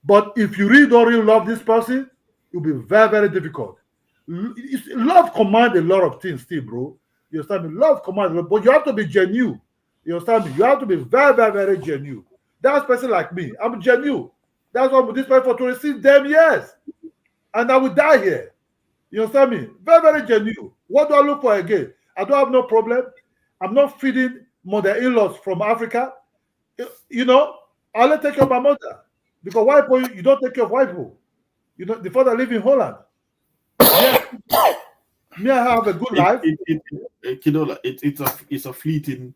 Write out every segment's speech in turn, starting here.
But if you really don't really love this person, it'll be very, very difficult. Love commands a lot of things, still, bro. You understand me? Love commands, but you have to be genuine. You understand me? You have to be very, very, very genuine. That's a person like me. I'm genuine. That's why I'm with this person for 26 damn years. And I will die here. You understand me? Very, very genuine. What do I look for again? I don't have no problem. I'm not feeding mother-in-laws from Africa. You know, I'll let take care of my mother. Because white people, you don't take care of white people. You know, the father live in Holland. Me, I have a good life. You know, like, it's a fleeting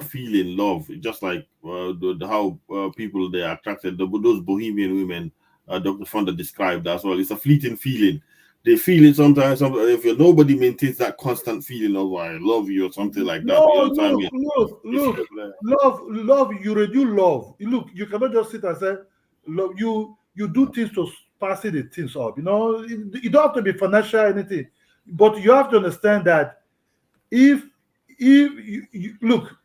feeling, love. Just like how people they are attracted, those bohemian women, Dr. Fonda described as well. It's a fleeting feeling. They feel it sometimes. If nobody maintains that constant feeling of I love you or something like that, you No, know what I mean? love. You reduce love. Look, you cannot just sit and say, love. You do things to passing the things up. You know, you don't have to be financial or anything, but you have to understand that if look,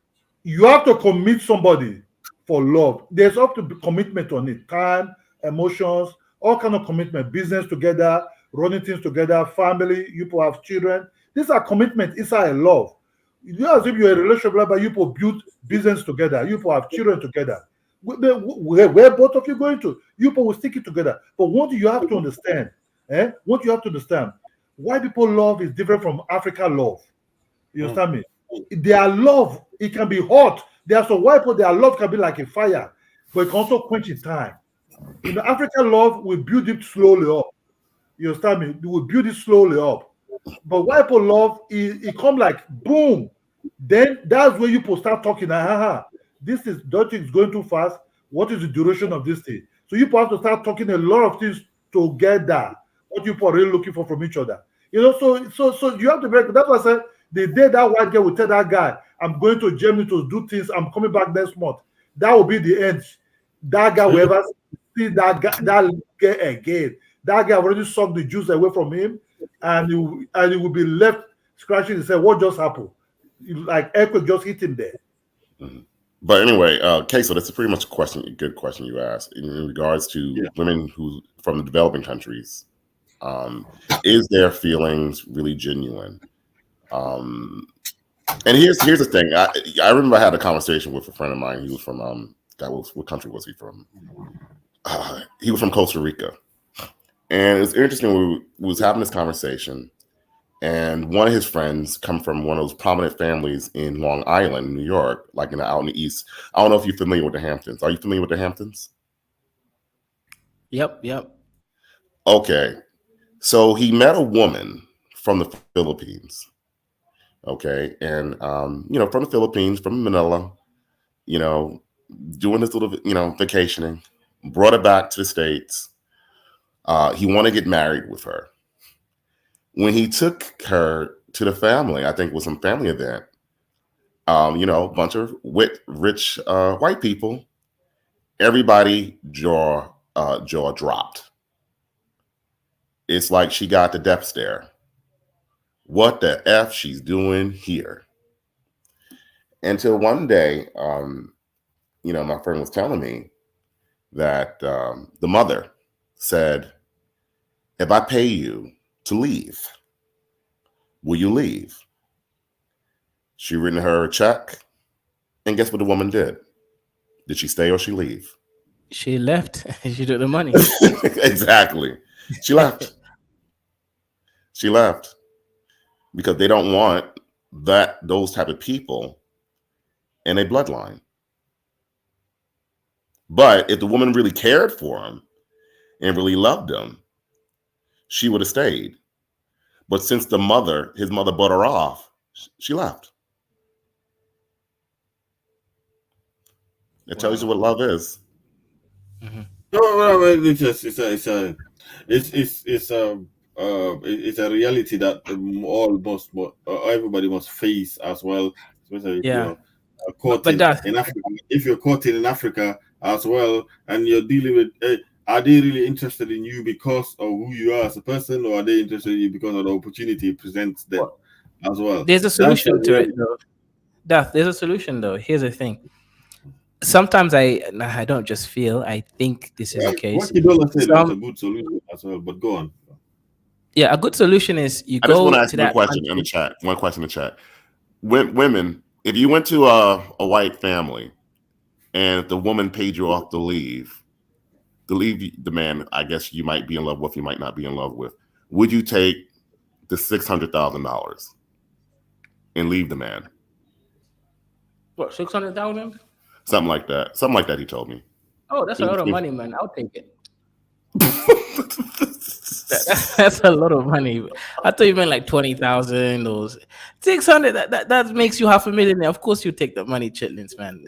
you have to commit somebody for love. There's up to be commitment on it, time, emotions, all kind of commitment, business together, running things together, family. You people have children. These are commitment inside a love. You as if you're a relationship, but you people build business together. You people have children together. Where both of you going to? You people will stick it together. But what you have to understand, what you have to understand, why people love is different from Africa love. You Mm. understand me? Their love, it can be hot. There are some white people, their love can be like a fire, but it can also quench in time. In the African love, we build it slowly up. You understand me? We build it slowly up. But white people love, it come like boom. Then that's where you people start talking. This is don't think it's going too fast. What is the duration of this thing? So you people have to start talking a lot of things together. What you people are really looking for from each other. You know, so you have to break. That's why I said the day that white girl will tell that guy, I'm going to Germany to do things, I'm coming back next month. That will be the end. That guy will ever see that guy again. That guy already sucked the juice away from him, and he will be left scratching his head. What just happened? Like earthquake just hit him there. Mhm. But anyway, Queso, that's pretty much a good question you asked in regards to Yeah. women who from the developing countries. Um, is their feelings really genuine? Um, and here's the thing. I remember I had a conversation with a friend of mine. He was from what country was he from? He was from Costa Rica, and it was interesting. We was having this conversation, and one of his friends come from one of those prominent families in Long Island, New York, like out in the East. I don't know if you're familiar with the Hamptons. Are you familiar with the Hamptons? Yep. Okay. So he met a woman from the Philippines. Okay. And, from the Philippines, from Manila, you know, doing this little, vacationing, brought her back to the States. He wanted to get married with her. When he took her to the family, I think it was some family event, a bunch of rich white people, everybody jaw dropped. It's like she got the death stare. What the F she's doing here? Until one day, my friend was telling me that the mother said, if I pay you to leave, will you leave? She written her a check, and guess what the woman did? Did she stay or she leave? She left. She took the money. Exactly. She left. She left because they don't want those type of people in a bloodline. But if the woman really cared for him and really loved him, she would have stayed. But since his mother bought her off, she left. It tells you what love is. Mhm. No, it's a reality that everybody must face as well, especially if Yeah, you're but caught that in Africa. If you're caught in Africa as well, and you're dealing with, are they really interested in you because of who you are as a person, or are they interested in you because of the opportunity it presents them as well? there's a That's the solution to it reality. though. That there's a solution though. Here's the thing. Sometimes I don't just feel. I think this is the What case. Kidola said was a Some good solution as well, but go on. Yeah, a good solution is you I just want to go ask to one that question in the country. chat. One question in the chat. Women, if you went to a white family and if the woman paid you off to leave the man, I guess you might be in love with, you might not be in love with, would you take the $600,000 and leave the man? What, 600,000? Something like that. Something like that. He told me. Oh, that's a lot of If- money, man. I'll take it. That's a lot of money. I thought you meant like 20,000 or 600. That makes you half a millionaire. Of course, you take the money, chitlins, man.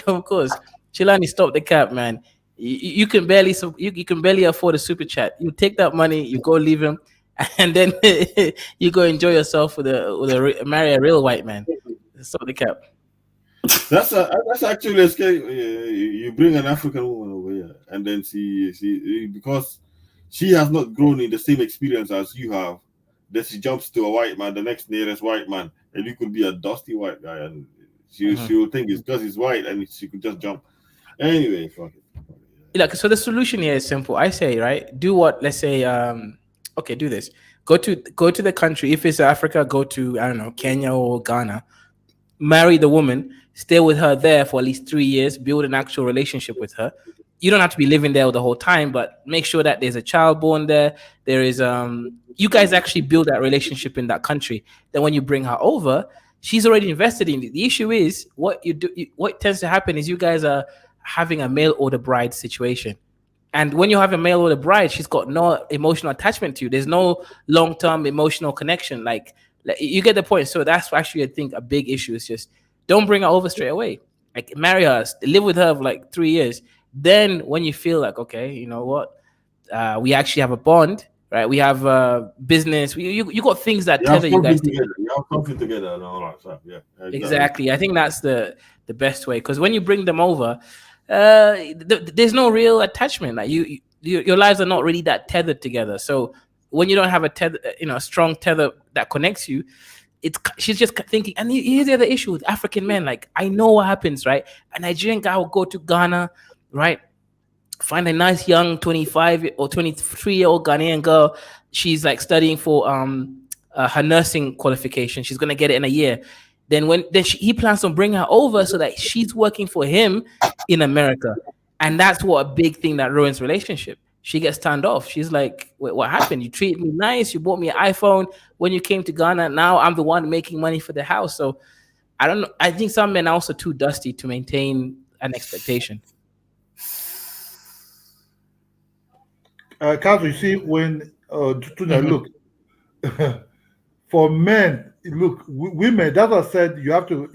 Of course, Chilani, stop the cap, man. You can barely you can barely afford a super chat. You take that money, you go leave him, and then you go enjoy yourself marry a real white man. Stop the cap. That's actually a scary. You bring an African woman over here, and then she because she has not grown in the same experience as you have. Then she jumps to a white man, the next nearest white man, and you could be a dusty white guy, and she will think it's because he's white, and she could just jump. Anyway, fuck it. Like, so the solution here is simple. I say, right, do what, let's say, okay, do this. Go to the country. If it's Africa, go to, I don't know, Kenya or Ghana. Marry the woman, stay with her there for at least 3 years, build an actual relationship with her. You don't have to be living there the whole time, but make sure that there's a child born there. There is you guys actually build that relationship in that country. Then when you bring her over, she's already invested in it. The issue is what tends to happen is you guys are having a mail order bride situation. And when you have a mail order bride, she's got no emotional attachment to you. There's no long term emotional connection. Like, you get the point. So that's actually, I think, a big issue. Is just don't bring her over straight away. Like, marry her, live with her for like 3 years. Then when you feel like, okay, you know what, we actually have a bond, right? We have business. You got things that You have tether you something guys together. together. You have something together and all that stuff. Yeah, Exactly. I think that's the best way, because when you bring them over, there's no real attachment. Like your lives are not really that tethered together. So when you don't have a tether, a strong tether that connects you, she's just thinking. And here's the other issue with African men. Like, I know what happens, right? A Nigerian guy will go to Ghana, right? Find a nice young 25 or 23-year-old Ghanaian girl. She's like studying for her nursing qualification. She's gonna get it in a year. Then he plans on bringing her over so that she's working for him in America, and that's what a big thing that ruins relationship. She gets turned off. She's like, "Wait, what happened? You treated me nice. You bought me an iPhone when you came to Ghana. Now I'm the one making money for the house." So I don't know. I think some men are also too dusty to maintain an expectation. Council, you see, when look, for men, look, women. That's what I said. You have to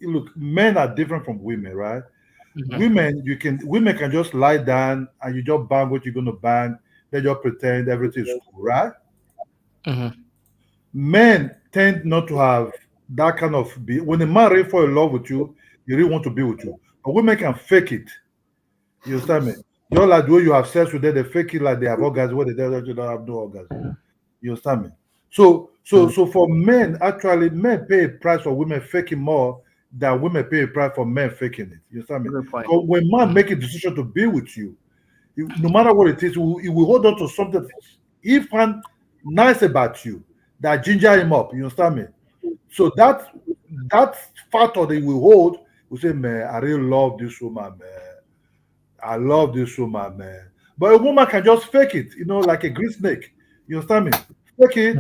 look. Men are different from women, right? Women can just lie down and you just bang what you're gonna bang. They just pretend everything is cool, right? Men tend not to have that kind of when a man really fall in love with you, he really want to be with you. But women can fake it. You understand me? Just like the way you have sex with them, they fake it like they have orgasm, where they don't have no orgasm. You understand me? So for men, actually, men pay a price for women faking more than women pay a price for men faking it. You understand me? Good point. Because when man make a decision to be with you, no matter what it is, he will hold on to something he find nice about you that ginger him up. You understand me? So that factor that he will hold will say, man, I really love this woman, man. I love this woman, man. But a woman can just fake it, like a green snake. You understand me? Fake it,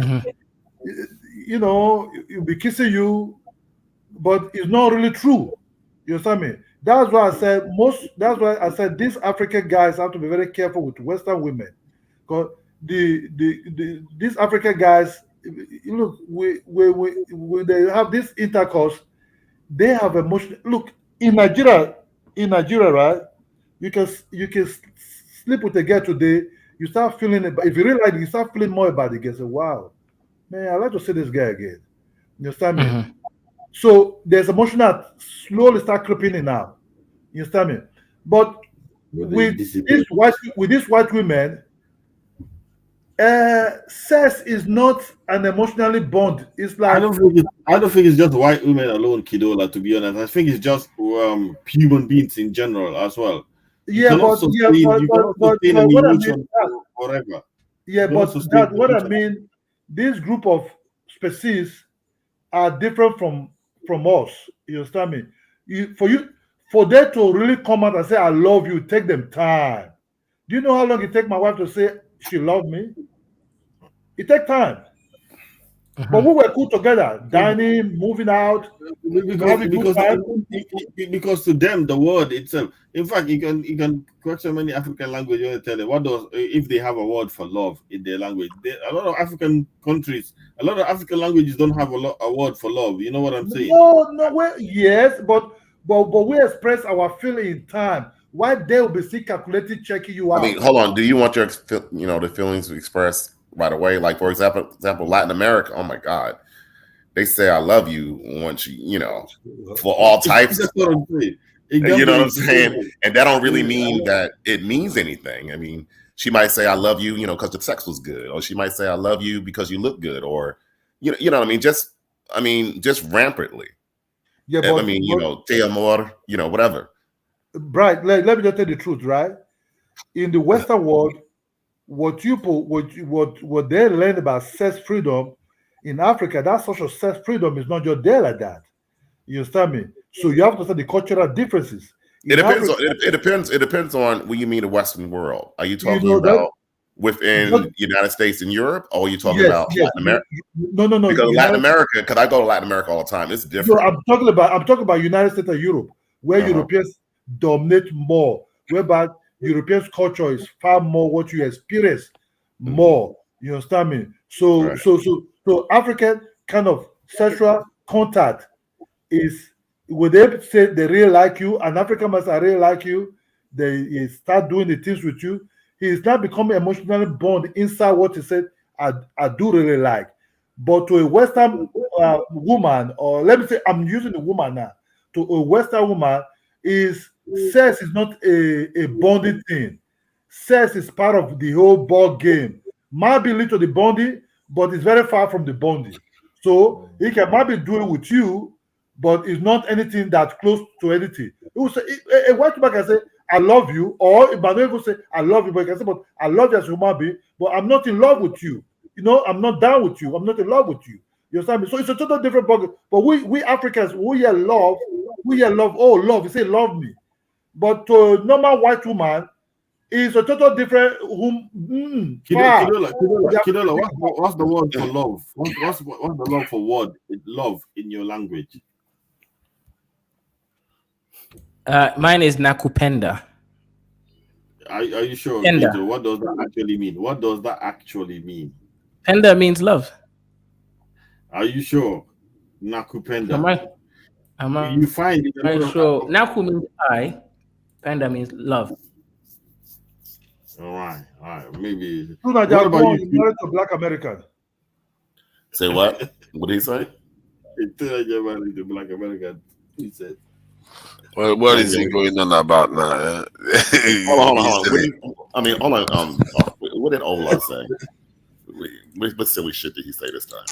he'll be kissing you, but it's not really true. You understand me? That's why I said these African guys have to be very careful with Western women. Because these African guys, look, when they have this intercourse, they have emotion. Look, in Nigeria, right? You can sleep with a girl today. You start feeling it. If you really like it, you start feeling more about the girl. Say, wow, man, I like to see this guy again. You understand me? So there's emotion that slowly start creeping in now. You understand me? But with these white women, Sex is not an emotionally bond. It's like, I don't think it's just white women alone, Kidola. To be honest, I think it's just human beings in general as well. You yeah, cannot but yeah, sustain you cannot sustain an what I mean, emotion forever. yeah, You cannot but sustain that an what I emotion. mean, this group of species are different from us. You understand me? For them to really come out and say I love you, take them time. Do you know how long it take my wife to say she loved me? It take time. But Mhm. we were cool together, dining, moving out, because having good because time. because to them the word itself, in fact, you can question many African language. You want to tell them what does, if they have a word for love in their language. A lot of African countries, a lot of African languages don't have a word for love. You know what I'm saying? No, no, yes, but we express our feeling in time. Why they will be still calculating, checking you I mean, out? hold on. Do you want your the feelings to express right away? Like for example, Latin America. Oh my God, they say I love you once for all types. That's what I'm saying. You know what I'm Exactly. saying? And that don't really mean Yeah. that it means anything. I mean, she might say I love you, because the sex was good, or she might say I love you because you look good, or you know what I mean. Just rampantly. Yeah, I mean, te amor, whatever. Bright. Let me just tell the truth, right? In the Western world, what they learn about sex freedom in Africa, that social sex freedom is not just there like that. You understand me? So you have to understand the cultural differences It in depends Africa. on it depends on what you mean the Western world. Are you You talking know that about within just United States and Europe, or are you talking yes, about yes. Latin America? No. Because Latin United. America, because I go to Latin America all the time, it's No, different. I'm talking about United States and Europe, where Uh-huh. Europeans dominate more, whereby Europeans' culture is far more what you experience Hmm. more. You understand me? So Right. so so so African kind of sexual contact is, would they say they really like you, an African must really like you, they start doing the things with you. He is not becoming emotionally bond inside what he said, I do really like. But to a Western woman, or let me say, I'm using a woman now, to a Western woman, is sex is not a bonding thing. Sex is part of the whole ball game. Might be linked to the bonding, but it's very far from the bonding. So he can might be doing with you, but it's not anything that's close to anything. It will say, a white man can say, I love you, or it might not even say, I love you, but he can say, but I love you as a human being, but I'm not in love with you. I'm not down with you. I'm not in love with you. You understand me? So it's a total different bug. But we Africans, we hear love, oh, love, you say, love me. But to a normal white woman, it's a total different, far. They are Kidola, what's the word for love? What's the love for word? Love in your language. Mine is nakupenda. Are you sure, Penda. Keto? What does that actually mean? What does that actually mean? Penda means love. Are you sure? Am Nakupenda. I? Am You find in a I lot sure? of Naku means I. Penda means love. all right, maybe. true that they What are about born, you? you married to black American. Say what? What did he say? The Black American. He said. What I ain't is he really. going on about now? Hold on. Silly. Hold on. What did Ola say? What silly shit did he say this time?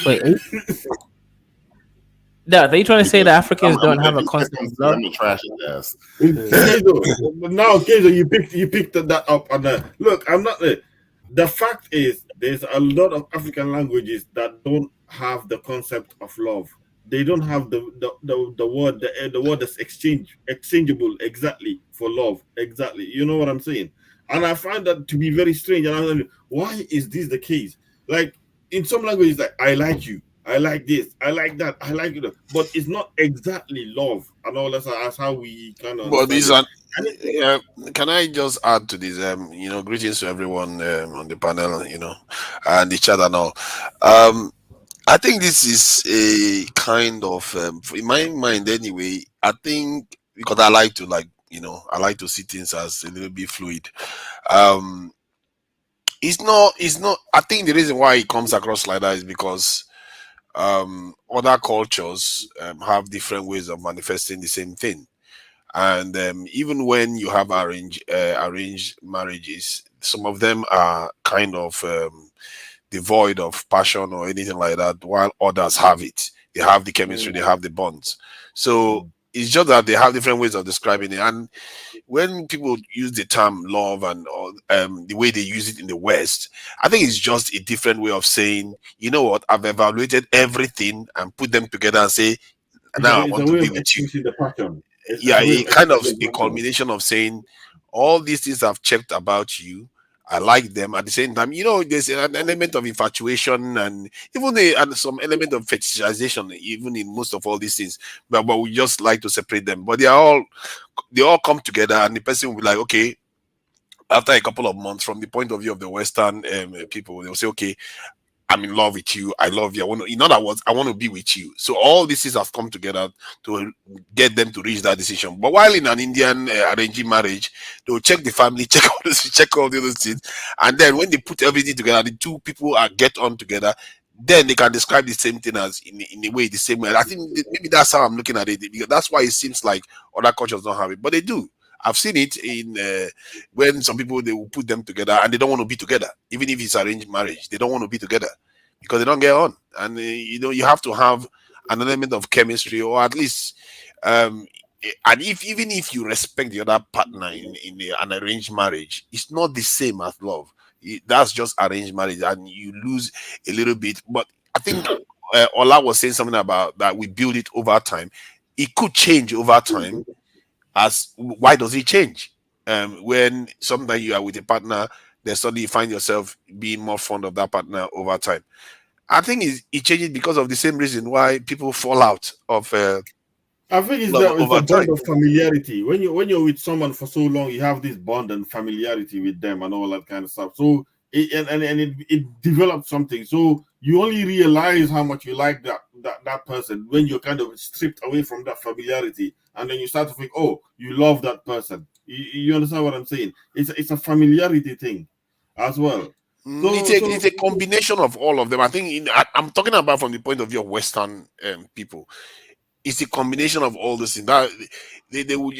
Wait, are you trying to say Because that Africans don't have if a he says concept of something, love? I'm gonna trash his ass. Kezo, you picked that up on the look. I'm not there. The fact is, there's a lot of African languages that don't have the concept of love. They don't have the word the word that's exchangeable exactly for love. Exactly, you know what I'm saying? And I find that to be very strange. And I'm like, why is this the case? Like in some languages, like I like you, I like this, I like that, I like it, but it's not exactly love and all that. That's how we kind of But understand these it. are. And Yeah, can I just add to this? Greetings to everyone on the panel, and the chat and all. I think this is a kind of, in my mind anyway. I think because I like to I like to see things as a little bit fluid. Um, it's not. I think the reason why it comes across like that is because other cultures have different ways of manifesting the same thing. And even when you have arranged marriages, some of them are kind of devoid of passion or anything like that, while others have it. They have the chemistry, they have the bonds. So it's just that they have different ways of describing it. And when people use the term love and the way they use it in the West, I think it's just a different way of saying, you know what, I've evaluated everything and put them together and say, now I It's a want to way be of with you. expressing the passion. It's Yeah, a way a of kind of expressing a the passion. culmination of saying all these things I've checked about you. I like them. At the same time, there's an element of infatuation and even and some element of fetishization, even in most of all these things. But we just like to separate them. But they all come together, and the person will be like, okay, after a couple of months, from the point of view of the Western people, they'll say, okay, I'm in love with you. I love you. In other words, I want to be with you. So all these things have come together to get them to reach that decision. But while in an Indian arranging marriage, they'll check the family, check all the other things, and then when they put everything together, the two people are get on together. Then they can describe the same thing as in a way, the same way. I think maybe that's how I'm looking at it, because that's why it seems like other cultures don't have it, but they do. I've seen it in when some people, they will put them together and they don't want to be together, even if it's arranged marriage. They don't want to be together because they don't get on, and you have to have an element of chemistry, or at least, um, and if even if you respect the other partner an arranged marriage, it's not the same as love. That's just arranged marriage, and you lose a little bit. But I think Ola was saying something about that we build it over time. It could change over time. As why does it change? When sometimes you are with a partner, then suddenly you find yourself being more fond of that partner over time. I think it changes because of the same reason why people fall out of I think love it's over the bond time. of familiarity. When you're with someone for so long, you have this bond and familiarity with them and all that kind of stuff. So it develops something. So you only realize how much you like that person when you're kind of stripped away from that familiarity, and then you start to think, oh, you love that person. You understand what I'm saying? It's a familiarity thing as well. It's So a so it's a combination of all of them. I think I'm talking about from the point of view of Western people. It's a combination of all those things that they would,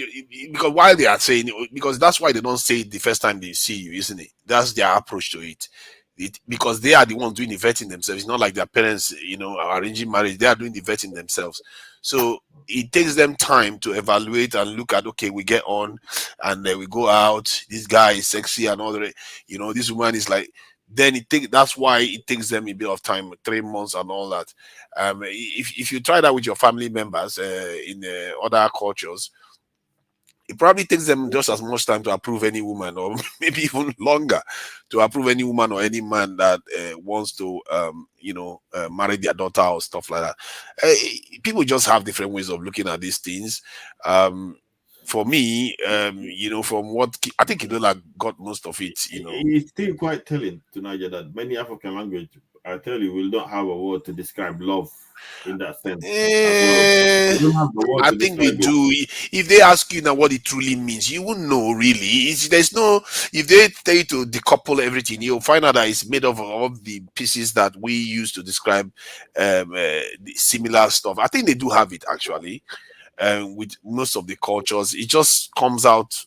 because while they are saying, because that's why they don't say it the first time they see you, isn't it? That's their approach to it, because they are the ones doing the vetting themselves. It's not like their parents, are arranging marriage. They are doing the vetting themselves. So it takes them time to evaluate and look at, okay, we get on, and then we go out. This guy is sexy and all that. This woman is like. Then that's why it takes them a bit of time, 3 months and all that. If you try that with your family members in other cultures, it probably takes them just as much time to approve any woman, or maybe even longer, to approve any woman or any man that wants to marry their daughter or stuff like that. People just have different ways of looking at these things. For me, from what I think, like, got most of it. it's still quite telling to Niger that many African language, I tell you, will not have a word to describe love in that sense as well. Eh, They don't have the word I to think we describe it. do. If they ask you now what it truly means, you won't know really. There's no. If they tell you to decouple everything, you'll find out that it's made of all the pieces that we use to describe the similar stuff. I think they do have it actually. With most of the cultures, it just comes out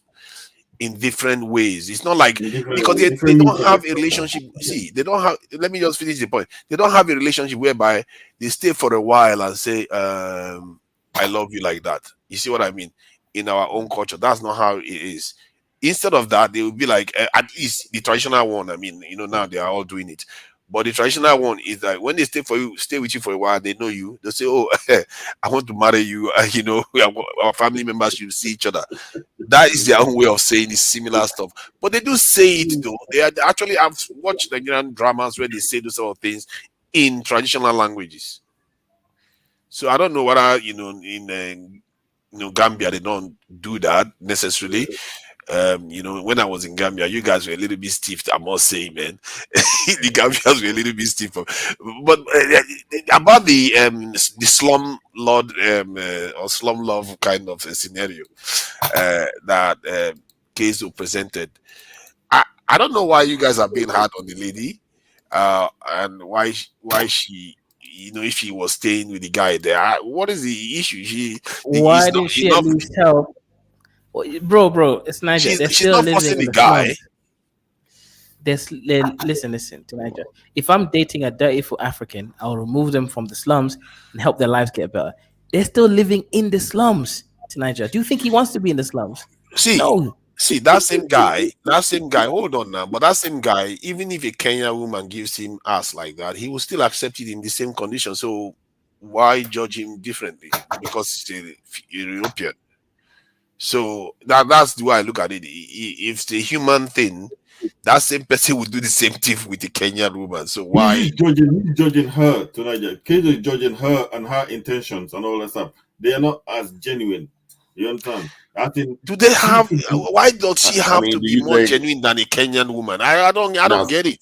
in different ways. It's not like, In because they different don't means of have a expression. relationship. See, they don't have. Let me just finish the point. They don't have a relationship whereby they stay for a while and say, "I love you," like that. You see what I mean? In our own culture, that's not how it is. Instead of that, they will be like, at least the traditional one. I mean, now they are all doing it. But the traditional one is that when they stay with you for a while, they know you. They say, "Oh, I want to marry you." Our family members should see each other. That is their own way of saying it's similar stuff. But they do say it though. They actually, I've watched Nigerian dramas where they say those sort of things in traditional languages. So I don't know whether in Gambia they don't do that necessarily. When I was in Gambia, you guys were a little bit stiff, I must say, man. The Gambians were a little bit stiff, but about the slum lord or slum love kind of a scenario that Kezo presented. I don't know why you guys are being hard on the lady, and why she, if she was staying with the guy there. What is the issue? Why It's not did she at enough. least help? Bro, it's Niger. They're She's still not living forcing in the the guy. slums. Listen to Niger. If I'm dating a dirty foot African, I'll remove them from the slums and help their lives get better. They're still living in the slums to Niger. Do you think he wants to be in the slums? See, No. that same guy, hold on now, but that same guy, even if a Kenya woman gives him ass like that, he will still accept it in the same condition. So why judge him differently? Because he's a European. So that's the way I look at it. If it's a human thing, that same person would do the same thing with a Kenyan woman. So why? He's judging her tonight. Kenzo is judging her and her intentions and all that stuff. They are not as genuine. You understand? I think Do they she have? could be. Why does I, she I have mean, to do be you more think genuine than a Kenyan woman? I don't now? get it.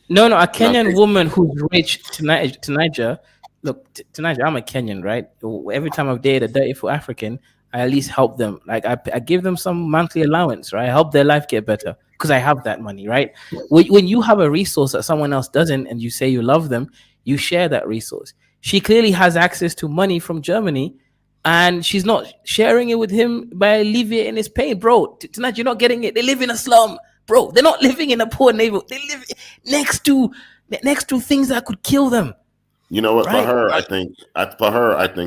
No, a Now, Kenyan woman who's rich to Niger. Look, to Niger, I'm a Kenyan, right? Every time I've dated a dirty for African, I at least help them. Like I give them some monthly allowance, right? I help their life get better because I have that money, right? When you have a resource that someone else doesn't, and you say you love them, you share that resource. She clearly has access to money from Germany, and she's not sharing it with him by alleviating his pain, bro. Tonight, you're not getting it. They live in a slum, bro. They're not living in a poor neighborhood. They live next to next to things that could kill them, you know what? For right? her, I think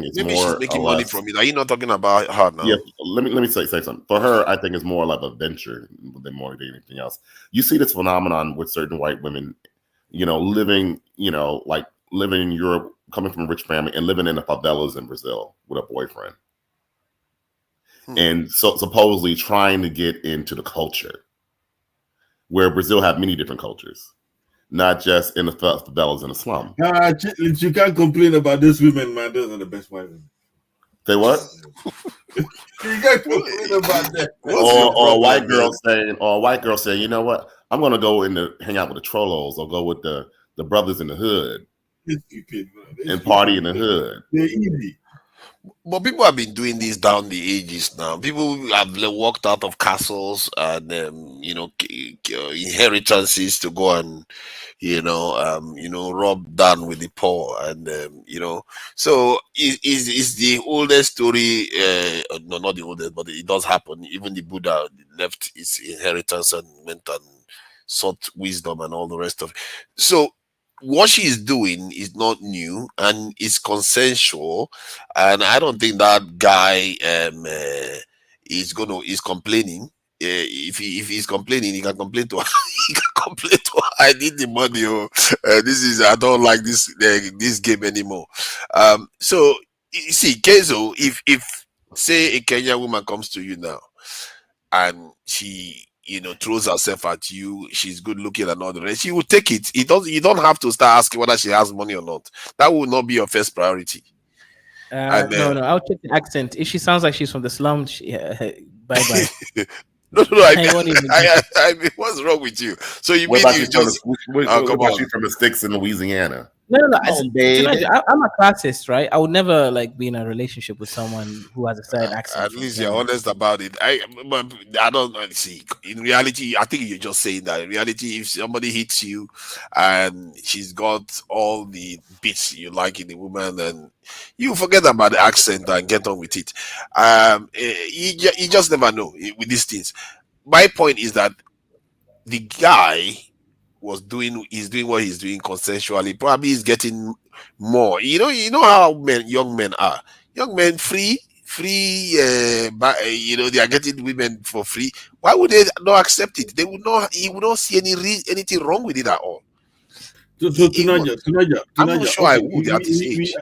it's Maybe she's more or making money less. from it. Are you not talking about her Yeah, now? let me say something. For her, I think it's more like a venture than more than anything else. You see this phenomenon with certain white women, living, like living in Europe, coming from a rich family, and living in the favelas in Brazil with a boyfriend, Hmm. and so supposedly trying to get into the culture, where Brazil have many different cultures, not just in the favelas in the slum. You can't complain about these women, man. Those are the best women. Say what? You can't complain about that. What's your Or a problem, white man? girl saying, you know what? I'm gonna go in to hang out with the trollos or go with the brothers in the hood They're stupid, man. and party in the hood. They're easy. But people have been doing this down the ages now. People have walked out of castles and inheritances to go and rub down with the poor, and so is the oldest story. No, not the oldest, but it does happen. Even the Buddha left his inheritance and went and sought wisdom and all the rest of it. So what she is doing is not new and it's consensual, and I don't think that guy is complaining. If he's complaining, he can complain to her. He can complain to her. I need the money. Oh, this is I don't like this game anymore. So you see, Kenzo, if say a Kenyan woman comes to you now and she throws herself at you, she's good looking and all the rest, she will take it. You don't have to start asking whether she has money or not. That will not be your first priority. And No, I'll check the accent. If she sounds like she's from the slums, bye bye. no, I I mean, won't even. I mean, what's wrong with you? So you What mean about you you from just what come about you on? from the sticks in Louisiana? No. Come on, baby. I'm a classist, right? I would never like be in a relationship with someone who has a certain accent At from least you're Kenya. honest about it. I don't see. In reality, I think you're just saying that. In reality, if somebody hits you, and she's got all the bits you like in the woman, and you forget about the accent and get on with it. You just never know with these things. My point is that the guy he's doing what he's doing consensually. Probably he's getting more. You know how young men are. Young men free but they are getting women for free. Why would they not accept it? They would not He would not see anything wrong with it at all. So He would. I'm not Tunaja. sure I Okay, would at his age.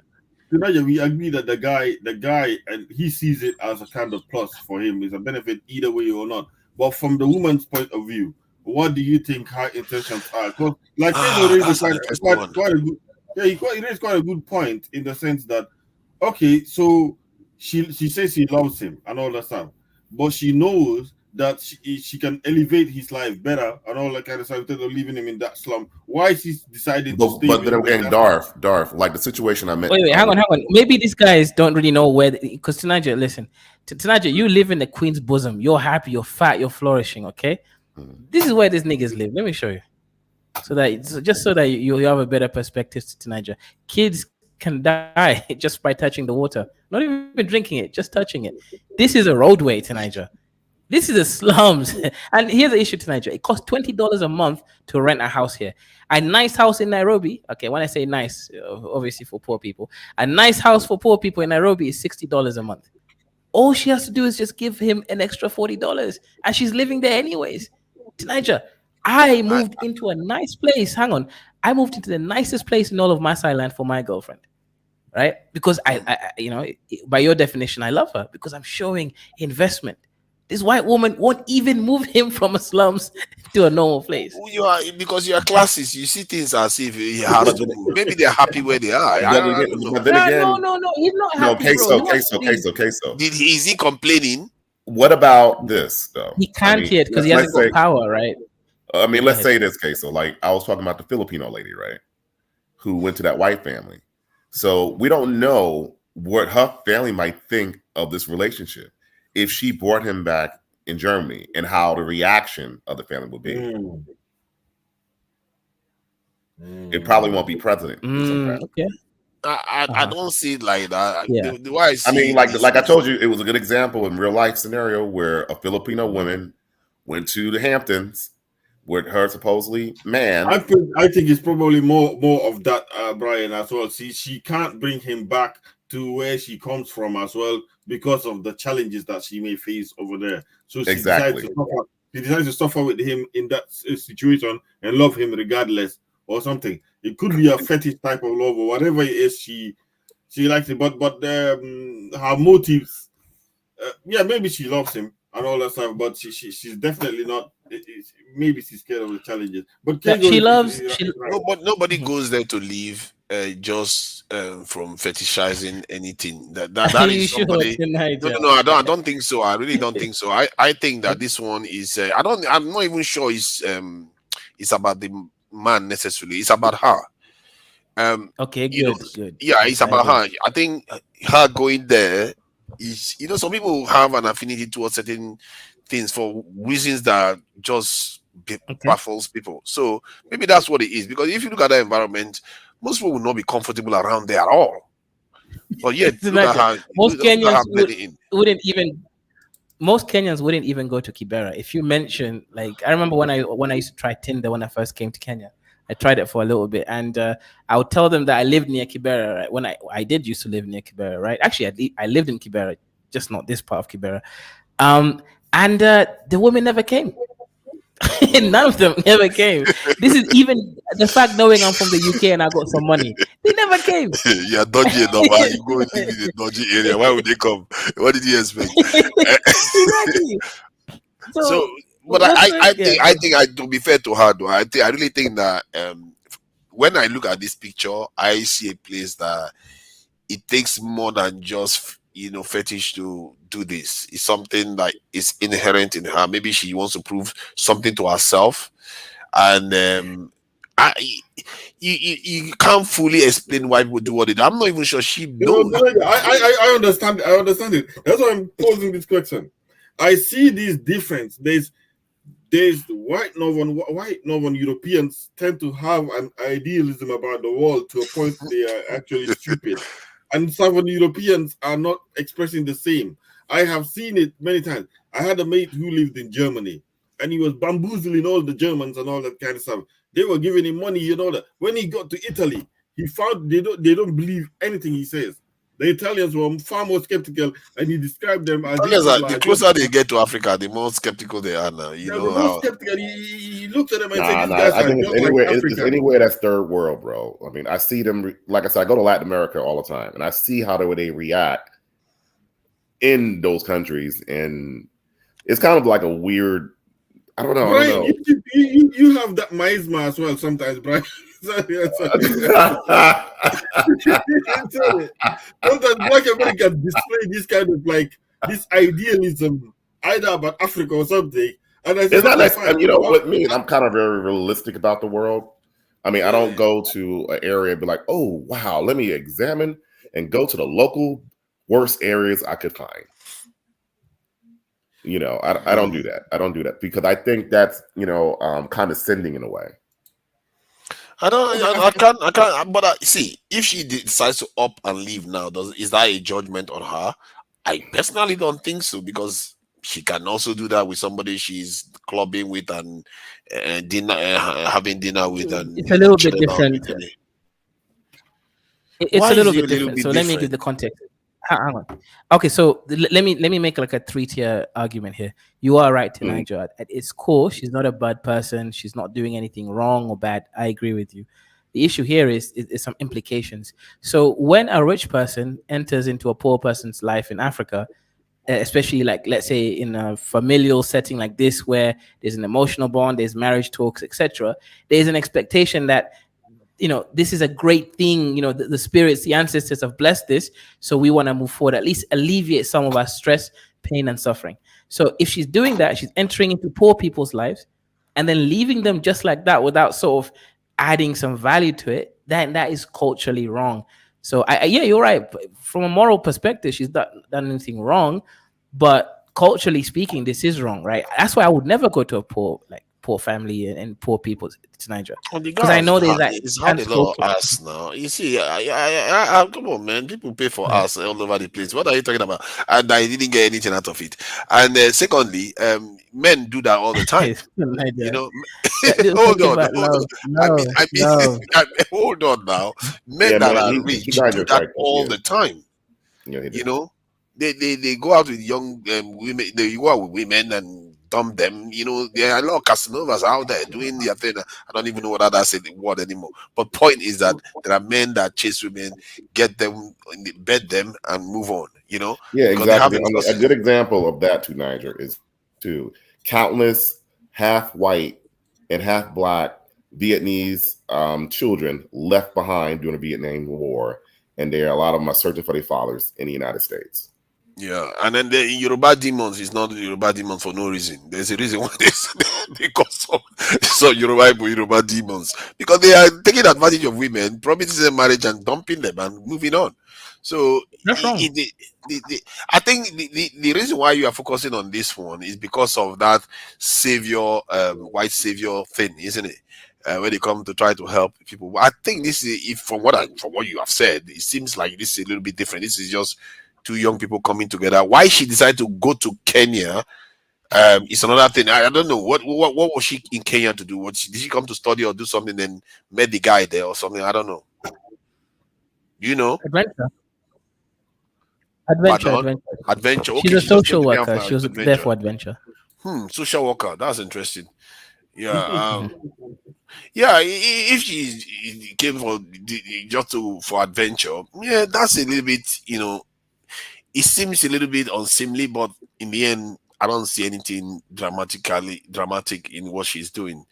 Tunaja, we agree that the guy, and he sees it as a kind of plus for him. It's a benefit either way or not. But from the woman's point of view, what do you think her intentions are? Because like Kenzo raised That's an interesting one. quite a good, yeah, he raised quite a good point in the sense that okay, so she says she loves him and all that stuff, but she knows that she can elevate his life better and all that kind of stuff instead of leaving him in that slum. Why is he deciding to stay But with then him in again, that slum? Darth, like the situation I met. Wait, hang on. Maybe these guys don't really know where. Because Tanaja, listen, Tanaja, you live in the queen's bosom. You're happy. You're fat. You're flourishing. Okay, this is where these niggas live. Let me show you. Just so that you have a better perspective to Niger. Kids can die just by touching the water, not even drinking it, just touching it. This is a roadway to Niger. This is the slums. And here's the issue tonight, Joe. It costs $20 a month to rent a house here. A nice house in Nairobi. Okay, when I say nice, obviously for poor people. A nice house for poor people in Nairobi is $60 a month. All she has to do is just give him an extra $40, and she's living there anyways. Teenager, I I, moved into a nice place. Hang on, I moved into the nicest place in all of Masai land for my girlfriend, right? Because by your definition, I love her because I'm showing investment. This white woman won't even move him from a slums to a normal place. you are because you are classist. You see things as if he has But to move. Maybe they're happy where they are. I don't know. but then No, again, no, no, no. He's not no, happy, bro. He queso, wants to queso, leave. queso, queso. Is he complaining? What about this though? He can't yet because he let's hasn't got power, right? I mean, Go let's ahead. say this, queso. Like I was talking about the Filipino lady, right? Who went to that white family. So we don't know what her family might think of this relationship if she brought him back in Germany and how the reaction of the family would be. It probably won't be president. Okay. I don't see it like that. Yeah. The way I see I mean, it like I told you, it was a good example in real life scenario where a Filipino woman went to the Hamptons with her supposedly man. I think it's probably more of that, Brian, as well. See, she can't bring him back to where she comes from as well because of the challenges that she may face over there. So she Exactly. decides to suffer with him in that situation and love him regardless or something. It could be a fetish type of love or whatever it is she likes it. But her motives, yeah, maybe she loves him and all that stuff, but she's definitely not. Maybe she's scared of the challenges. But Yeah, Kenzo she is loves. right. nobody goes there to live just from fetishizing anything. That Are is you sure somebody. tonight? No. I don't think so. I really don't think so. I think that this one is. I'm not even sure it's about the man necessarily. It's about her. Okay, You know, good. yeah, it's I about agree. her. I think her going there is, some people have an affinity towards certain things for reasons that just Okay. baffles people. So maybe that's what it is. Because if you look at the environment, most people will not be comfortable around there at all. But yet, look at Tonight, her. most Look at Kenyans her blending in. wouldn't even. Most Kenyans wouldn't even go to Kibera. If you mention, like, I remember when I used to try Tinder when I first came to Kenya. I tried it for a little bit, and I would tell them that I lived near Kibera. Right? When I did used to live near Kibera, right? Actually, I lived in Kibera, just not this part of Kibera. And the women never came. None of them never came. This is even the fact knowing I'm from the UK and I got some money. They never came. You're dodgy enough. And you go and live in a dodgy area. Why would they come? What did you expect? Exactly. So, but what's the- I think to be fair to her, though, I really think that when I look at this picture, I see a place that it takes more than just fetish to do this. It's something that is inherent in her. Maybe she wants to prove something to herself, and I you can't fully explain why people do what they do. I'm not even sure she knows. I understand. I understand it. That's why I'm posing this question. I see this difference. There's white northern Europeans tend to have an idealism about the world to a point they are actually stupid, and Southern Europeans are not expressing the same. I have seen it many times. I had a mate who lived in Germany, and he was bamboozling all the Germans and all that kind of stuff. They were giving him money, that. When he got to Italy, he found they don't believe anything he says. The Italians were far more skeptical, and he described them as The closer they get to Africa, the more skeptical they are now. They were more skeptical. He looked at them and said, "These guys I are think just it's anywhere. like It's Africa." anywhere that's third world, bro. I mean, I see them. Like I said, I go to Latin America all the time, and I see how they react in those countries, and it's kind of like a weird. I don't know. Brian, I don't know. you have that miasma as well sometimes, Brian. Sometimes Black Americans display this kind of this idealism, either about Africa or something. And I said, It's not like what me. I'm kind of very realistic about the world. I mean, I don't go to an area and be like, "Oh, wow, let me examine and go to the local worst areas I could find." I don't do that. I don't do that because I think that's condescending in a way. I can't. But see, if she decides to up and leave now, is that a judgment on her? I personally don't think so because she can also do that with somebody she's clubbing with and dinner, having dinner with, and It's a little bit chilling out with. different. It's Why a little is it a bit little different. bit So let me give different? the context. Hang on. Okay, so let me make like a 3-tier argument here. You are right, Mhm. Tinaja. At its core, she's not a bad person. She's not doing anything wrong or bad. I agree with you. The issue here is some implications. So when a rich person enters into a poor person's life in Africa, especially like let's say in a familial setting like this where there's an emotional bond, there's marriage talks, etc., there's an expectation that this is a great thing. The spirits, the ancestors have blessed this, so we want to move forward, at least alleviate some of our stress, pain, and suffering. So if she's doing that, she's entering into poor people's lives and then leaving them just like that without sort of adding some value to it. That is culturally wrong. So yeah, you're right. From a moral perspective, she's not done anything wrong, but culturally speaking, this is wrong, right? That's why I would never go to a poor family and poor people to Nigeria, Oh, the because I guy know there's that he's had a lot of unspoken. ass now. You see, come on, man. People pay for Yeah. ass all over the place. What are you talking about? And I didn't get anything out of it. And secondly, men do that all the time. You Nigeria. know, They're hold talking on, about hold on. love, love, I mean, love. hold on now. Men Yeah, that man, are he rich do digressed that right there. all Yeah, the time. yeah, he You did. know, they go out with young women. They go out with women and dump them. There are a lot of Casanovas out there doing their thing. I don't even know what that's the word anymore. But point is that there are men that chase women, get them, bed them, and move on. Yeah, Because they have exactly. I mean, a resources. good example of that to Niger is to countless half white and half black Vietnamese children left behind during the Vietnam War, and there are a lot of them are searching for their fathers in the United States. Yeah, and then the Yoruba demons is not the Yoruba demon for no reason. There's a reason why they call some Yoruba demons, because they are taking advantage of women, promising them marriage and dumping them and moving on. So That's wrong. I think the reason why you are focusing on this one is because of that savior, white savior thing, isn't it? When they come to try to help people, I think this is, if from what you have said, it seems like this is a little bit different. This is just two young people coming together. Why she decided to go to Kenya is another thing. I don't know what was she in Kenya to do. Did she come to study or do something and met the guy there or something? I don't know. You know, Adventure, adventure, pardon, adventure. adventure. She's Okay, a she just came social to Kenya worker. for She was there adventure. for adventure. Social worker. That's interesting. Yeah. Mhm. Yeah. If she came for just for adventure, yeah, that's a little bit. It seems a little bit unseemly, but in the end, I don't see anything dramatic in what she's doing.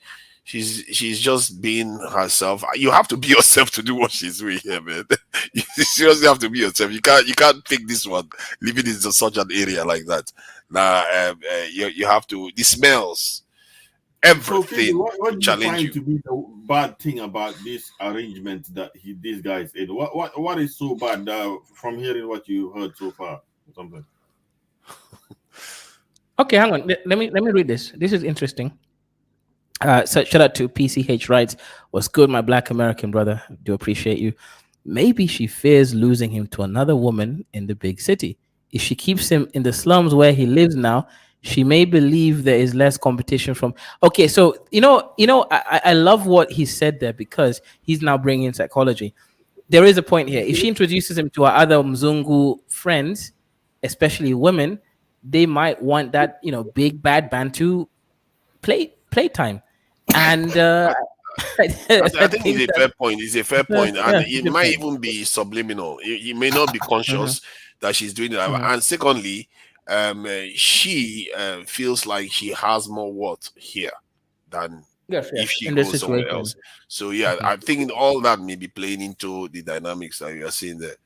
She's just being herself. You have to be yourself to do what she's doing here, man. You seriously have to be yourself. You can't pick this one living in such an area like that. Now, you have to. The smells, So, Kenny, everything what will do you challenge find you. to be the bad thing about this arrangement that these guys did? What is so bad from hearing what you heard so far? Or something. Okay, hang on. Let me read this. This is interesting. So shout out to PCH writes, "What's good, my Black American brother? Do appreciate you. Maybe she fears losing him to another woman in the big city. If she keeps him in the slums where he lives now, she may believe there is less competition from." Okay, so I love what he said there, because he's now bringing in psychology. There is a point here. If she introduces him to her other Mzungu friends, especially women, they might want that big bad Bantu playtime, and I I think think it's a that fair point. It's a fair point, and yeah, it's a it good might point. even be subliminal. It may not be Mhm, conscious that she's doing it. mhm. And secondly, she feels like she has more worth here than Yes, if yes, she in this goes somewhere situation. else. So yeah, Mhm. I think all that may be playing into the dynamics that you are seeing there.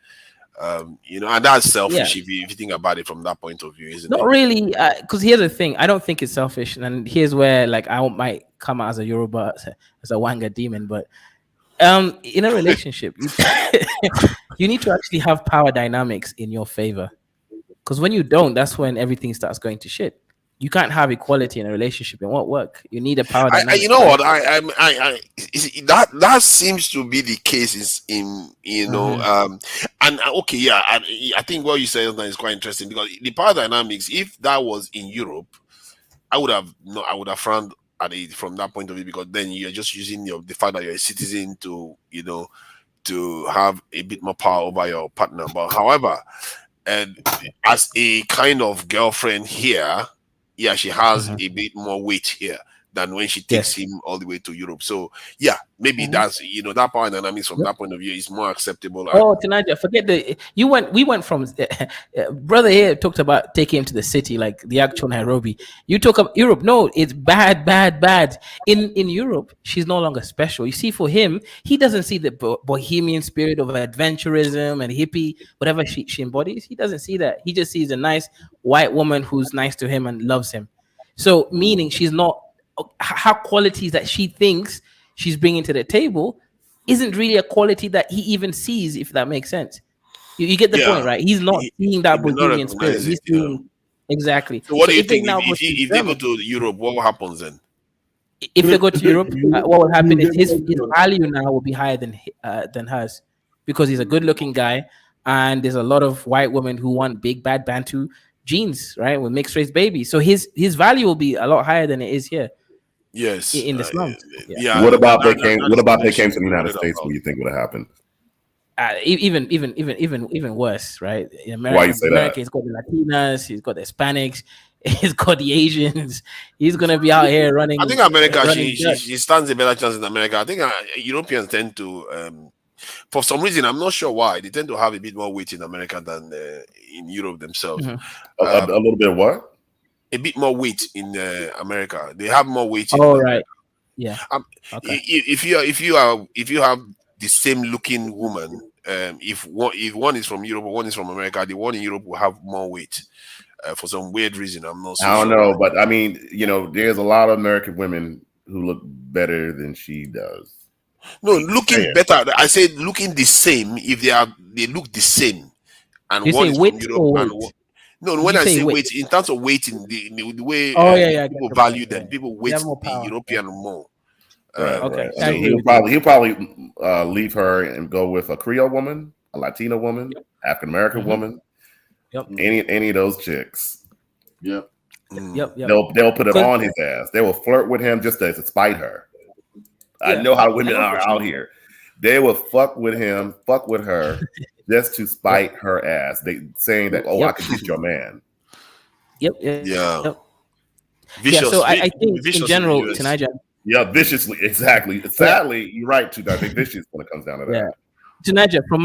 And that's Yeah, selfish if you think about it from that point of view, isn't not it? really, because here's the thing. I don't think it's selfish, and here's where like I might come out as a Yoruba, as a Wanga demon, but in a relationship, you you need to actually have power dynamics in your favor, because when you don't, that's when everything starts going to shit. You can't have equality in a relationship. It won't work. You need a power You dynamic, know right? what? You see, that seems to be the case is in and okay, yeah, I think what you said now is quite interesting because the power dynamics. If that was in Europe, I would have no, I would have frowned at it from that point of view because then you're just using the fact that you're a citizen to to have a bit more power over your partner. But however, and as a kind of girlfriend here, yeah, she has Mhm. a bit more weight here than when she takes Yes. him all the way to Europe. So yeah, maybe Mhm. that's that power dynamics from that point of view is more acceptable. And Oh, Tanaja, forget the you went. We went from brother here talked about taking him to the city, like the actual Nairobi. You talk about Europe. No, it's bad, bad, bad. In Europe, she's no longer special. You see, for him, he doesn't see the bohemian spirit of adventurism and hippie, whatever she embodies. He doesn't see that. He just sees a nice white woman who's nice to him and loves him. So, meaning she's not her qualities that she thinks she's bringing to the table isn't really a quality that he even sees, if that makes sense. You get the point, yeah, right? He's not seeing he that may not bohemian spirit. recognize it. He's seeing exactly. So what So do you if they think now go to if they go Germany, to Europe, what happens then? if they go to Europe, what will happen is his You value now will be higher than hers because he's a good looking guy, and there's a lot of white women who want big bad Bantu genes, right? With mixed race babies, so his value will be a lot higher than it is here Yes, in the slums. Yeah. yeah, What about they came? that What is about what they they came should to the be United worried States? What about. do you think would have happened? Even worse, right? In Why you America, say that? America, he's got the Latinas, he's got the Hispanics, he's got the Asians. He's gonna be out here I think running, America, running dirt. she stands a better chance in America. I think Europeans tend to, for some reason, I'm not sure why, they tend to have a bit more weight in America than in Europe themselves. Mhm. A little bit of what? A bit more weight in America. They have more weight in All right, America. yeah, Um, okay. if you have the same looking woman, if one is from Europe or one is from America, the one in Europe will have more weight for some weird reason. I'm not so I don't sure why. know, but I mean, there's a lot of American women who look better than she does. No, Just looking saying. better. I said looking the same. If they look the same, Do and you one say is from wit Europe or and weight? no, Did when you I say say wit? weight, in terms of weighting, the way Oh yeah, yeah, I got people your point. value Yeah, them, people they weight have more the power. European more. Right, Okay, right. I I mean, agree with you. he'll probably leave her and go with a Creole woman, a Latina woman, Yep. African American Mhm. woman, Yep, any of those chicks. Yeah. yep, yep. They'll put it Because on his ass. They will flirt with him just to spite her. I yeah, know how women and are also out here. They will fuck with him, fuck with her, just to yep, spite her ass. They saying that, oh, I yep, could get your man. yep. Yeah, Yeah. So vicious, I think in vicious in the general, US. Tanaja. Yeah, viciously, exactly. Yeah, Sadly, you're right too. I think vicious when it comes down to yeah. that. Tanaja, from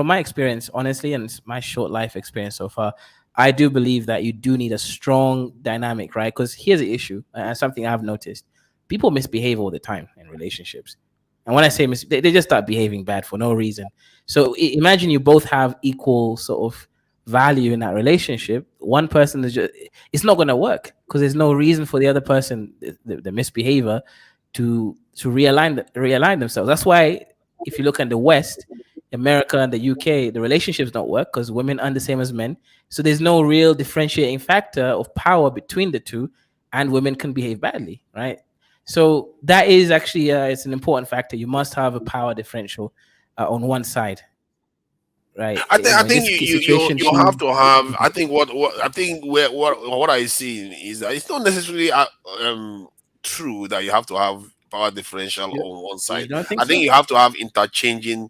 my experience, honestly, and my short life experience so far, I do believe that you do need a strong dynamic, right? Because here's the issue, and something I've noticed: people misbehave all the time in relationships, and when I say they just start behaving bad for no reason. So imagine you both have equal sort of value in that relationship. One person is just it's not going to work because there's no reason for the other person, the misbehavior, to realign themselves. That's why if you look at the West, America and the UK, the relationships don't work because women aren't the same as men. So there's no real differentiating factor of power between the two, and women can behave badly, right? So that is actually it's an important factor. You must have a power differential on one side, right? I In think this situation, you have to have. I think what I think what I see is that it's not necessarily true that you have to have power differential you, on one you side. don't think I think so? you have to have interchanging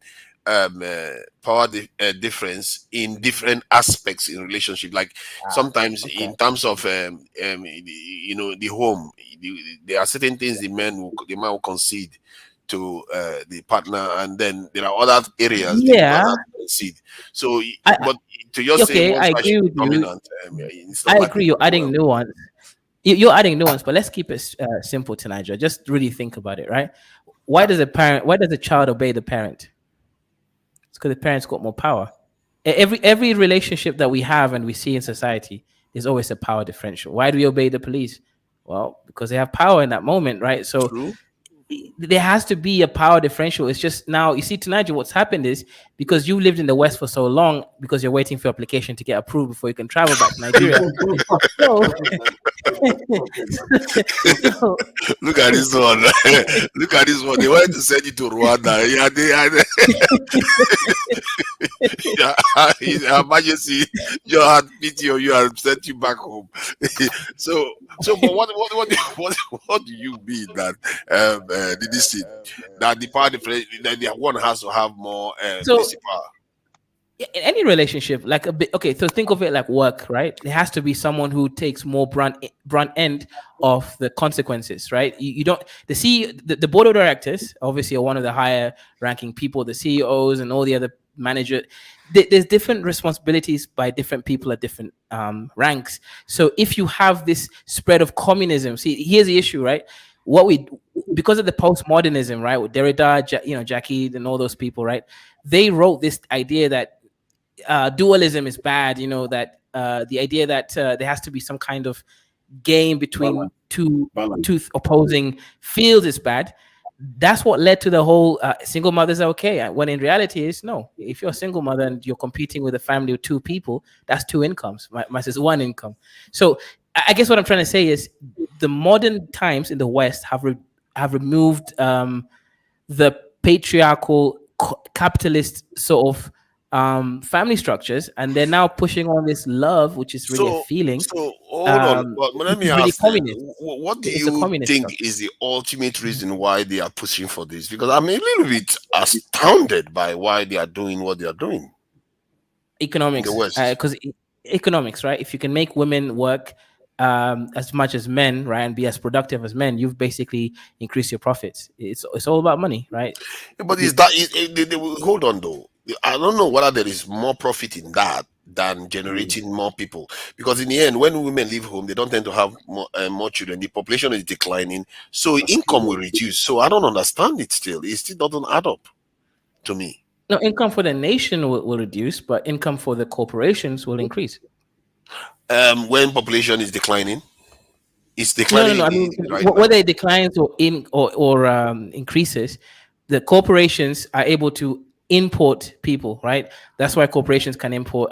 difference in different aspects in relationship. Like sometimes Okay. in terms of the home, there are certain things the man will concede to the partner, and then there are other areas the woman Yeah, has to concede. So, I but to just say okay, one I side should agree be with you. dominant, it's I not likely agree. to You're go adding well. nuance. You're adding nuance, but let's keep it simple to Niger. Just really think about it, right? Why does a parent? Why does a child obey the parent? It's because the parents got more power. Every relationship that we have and we see in society, there's always a power differential. Why do we obey the police? Well, because they have power in that moment, right? So True. there has to be a power differential. It's just now, you see, tonight, what's happened is because you lived in the West for so long, because you're waiting for your application to get approved before you can travel back to Nigeria. So, so Look at this one. Look at this one. They wanted to send you to Rwanda. Yeah, His Majesty just had pity on you and sent you back home. But what do you mean that this thing, that the power difference, that the one has to have more So- basic power? in any relationship, like a bit, okay, so think of it like work, right? There has to be someone who takes more brunt end of the consequences, right? You don't, the board of directors obviously are one of the higher ranking people, the CEOs and all the other managers. There's different responsibilities by different people at different ranks. So if you have this spread of communism, see, here's the issue, right? Because of the postmodernism, right, with Derrida, Jackie and all those people, right, they wrote this idea that dualism is bad, that the idea that there has to be some kind of game between two opposing fields is bad. That's what led to the whole single mothers are okay, when in reality is no. If you're a single mother and you're competing with a family of two people, that's two incomes versus one income. So I guess what I'm trying to say is the modern times in the West have removed the patriarchal capitalist sort of family structures, and they're now pushing on this love, which is really a feeling. So hold on, but let me really ask you, communist. what do It's a you communist think structure. is the ultimate reason why they are pushing for this? Because I'm a little bit astounded by why they are doing what they are doing. Economics, In the West. because economics, right? If you can make women work as much as men, right, and be as productive as men, you've basically increased your profits. It's all about money, right? Yeah, but hold on though. I don't know whether there is more profit in that than generating more people. Because in the end, when women leave home, they don't tend to have more children. The population is declining, so income will reduce. So I don't understand it still. It still doesn't add up to me. No, income for the nation will reduce, but income for the corporations will increase. When population is declining, it's No. declining. I mean, right whether it declines or increases, the corporations are able to import people, right? That's why corporations can import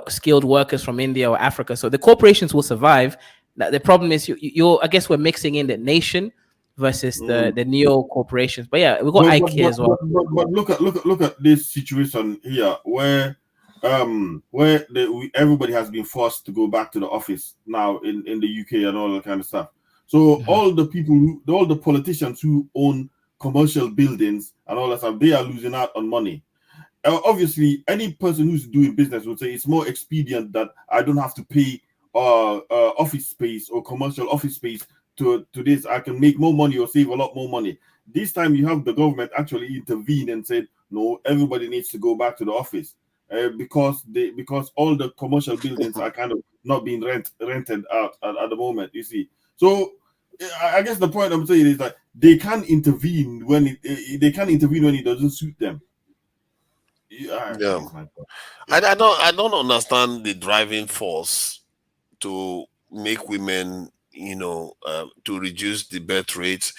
skilled workers from India or Africa. So the corporations will survive. The problem is I guess we're mixing in the nation versus the neo corporations. But yeah, we got Ike here as well. But look at this situation here where everybody has been forced to go back to the office now in the UK and all that kind of stuff. So all the politicians who own commercial buildings and all that stuff, they are losing out on money. Obviously, any person who's doing business would say it's more expedient that I don't have to pay office space or commercial office space to this. I can make more money or save a lot more money. This time you have the government actually intervene and said, no, everybody needs to go back to the office because all the commercial buildings are kind of not being rented out at the moment, you see. So I guess the point I'm saying is that they can intervene when it doesn't suit them. Yeah. I don't understand the driving force to make women, to reduce the birth rates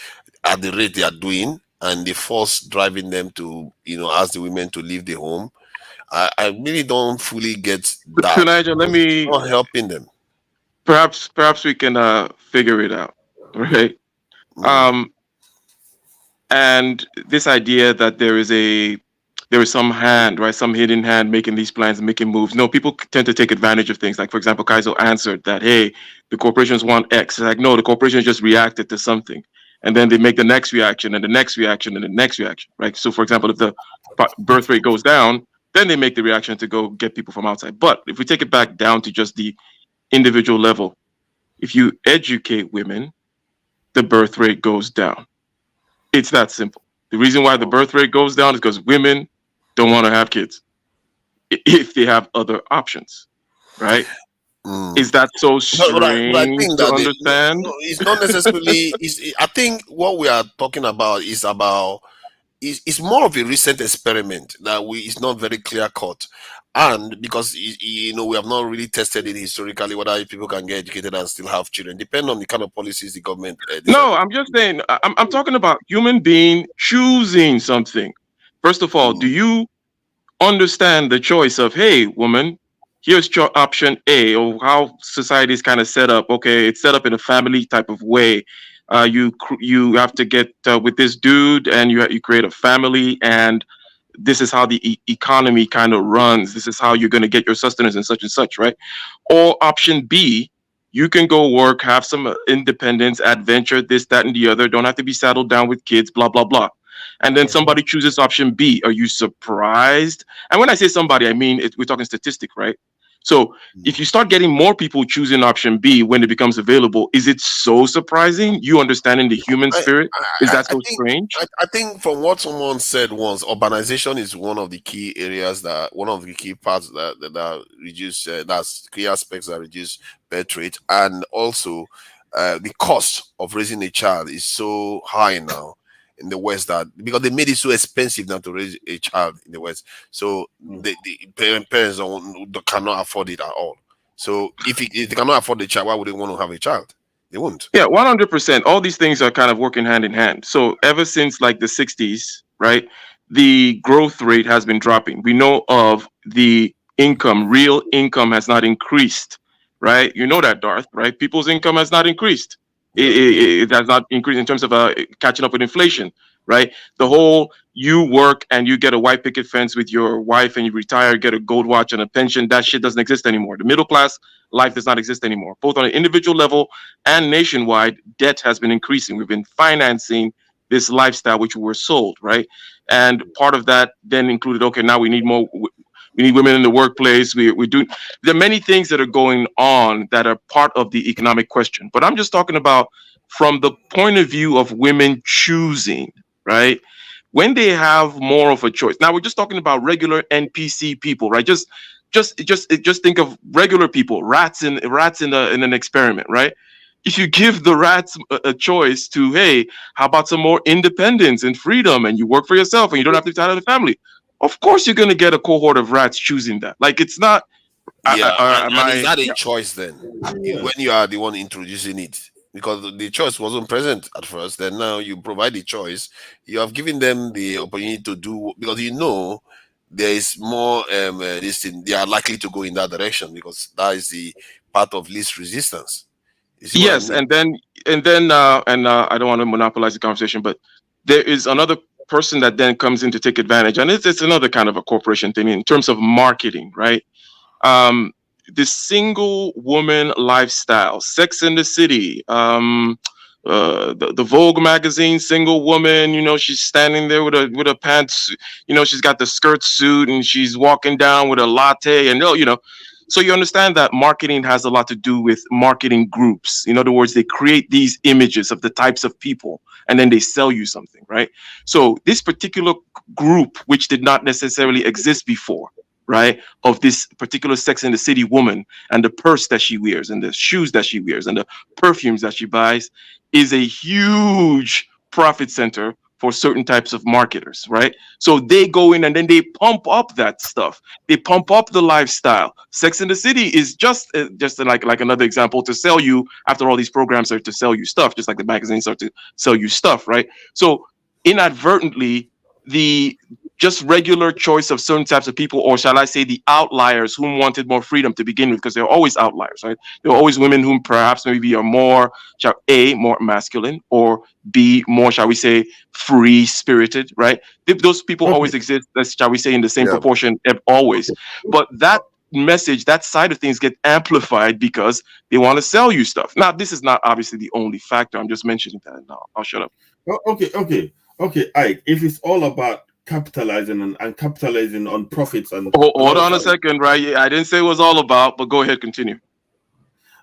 at the rate they are doing, and the force driving them to, ask the women to leave the home. I really don't fully get that. So Nigel, let me not helping them. Perhaps we can figure it out, right? And this idea that there is some hand, right, some hidden hand making these plans and making moves. No, people tend to take advantage of things. Like, for example, Kaizo answered that, hey, the corporations want X. It's like, no, the corporations just reacted to something. And then they make the next reaction and the next reaction and the next reaction, right? So, for example, if the birth rate goes down, then they make the reaction to go get people from outside. But if we take it back down to just the individual level, if you educate women, the birth rate goes down. It's that simple. The reason why the birth rate goes down is because women don't want to have kids if they have other options, right? Is that so strange but I think to that understand? No, it's not necessarily. I think what we are talking about is it's more of a recent experiment that it's not very clear cut. And because we have not really tested it historically whether people can get educated and still have children, depend on the kind of policies the government decides. No, I'm just saying. I'm talking about human being choosing something. First of all, do you understand the choice of, hey, woman, here's your option A, or how society is kind of set up? Okay, it's set up in a family type of way. You have to get with this dude, and you create a family, and this is how the economy kind of runs. This is how you're going to get your sustenance and such, right? Or option B, you can go work, have some independence, adventure, this, that, and the other. Don't have to be saddled down with kids, blah, blah, blah. And then somebody chooses option B. Are you surprised? And when I say somebody, I mean we're talking statistic, right? So if you start getting more people choosing option B when it becomes available, is it so surprising? You understanding the human spirit? Is that so strange? I think from what someone said once, urbanization is one of the key areas one of the key parts that reduce, that's key aspects that reduce birth rate. And also the cost of raising a child is so high now in the West, that because they made it so expensive now to raise a child in the West, so the parents cannot afford it at all. So if they cannot afford the child, why would they want to have a child? They won't. Yeah, 100%. All these things are kind of working hand in hand. So ever since like the 60s, right, the growth rate has been dropping. We know of the income, real income has not increased, right? You know that, Darth, right? People's income has not increased. It has not increased in terms of catching up with inflation, right? The whole you work and you get a white picket fence with your wife and you retire, get a gold watch and a pension, that shit doesn't exist anymore. The middle class life does not exist anymore. Both on an individual level and nationwide, debt has been increasing. We've been financing this lifestyle which we were sold, right? And part of that then included, okay, now we need more. We need women in the workplace. We do. There are many things that are going on that are part of the economic question. But I'm just talking about from the point of view of women choosing, right? When they have more of a choice. Now we're just talking about regular NPC people, right? Just think of regular people, rats in an experiment, right? If you give the rats a choice to, hey, how about some more independence and freedom, and you work for yourself and you don't have to be tied to the family, of course you're going to get a cohort of rats choosing that. Like, it's not. Yeah, and is that a choice then? When you are the one introducing it, because the choice wasn't present at first, then now you provide the choice. You have given them the opportunity to do, because there is more this thing, they are likely to go in that direction because that is the path of least resistance. You see Yes, what I mean? and then I don't want to monopolize the conversation, but there is another person that then comes in to take advantage, and it's another kind of a corporation thing in terms of marketing, right? The single woman lifestyle, Sex in the City, the Vogue magazine, single woman. You know, she's standing there with a pants. You know, she's got the skirt suit and she's walking down with a latte, and you know. So you understand that marketing has a lot to do with marketing groups. In other words, they create these images of the types of people, and then they sell you something, right? So this particular group, which did not necessarily exist before, right, of this particular Sex in the City woman, and the purse that she wears and the shoes that she wears and the perfumes that she buys, is a huge profit center for certain types of marketers, right? So they go in and then they pump up that stuff. They pump up the lifestyle. Sex in the City is just like another example to sell you, after all these programs are to sell you stuff, just like the magazines are to sell you stuff, right? So inadvertently, the just regular choice of certain types of people, or shall I say the outliers whom wanted more freedom to begin with, because there are always outliers, right? There are always women whom perhaps maybe are more, more masculine, or B, more, shall we say, free spirited, right? Those people always exist, shall we say, in the same proportion, always. But that message, that side of things get amplified because they want to sell you stuff. Now, this is not obviously the only factor. I'm just mentioning that. Now, I'll shut up. Okay, Ike, if it's all about capitalizing and capitalizing on profits and hold on a second, right? I didn't say it was all about, but go ahead, continue.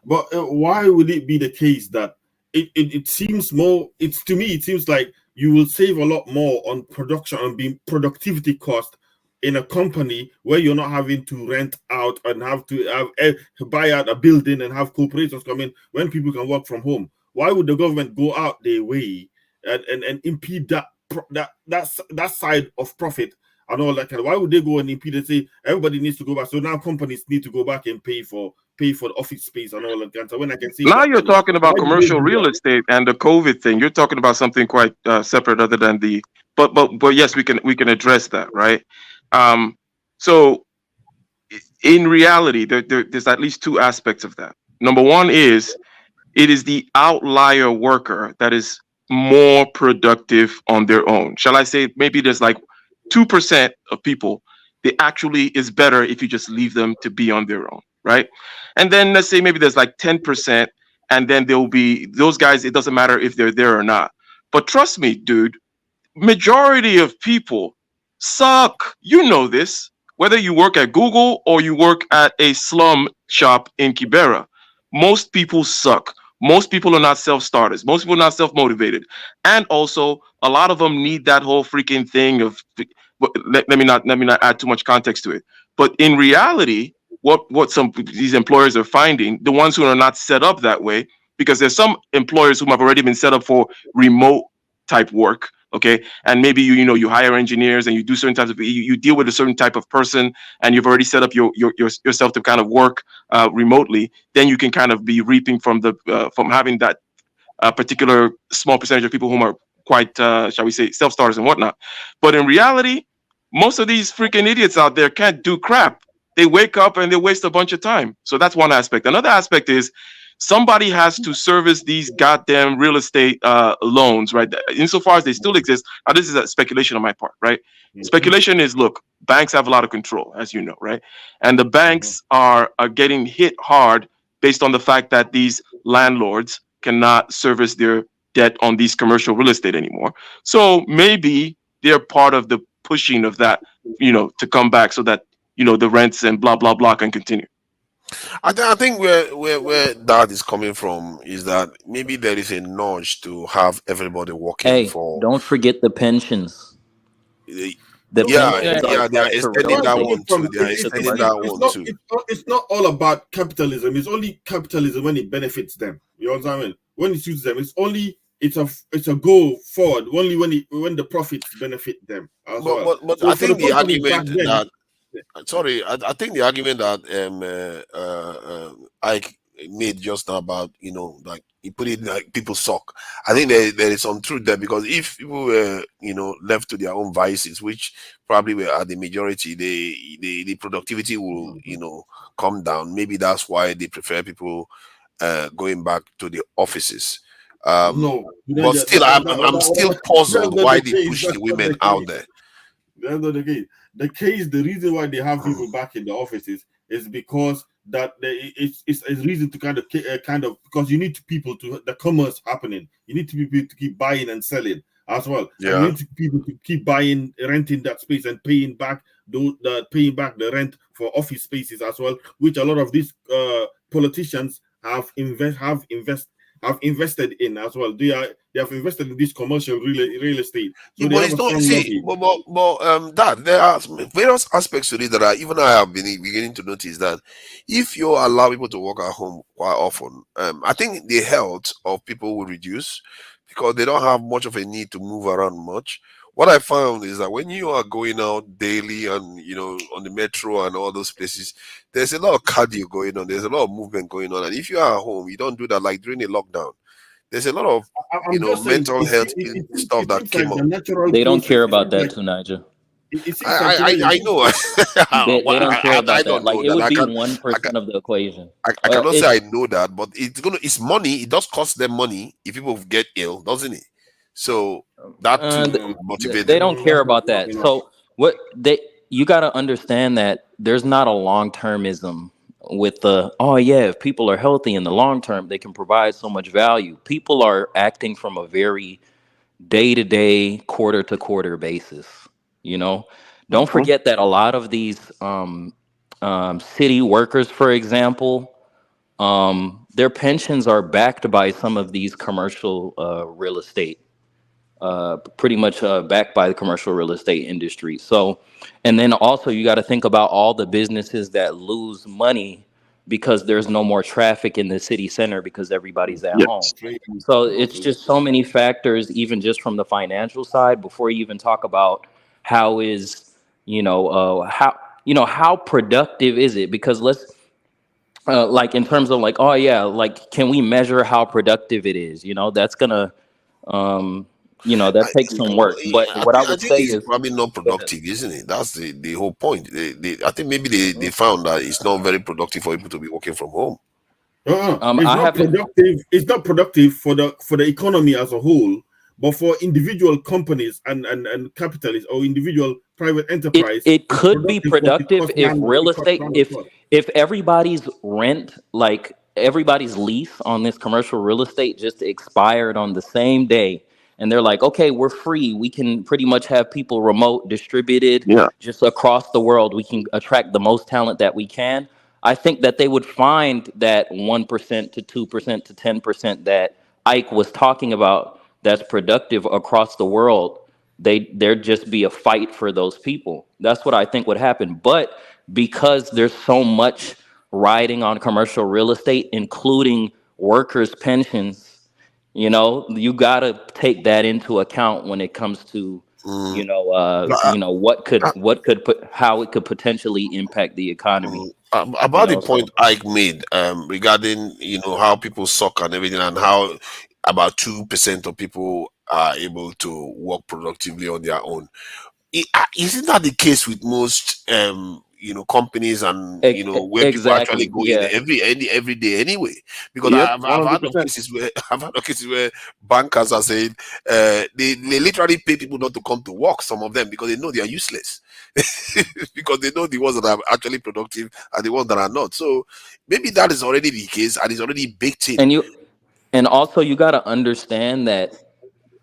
But why would it be the case that it seems more, to me it seems like you will save a lot more on production and being productivity cost in a company where you're not having to rent out and have to buy out a building and have corporations come in when people can work from home. Why would the government go out their way and impede that side of profit and all that kind of. Why would they go and impede and say everybody needs to go back? So now companies need to go back and pay for the office space and all that kind of. So when I can say Now that, you're then talking why about do they commercial do real that? estate and the COVID thing. You're talking about something quite separate, other than the. But yes, we can address that, right? So in reality, there's at least two aspects of that. Number one is it is the outlier worker that is more productive on their own. Shall I say maybe there's like 2% of people, they actually is better if you just leave them to be on their own, right? And then let's say maybe there's like 10%, and then there will be those guys, it doesn't matter if they're there or not. But trust me, dude, majority of people suck. You know this. Whether you work at Google or you work at a slum shop in Kibera, most people suck. Most people are not self-starters. Most people are not self-motivated, and also a lot of them need that whole freaking thing of. Let me not add too much context to it. But in reality, what some these employers are finding, the ones who are not set up that way, because there's some employers who have already been set up for remote type work, okay, and maybe you hire engineers and you do certain types of you deal with a certain type of person, and you've already set up yourself to kind of work remotely. Then you can kind of be reaping from having that particular small percentage of people whom are quite shall we say self-starters and whatnot. But in reality, most of these freaking idiots out there can't do crap. They wake up and they waste a bunch of time. So that's one aspect. Another aspect is somebody has to service these goddamn real estate loans, right? Insofar as they still exist. Now, this is a speculation on my part, right? Mhm, Speculation is, look, banks have a lot of control, as you know, right? And the mhm. banks are getting hit hard based on the fact that these landlords cannot service their debt on these commercial real estate anymore. So maybe they're part of the pushing of that, to come back so that the rents and blah blah blah can continue. I think where that is coming from is that maybe there is a nudge to have everybody working Hey, for. don't forget the pensions. eh, The Yeah, pensions Yeah. are yeah, they are attached to No, extending real it's that estate. coming one too. from They are To the extending rent. that it's one not too. it's not all about capitalism. It's only capitalism when it benefits them. You understand what I mean? When it suits them, it's a goal forward only when the profits benefit them as But well. but but So I for the think the companies back argument then, that sorry, I think the argument that Ike made just now about like he put it like people suck. I think there is some truth there because if people were left to their own vices, which probably were at the majority, the productivity will come down. Maybe that's why they prefer people going back to the offices. Um, no, but still, I'm still that's puzzled not why the they case. push the That's not women the out case. there. That's not the case. The reason why they have people back in the offices is because it's a reason to kind of because you need people to the commerce happening. You need to people to keep buying and selling as well, and you Yeah. need people to keep buying, renting that space and paying back the rent for office spaces as well, which a lot of these politicians have invested in as well. They have invested in this commercial real estate, Yeah, so they but have it's a not. strong See, lobby. that there are various aspects to it that even I have been beginning to notice that if you allow people to work at home quite often, I think the health of people will reduce because they don't have much of a need to move around much. What I found is that when you are going out daily and on the metro and all those places, there's a lot of cardio going on. There's a lot of movement going on, and if you are at home, you don't do that like during a lockdown. There's a lot of I'm just saying, mental health stuff it that seems came like up. the natural They don't care process. It about seems that like too, Nigel. it I seems like I, I I know. They Well, don't care I about that. don't Like know it that. would be I can 1% of the equation. I cannot say It I know that, but it's money. It does cost them money if people get ill, doesn't it? So that too th- will motivate they them. don't care that's about not that. enough. So what they you got to understand that there's not a long termism with the oh yeah, if people are healthy in the long term, they can provide so much value. People are acting from a very day to day, quarter to quarter basis. You know, don't Mhm. forget that a lot of these city workers, for example, their pensions are backed by some of these commercial real estate, pretty much backed by the commercial real estate industry. So, and then also you got to think about all the businesses that lose money because there's no more traffic in the city center because everybody's at home. Yes. So it's just so many factors, even just from the financial side, before you even talk about how is How how productive is it? Because let's like in terms of like, oh yeah, like can we measure how productive it is? That's gonna um that takes some work. But what I I would think say it's is, probably not go ahead. productive, isn't it? That's the whole point. I think maybe they found that it's not very productive for people to be working from home. It's I not haven't. productive. It's not productive for the economy as a whole, but for individual companies and capitalists or individual private enterprise, It it's could be productive because it productive costs if land, real it costs estate, land if cost. everybody's rent, like everybody's lease on this commercial real estate just expired on the same day, and they're like, okay, we're free, we can pretty much have people remote distributed Yeah. just across the world, we can attract the most talent that we can. I think that they would find that 1% to 2% to 10% that Ike was talking about that's productive across the world. There'd just be a fight for those people. That's what I think would happen. But because there's so much riding on commercial real estate, including workers' pensions, you gotta take that into account when it comes to Mm. But, what could put how it could potentially impact the economy. about the So point Ike made regarding how people suck and everything, and how about 2% of people are able to work productively on their own. Isn't that the case with most companies, and where people actually exactly, go in yeah. every day anyway? Because Yep. I've heard of 100%. cases where bankers are saying they literally pay people not to come to work, some of them, because they know they are useless. Because they know the ones that are actually productive and the ones that are not. So maybe that is already the case and is already baked in. And also you got to understand that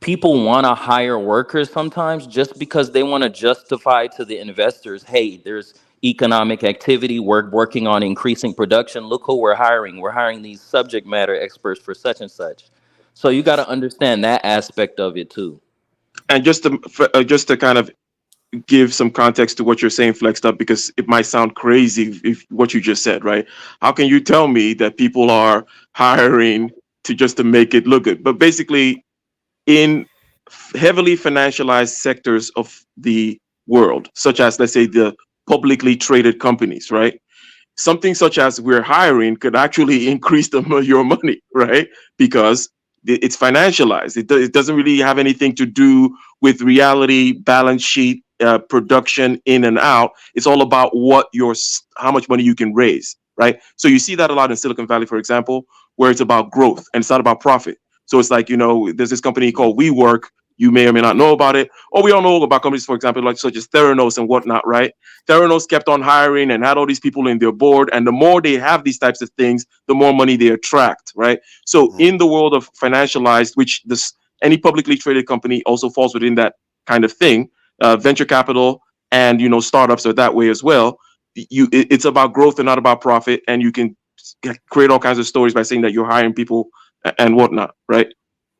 people want to hire workers sometimes just because they want to justify to the investors, hey, there's economic activity, we're working on increasing production, look who we're hiring these subject matter experts for such and such. So you got to understand that aspect of it too. And just to kind of give some context to what you're saying, flexed up, because it might sound crazy if what you just said, right? How can you tell me that people are hiring to make it look good? But basically, in heavily financialized sectors of the world, such as, let's say, the publicly traded companies, right? Something such as we're hiring could actually increase your money, right? Because it's financialized. It doesn't really have anything to do with reality, balance sheet, production in and out. It's all about how much money you can raise, right? So you see that a lot in Silicon Valley, for example, where it's about growth and it's not about profit. So it's like, there's this company called WeWork. You may or may not know about it. Or we all know about companies, for example, like such as Theranos and whatnot, right? Theranos kept on hiring and had all these people in their board. And the more they have these types of things, the more money they attract, right? So Mm. in the world of financialized, which any publicly traded company also falls within that kind of thing, venture capital and startups are that way as well. It's about growth and not about profit, and you can create all kinds of stories by saying that you're hiring people and whatnot, right?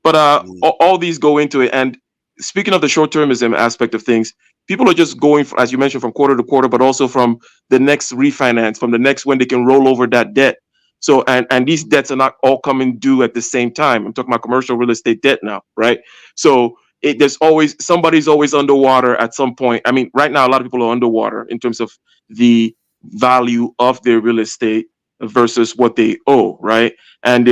But Mm. all these go into it. And speaking of the short termism aspect of things, people are just going, as you mentioned, from quarter to quarter, but also from the next refinance, from the next when they can roll over that debt. So and these debts are not all coming due at the same time. I'm talking about commercial real estate debt now, right? So there's always somebody's always underwater at some point. I mean, right now a lot of people are underwater in terms of the value of their real estate versus what they owe, right? And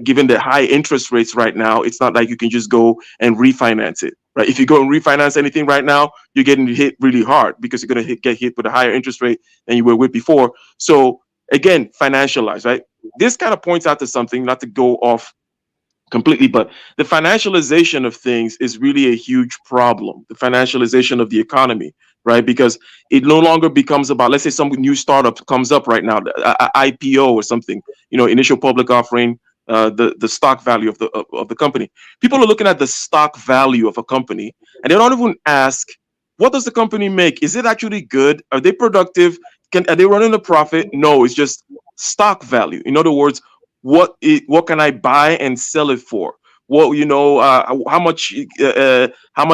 given the high interest rates right now, it's not like you can just go and refinance it, right? If you go and refinance anything right now, you're getting hit really hard because you're going to get hit with a higher interest rate than you were with before. So again, financialized, right? This kind of points out to something, not to go off completely, but the financialization of things is really a huge problem. The financialization of the economy, right? Because it no longer becomes about, let's say some new startup comes up right now, IPO or something, initial public offering, the stock value of the company. People are looking at the stock value of a company, and they don't even ask, what does the company make? Is it actually good? Are they productive? Are they running a profit? No, it's just stock value. In other words, what can I buy and sell it for? How much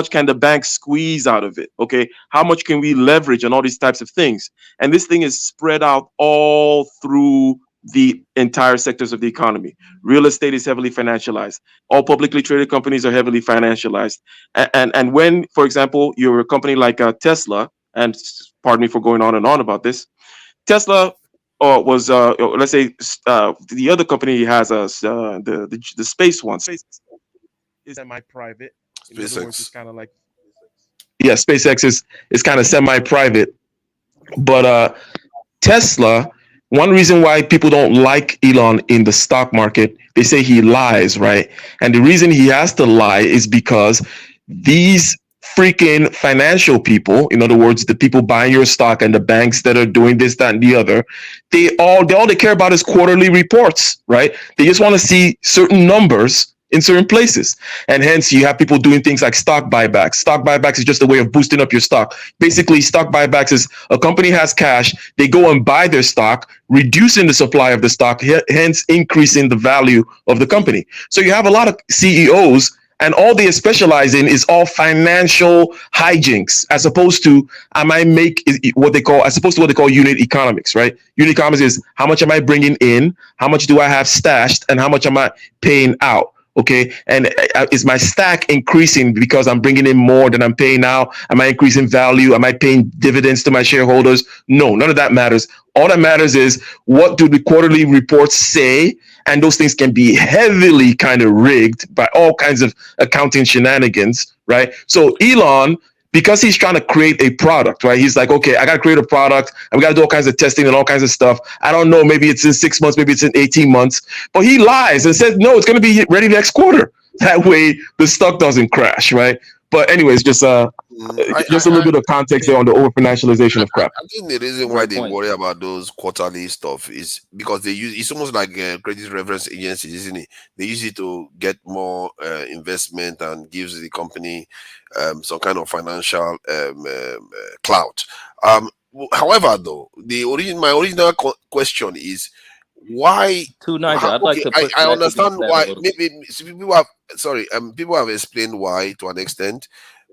can the bank squeeze out of it? Okay, how much can we leverage and all these types of things? And this thing is spread out all through the entire sectors of the economy. Real estate is heavily financialized. All publicly traded companies are heavily financialized. And when, for example, you're a company like Tesla, and pardon me for going on and on about this. Tesla was let's say the other company he has the space one. Space is semi-private. In other words, it's SpaceX. kind of like SpaceX is kind of semi-private, but Tesla. One reason why people don't like Elon in the stock market, they say he lies, right? And the reason he has to lie is because these freaking financial people, in other words, the people buying your stock and the banks that are doing this, that, and the other, all they care about is quarterly reports, right? They just want to see certain numbers in certain places. And hence you have people doing things like stock buybacks. Stock buybacks is just a way of boosting up your stock. Basically, stock buybacks is a company has cash, they go and buy their stock, reducing the supply of the stock, hence increasing the value of the company. So you have a lot of CEOs and all they specialize in is all financial hijinks, as opposed to what they call unit economics, right? Unit economics is how much am I bringing in, how much do I have stashed, and how much am I paying out? Okay, and is my stack increasing because I'm bringing in more than I'm paying out? Am I increasing value? Am I paying dividends to my shareholders? No, none of that matters. All that matters is what do the quarterly reports say? And those things can be heavily kind of rigged by all kinds of accounting shenanigans, right? So Elon, because he's trying to create a product, right? He's like, okay, I got to create a product and we got to do all kinds of testing and all kinds of stuff. I don't know, maybe it's in 6 months, maybe it's in 18 months, but he lies and says, no, it's going to be ready next quarter. That way the stock doesn't crash, right? But anyways, just a little bit of context there on the over financialization of crap. I think the reason why they worry about those quarterly stuff is because they use it's almost like credit reference agencies, isn't it? They use it to get more investment and gives the company some kind of financial clout. However, though, my original question is why To Nigel, I'd like to push I back understand against that a why little bit. maybe people have explained why to an extent,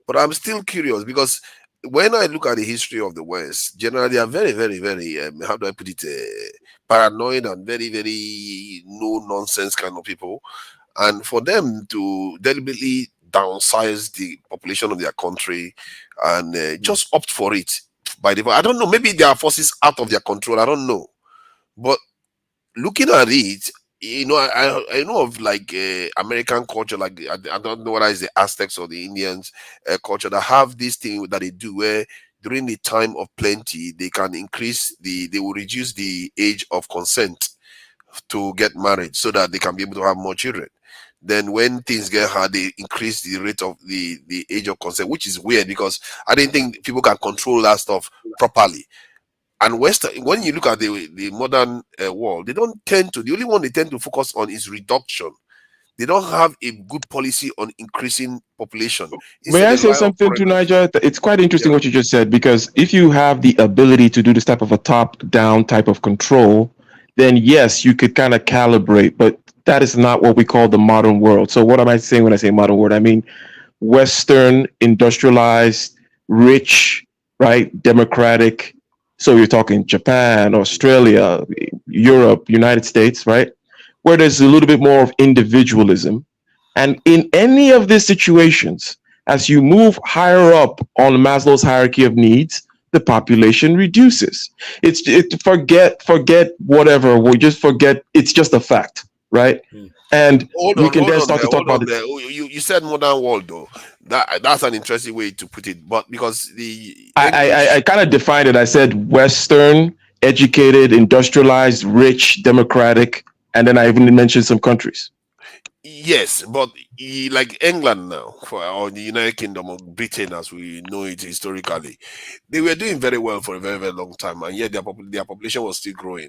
but I'm still curious because when I look at the history of the West, generally they are very, very, very how do I put it, paranoid and very, very no nonsense kind of people, and for them to deliberately downsize the population of their country and just opt for it I don't know, maybe there are forces out of their control, I don't know, but looking at it, I know of like American culture, like I don't know whether it's the Aztecs or the Indians culture that have this thing that they do where during the time of plenty they can they will reduce the age of consent to get married so that they can be able to have more children. Then when things get hard, they increase the rate of the age of consent, which is weird because I didn't think people can control that stuff properly. And when you look at the modern world, they don't tend to. The only one they tend to focus on is reduction. They don't have a good policy on increasing population. May I say something to Niger? It's quite interesting what you just said, because if you have the ability to do this type of a top-down type of control, then yes, you could kind of calibrate, but that is not what we call the modern world. So what am I saying when I say modern world? I mean Western, industrialized, rich, right, democratic. So you're talking Japan, Australia, Europe, United States, right? Where there's a little bit more of individualism. And in any of these situations, as you move higher up on Maslow's hierarchy of needs, the population reduces. Forget whatever. We just forget. It's just a fact, right? And we can then start to talk about it. You said modern world though. That's an interesting way to put it. But because I kind of defined it. I said Western, educated, industrialized, rich, democratic, and then I even mentioned some countries. Yes, but like England now, or the United Kingdom or Britain, as we know it historically, they were doing very well for a very, very long time, and yet their population was still growing.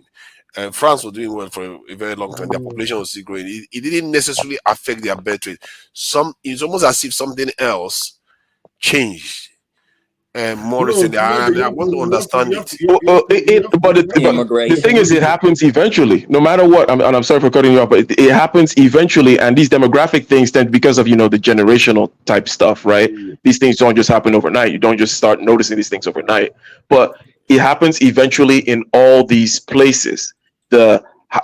And France was doing well for a very long time; their population was still growing. It didn't necessarily affect their birth rate. It's almost as if something else changed. More recently, and I want to understand it. But the thing is, it happens eventually, no matter what. And I'm sorry for cutting you off, but it happens eventually. And these demographic things tend because of the generational type stuff, right? These things don't just happen overnight. You don't just start noticing these things overnight. But it happens eventually in all these places. The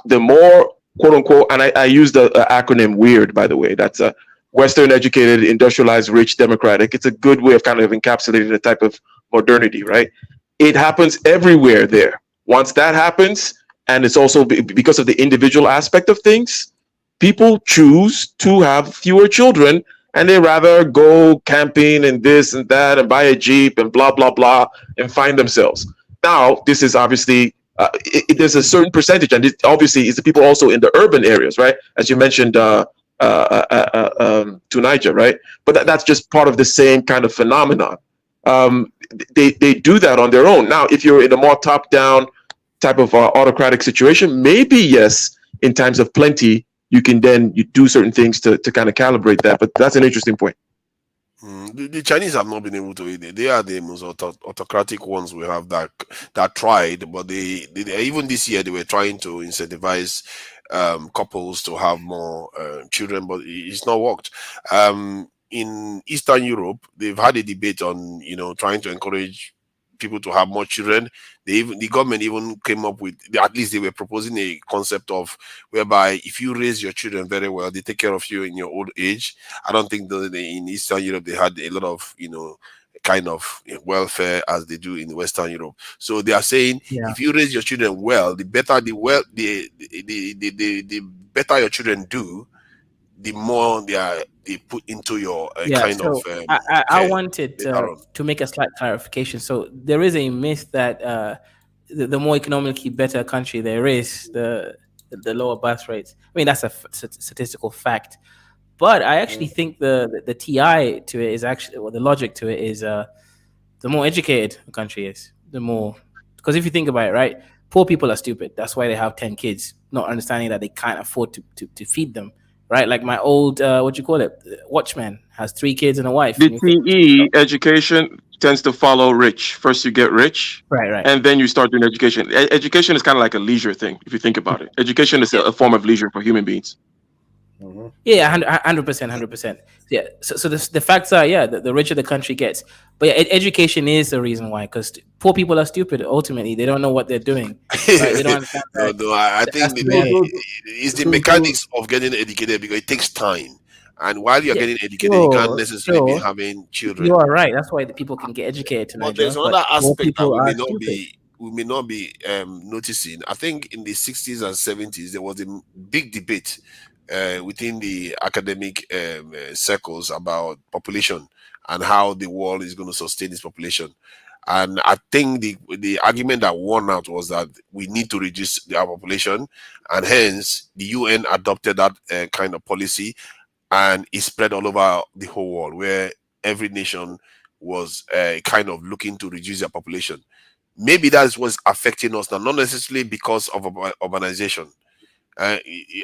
more quote unquote, and I use the acronym WEIRD, by the way. That's a Western, educated, industrialized, rich, democratic. It's a good way of kind of encapsulating the type of modernity, right? It happens everywhere there. Once that happens, and it's also because of the individual aspect of things, people choose to have fewer children, and they rather go camping and this and that and buy a Jeep and blah, blah, blah, and find themselves. Now, this is obviously, there's a certain percentage, and it obviously is the people also in the urban areas, right? As you mentioned, to Niger, right? But that's just part of the same kind of phenomenon. They do that on their own. Now, if you're in a more top down type of autocratic situation, maybe yes, in times of plenty, you do certain things to kind of calibrate that. But that's an interesting point. The Chinese have not been able to. They are the most autocratic ones we have that tried, but they even this year they were trying to incentivize couples to have more children, but it's not worked. In Eastern Europe, they've had a debate on trying to encourage people to have more children. The government even came up with, at least they were proposing a concept of whereby if you raise your children very well, they take care of you in your old age. I don't think that in Eastern Europe they had a lot of kind of welfare as they do in Western Europe. So they are saying if you raise your children well, the better the better your children do, the more they put into your I wanted to make a slight clarification. So there is a myth that the more economically better country there is, the lower birth rates. I mean, that's a statistical fact. But I actually think the TI to it is actually, or the logic to it is, the more educated a country is, the more. Because if you think about it, right, poor people are stupid. That's why they have 10 kids, not understanding that they can't afford to feed them. Right, like my old watchman has 3 kids and a wife. The TE education tends to follow rich. First, you get rich, right, and then you start doing education. Education is kind of like a leisure thing, if you think about it. Education is a form of leisure for human beings. Yeah, 100%. Yeah, so the facts are, the richer the country gets, but yeah, education is the reason why, because poor people are stupid. Ultimately, they don't know what they're doing. Right? They don't understand. I think it's the mechanics of getting educated, because it takes time, and while you're getting educated, you can't necessarily be having children. You are right. That's why the people can get educated tonight. But there's another aspect that we may not be noticing. I think in the 60s and 70s there was a big debate within the academic circles about population and how the world is going to sustain its population. And I think the argument that won out was that we need to reduce our population, and hence the UN adopted that kind of policy, and it spread all over the whole world, where every nation was kind of looking to reduce their population. Maybe that's what's affecting us now, not necessarily because of urbanization.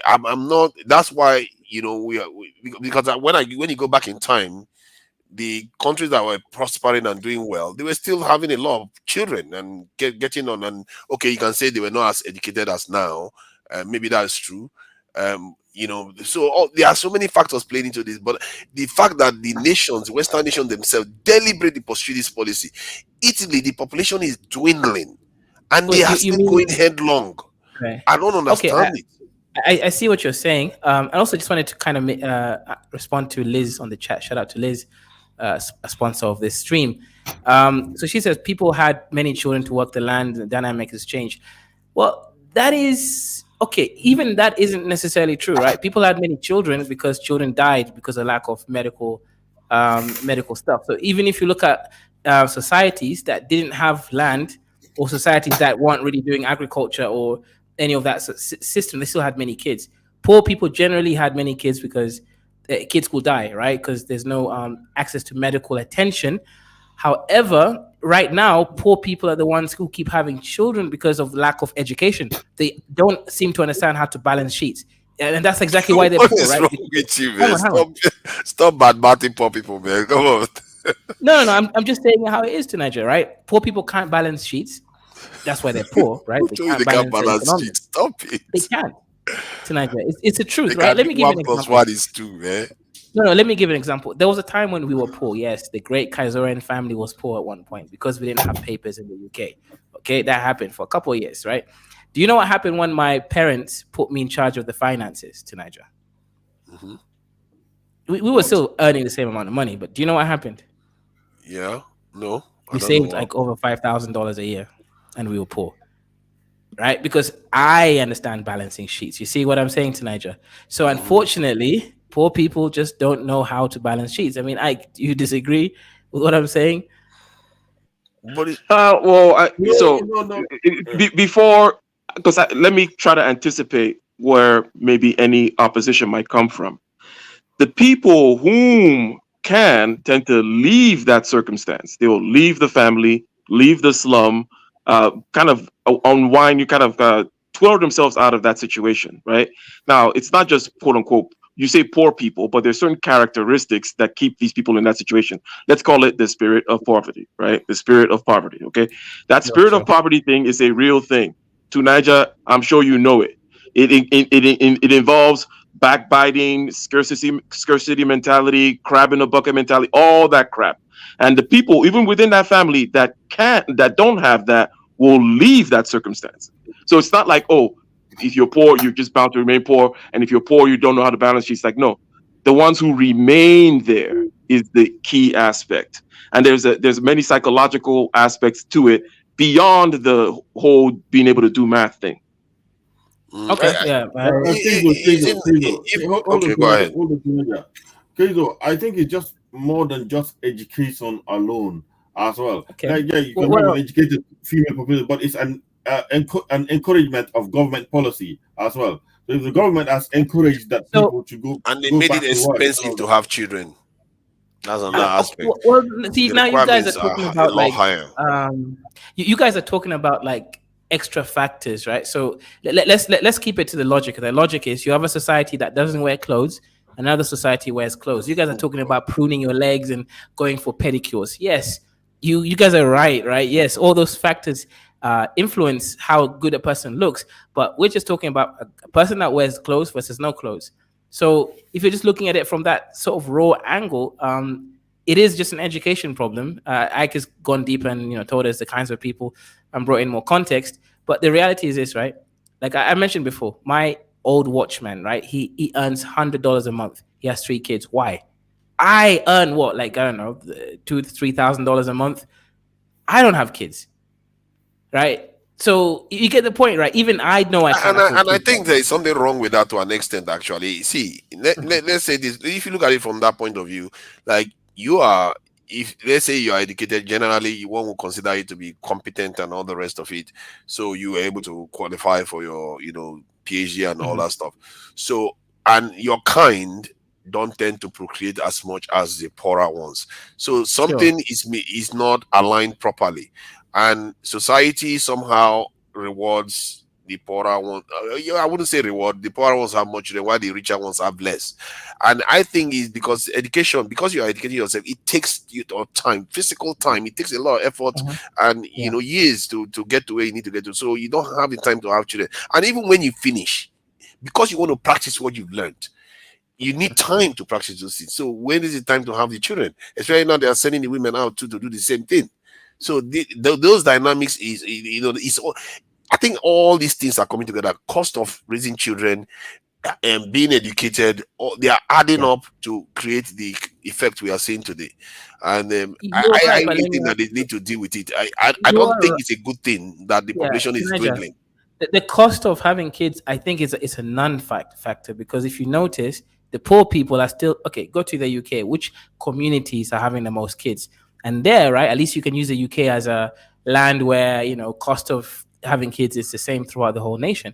I'm not. That's why because when you go back in time, the countries that were prospering and doing well, they were still having a lot of children and getting on. And okay, you can say they were not as educated as now. Maybe that's true. So there are so many factors playing into this. But the fact that the nations, Western nations themselves, deliberately pursue this policy. Italy, the population is dwindling, and they are still going headlong. Okay. I don't understand it. I see what you're saying. I also just wanted to kind of respond to Liz on the chat. Shout out to Liz, a sponsor of this stream. So she says people had many children to work the land, and the dynamic has changed. Well, that is okay. Even that isn't necessarily true, right? People had many children because children died because of lack of medical stuff. So even if you look at societies that didn't have land, or societies that weren't really doing agriculture or any of that system, they still had many kids. Poor people generally had many kids because kids will die, right? Because there's no access to medical attention. However, right now, poor people are the ones who keep having children because of lack of education. They don't seem to understand how to balance sheets. And that's exactly why they're poor, right? What is wrong with you, man? Stop bad-mouthing poor people, man. Come on. No. I'm just saying how it is to Nigeria, right? Poor people can't balance sheets. That's why they're poor, right? They can't balance sheets. Stop it. They can't. To Nigeria, it's the truth, right? Let me give you an example. 1 + 1 is 2, man. No, let me give you an example. There was a time when we were poor. Yes, the great Kaiserorian family was poor at one point because we didn't have papers in the UK. Okay, that happened for a couple of years, right? Do you know what happened when my parents put me in charge of the finances to Nigeria? Mm-hmm. We were still earning the same amount of money, but do you know what happened? Yeah, no. We don't know saved what. like over $5,000 a year, and we were poor, right? Because I understand balancing sheets. You see what I'm saying to Niger? So unfortunately, poor people just don't know how to balance sheets. I mean, do you disagree with what I'm saying? But it, Well, No, so no, no. before, because let me try to anticipate where maybe any opposition might come from. The people whom can tend to leave that circumstance. They will leave the family, leave the slum, kind of unwind, you kind of twirl themselves out of that situation, right? Now, it's not just quote unquote, you say poor people, but there's certain characteristics that keep these people in that situation. Let's call it the spirit of poverty, right? The spirit of poverty, okay? That Sure, spirit of sure. poverty thing is a real thing. To Niger, I'm sure you know it. It involves backbiting, scarcity mentality, crab in a bucket mentality, all that crap. And the people, even within that family, that don't have that, will leave that circumstance. So it's not like, oh, if you're poor, you're just bound to remain poor, and if you're poor, you don't know how to balance sheets. Like, no, the ones who remain there is the key aspect. And there's many psychological aspects to it beyond the whole being able to do math thing. Okay, yeah. Hold on, okay, go ahead. Keizo, I think it's just more than just education alone as well. Okay. Like, yeah, you can have Well, an educated female population, but it's an encouragement of government policy as well. So if the government has encouraged that so people to And they go made it back to work and expensive all to that. have children. That's another aspect. well, see, The now you guys are requirements talking are a about lot like higher. you guys are talking about like extra factors, right? So let's keep it to the logic. The logic is you have a society that doesn't wear clothes, another society wears clothes. You guys are talking about pruning your legs and going for pedicures. Yes, you guys are right? Yes, all those factors influence how good a person looks, but we're just talking about a person that wears clothes versus no clothes. So if you're just looking at it from that sort of raw angle, it is just an education problem. Ike has gone deeper and told us the kinds of people and brought in more context. But the reality is this, right? Like I mentioned before, my old watchman, right? He earns $100 a month. He has 3 kids. Why? I earn what? Like I don't know, $2,000 to $3,000 a month. I don't have kids, right? So you get the point, right? Even I know I can't afford And I kids. think there is something wrong with that to an extent, actually. See, let's say this. If you look at it from that point of view, like you are, if let's say you are educated, generally, one will consider you to be competent and all the rest of it. So you were able to qualify for your, PhD and all that stuff. So, and your kind don't tend to procreate as much as the poorer ones. So something is not aligned properly, and society somehow rewards the poorer one. I wouldn't say reward. The poorer ones have much, while the richer ones have less. And I think it's because education, because you are educating yourself, it takes you time, physical time. It takes a lot of effort and years to get to where you need to get to. So you don't have the time to have children. And even when you finish, because you want to practice what you've learned, you need time to practice those things. So when is it time to have the children? Especially now they are sending the women out to do the same thing. So those dynamics is all. I think all these things are coming together. Cost of raising children and being educated, they are adding up to create the effect we are seeing today. And I really think that they need to deal with it. I don't think it's a good thing that the population is dwindling. The cost of having kids, I think, it's a non-factor, because if you notice, the poor people are still okay. Go to the UK. Which communities are having the most kids? And there, right? At least you can use the UK as a land where cost of having kids is the same throughout the whole nation.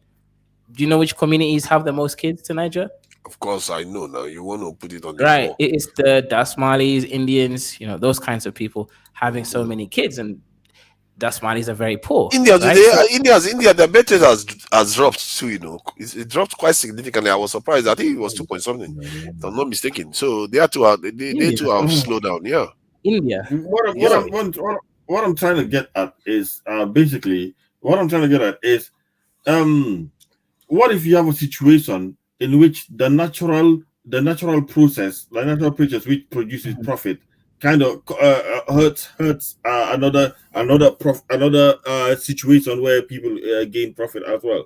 Do you know which communities have the most kids to Niger? Of course, I know now. You want to put it on the Right. floor. It's the Dasmalis, Indians, those kinds of people having so many kids, and Dasmalis are very poor. India right? today, India, the birth rate has dropped too. It dropped quite significantly. I was surprised. I think it was 2 point something, if I'm not mistaken. So they too have slowed down. Yeah. India. What I'm trying to get at is basically what I'm trying to get at is what if you have a situation in which the natural process, which produces profit, kind of hurts another situation where people gain profit as well.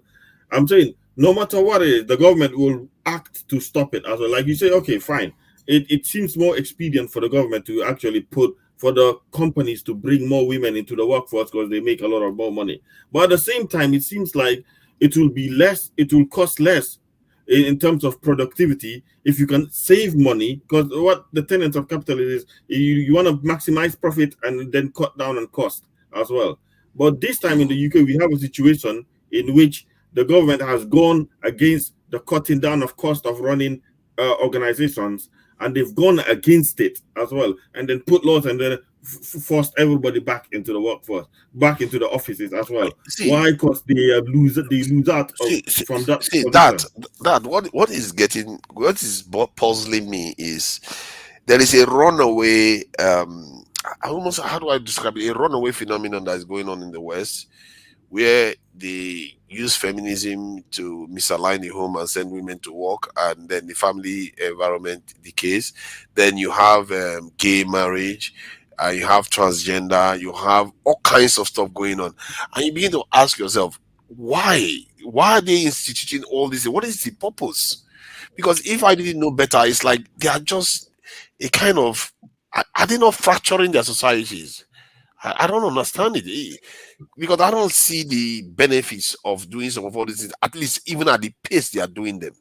I'm saying no matter what it is, the government will act to stop it as well. Like you say, okay, fine. It seems more expedient for the government to actually put for the companies to bring more women into the workforce because they make a lot of more money. But at the same time, it seems like it will be less, it will cost less in terms of productivity if you can save money, because what the tenets of capitalism is, you want to maximize profit and then cut down on cost as well. But this time in the UK, we have a situation in which the government has gone against the cutting down of cost of running organizations, and they've gone against it as well, and then put laws and then forced everybody back into the workforce, back into the offices as well. See, Why? Because they lose out from that see position. that what is puzzling me is there is a runaway almost, how do I describe it, a runaway phenomenon that is going on in the West, where they use feminism to misalign the home and send women to work, and then the family environment decays. Then you have gay marriage, you have transgender, you have all kinds of stuff going on, and you begin to ask yourself, why are they instituting all this? What is the purpose? Because if I didn't know better, it's like they are just a kind of, are they not fracturing their societies? I don't understand it, because I don't see the benefits of doing some of all these things, at least even at the pace they are doing them,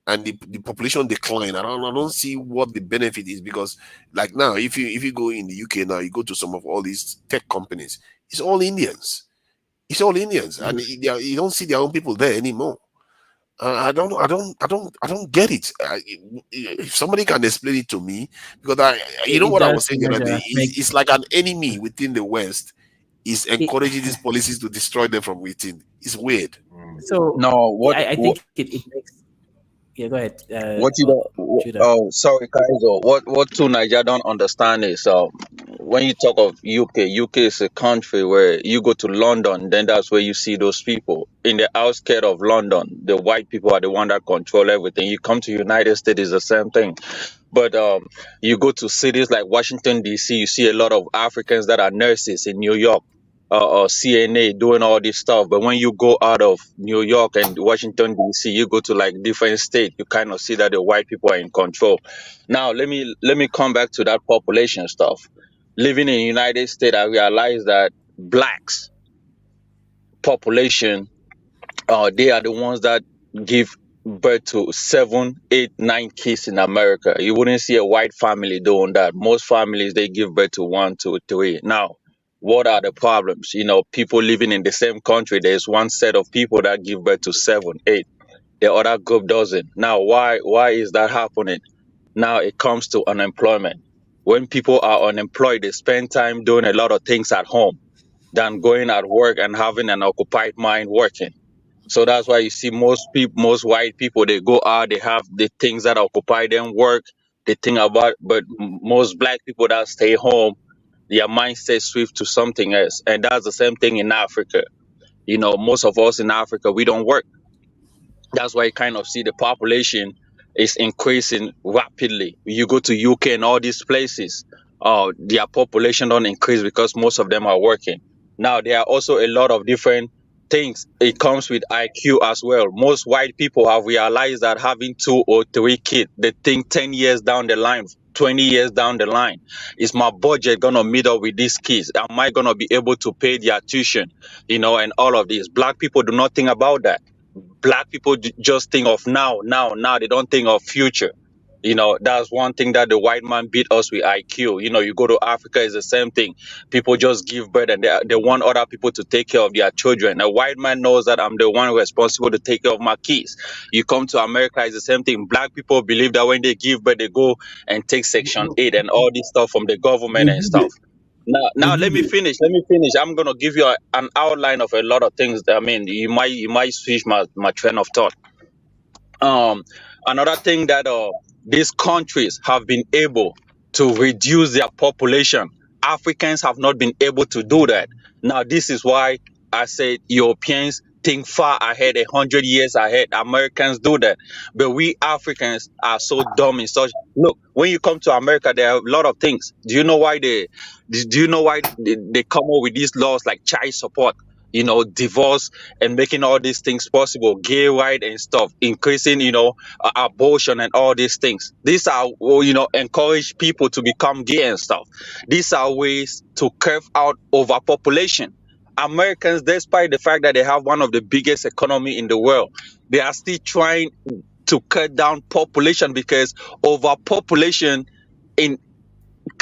and the population decline. I don't see what the benefit is, because like now, if you go in the UK now, you go to some of all these tech companies, it's all Indians. It's all Indians, and you don't see their own people there anymore. I don't get it. If somebody can explain it to me, because you know It what I does was saying the other day, make it's like an enemy within the West is encouraging these policies to destroy them from within. It's weird. so. No, I think it makes. Yeah, go ahead. what you don't, Judah. oh, sorry, Kaizo. What two Niger don't understand is when you talk of UK is a country where you go to London, then that's where you see those people. In the outskirts of London, the white people are the one that control everything. You come to United States, it's the same thing. But you go to cities like Washington D.C., you see a lot of Africans that are nurses in New York, or CNA doing all this stuff. But when you go out of New York and Washington D.C., you go to like different states, you kind of see that the white people are in control. Now let me come back to that population stuff. Living in the United States, I realized that blacks population, they are the ones that give birth to 7, 8, 9 kids in America. You wouldn't see a white family doing that. Most families, they give birth to 1, 2, 3. Now, what are the problems? People living in the same country, there's one set of people that give birth to 7, 8. The other group doesn't. Now, why is that happening? Now it comes to unemployment. When people are unemployed, they spend time doing a lot of things at home than going at work and having an occupied mind working. So that's why you see most white people, they go out, they have the things that occupy them, work, they think about. But most black people that stay home, their mindset shift to something else, and that's the same thing in Africa. Most of us in Africa, we don't work. That's why you kind of see the population is increasing rapidly. You go to UK and all these places, their population don't increase because most of them are working. Now there are also a lot of different things. It comes with IQ as well. Most white people have realized that having 2 or 3 kids, they think 10 years down the line, 20 years down the line, is my budget gonna meet up with these kids? Am I gonna be able to pay their tuition? And all of this. Black people do not think about that. Black people just think of now. They don't think of future. That's one thing that the white man beat us with IQ. You go to Africa, it's the same thing. People just give birth and they want other people to take care of their children. A white man knows that I'm the one responsible to take care of my kids. You come to America, it's the same thing. Black people believe that when they give birth, they go and take Section 8 and all this stuff from the government and stuff. Now let me finish. I'm gonna give you an outline of a lot of things. I mean, you might switch my train of thought. Another thing that these countries have been able to reduce their population. Africans have not been able to do that. Now this is why I said Europeans think far ahead, 100 years ahead. Americans do that, but we Africans are so dumb in such. Look, when you come to America, there are a lot of things. Do you know why they come up with these laws like child support? divorce and making all these things possible, gay right and stuff, increasing, abortion and all these things. These are, encourage people to become gay and stuff. These are ways to curve out overpopulation. Americans, despite the fact that they have one of the biggest economy in the world, they are still trying to cut down population because overpopulation in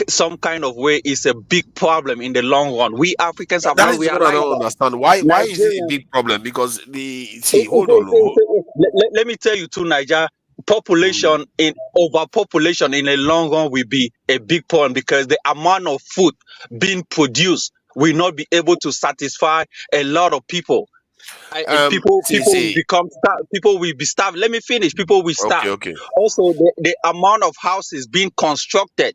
some kind of way is a big problem in the long run. We Africans have That not is what I realized don't that. understand. Why is it a Nigerians, big problem? Because hold on. let me tell you too, Niger, Mm. population in overpopulation in the long run will be a big problem because the amount of food being produced will not be able to satisfy a lot of people. People will See. people will be starved. Let me finish. People will Okay, starve. okay. Also, the amount of houses being constructed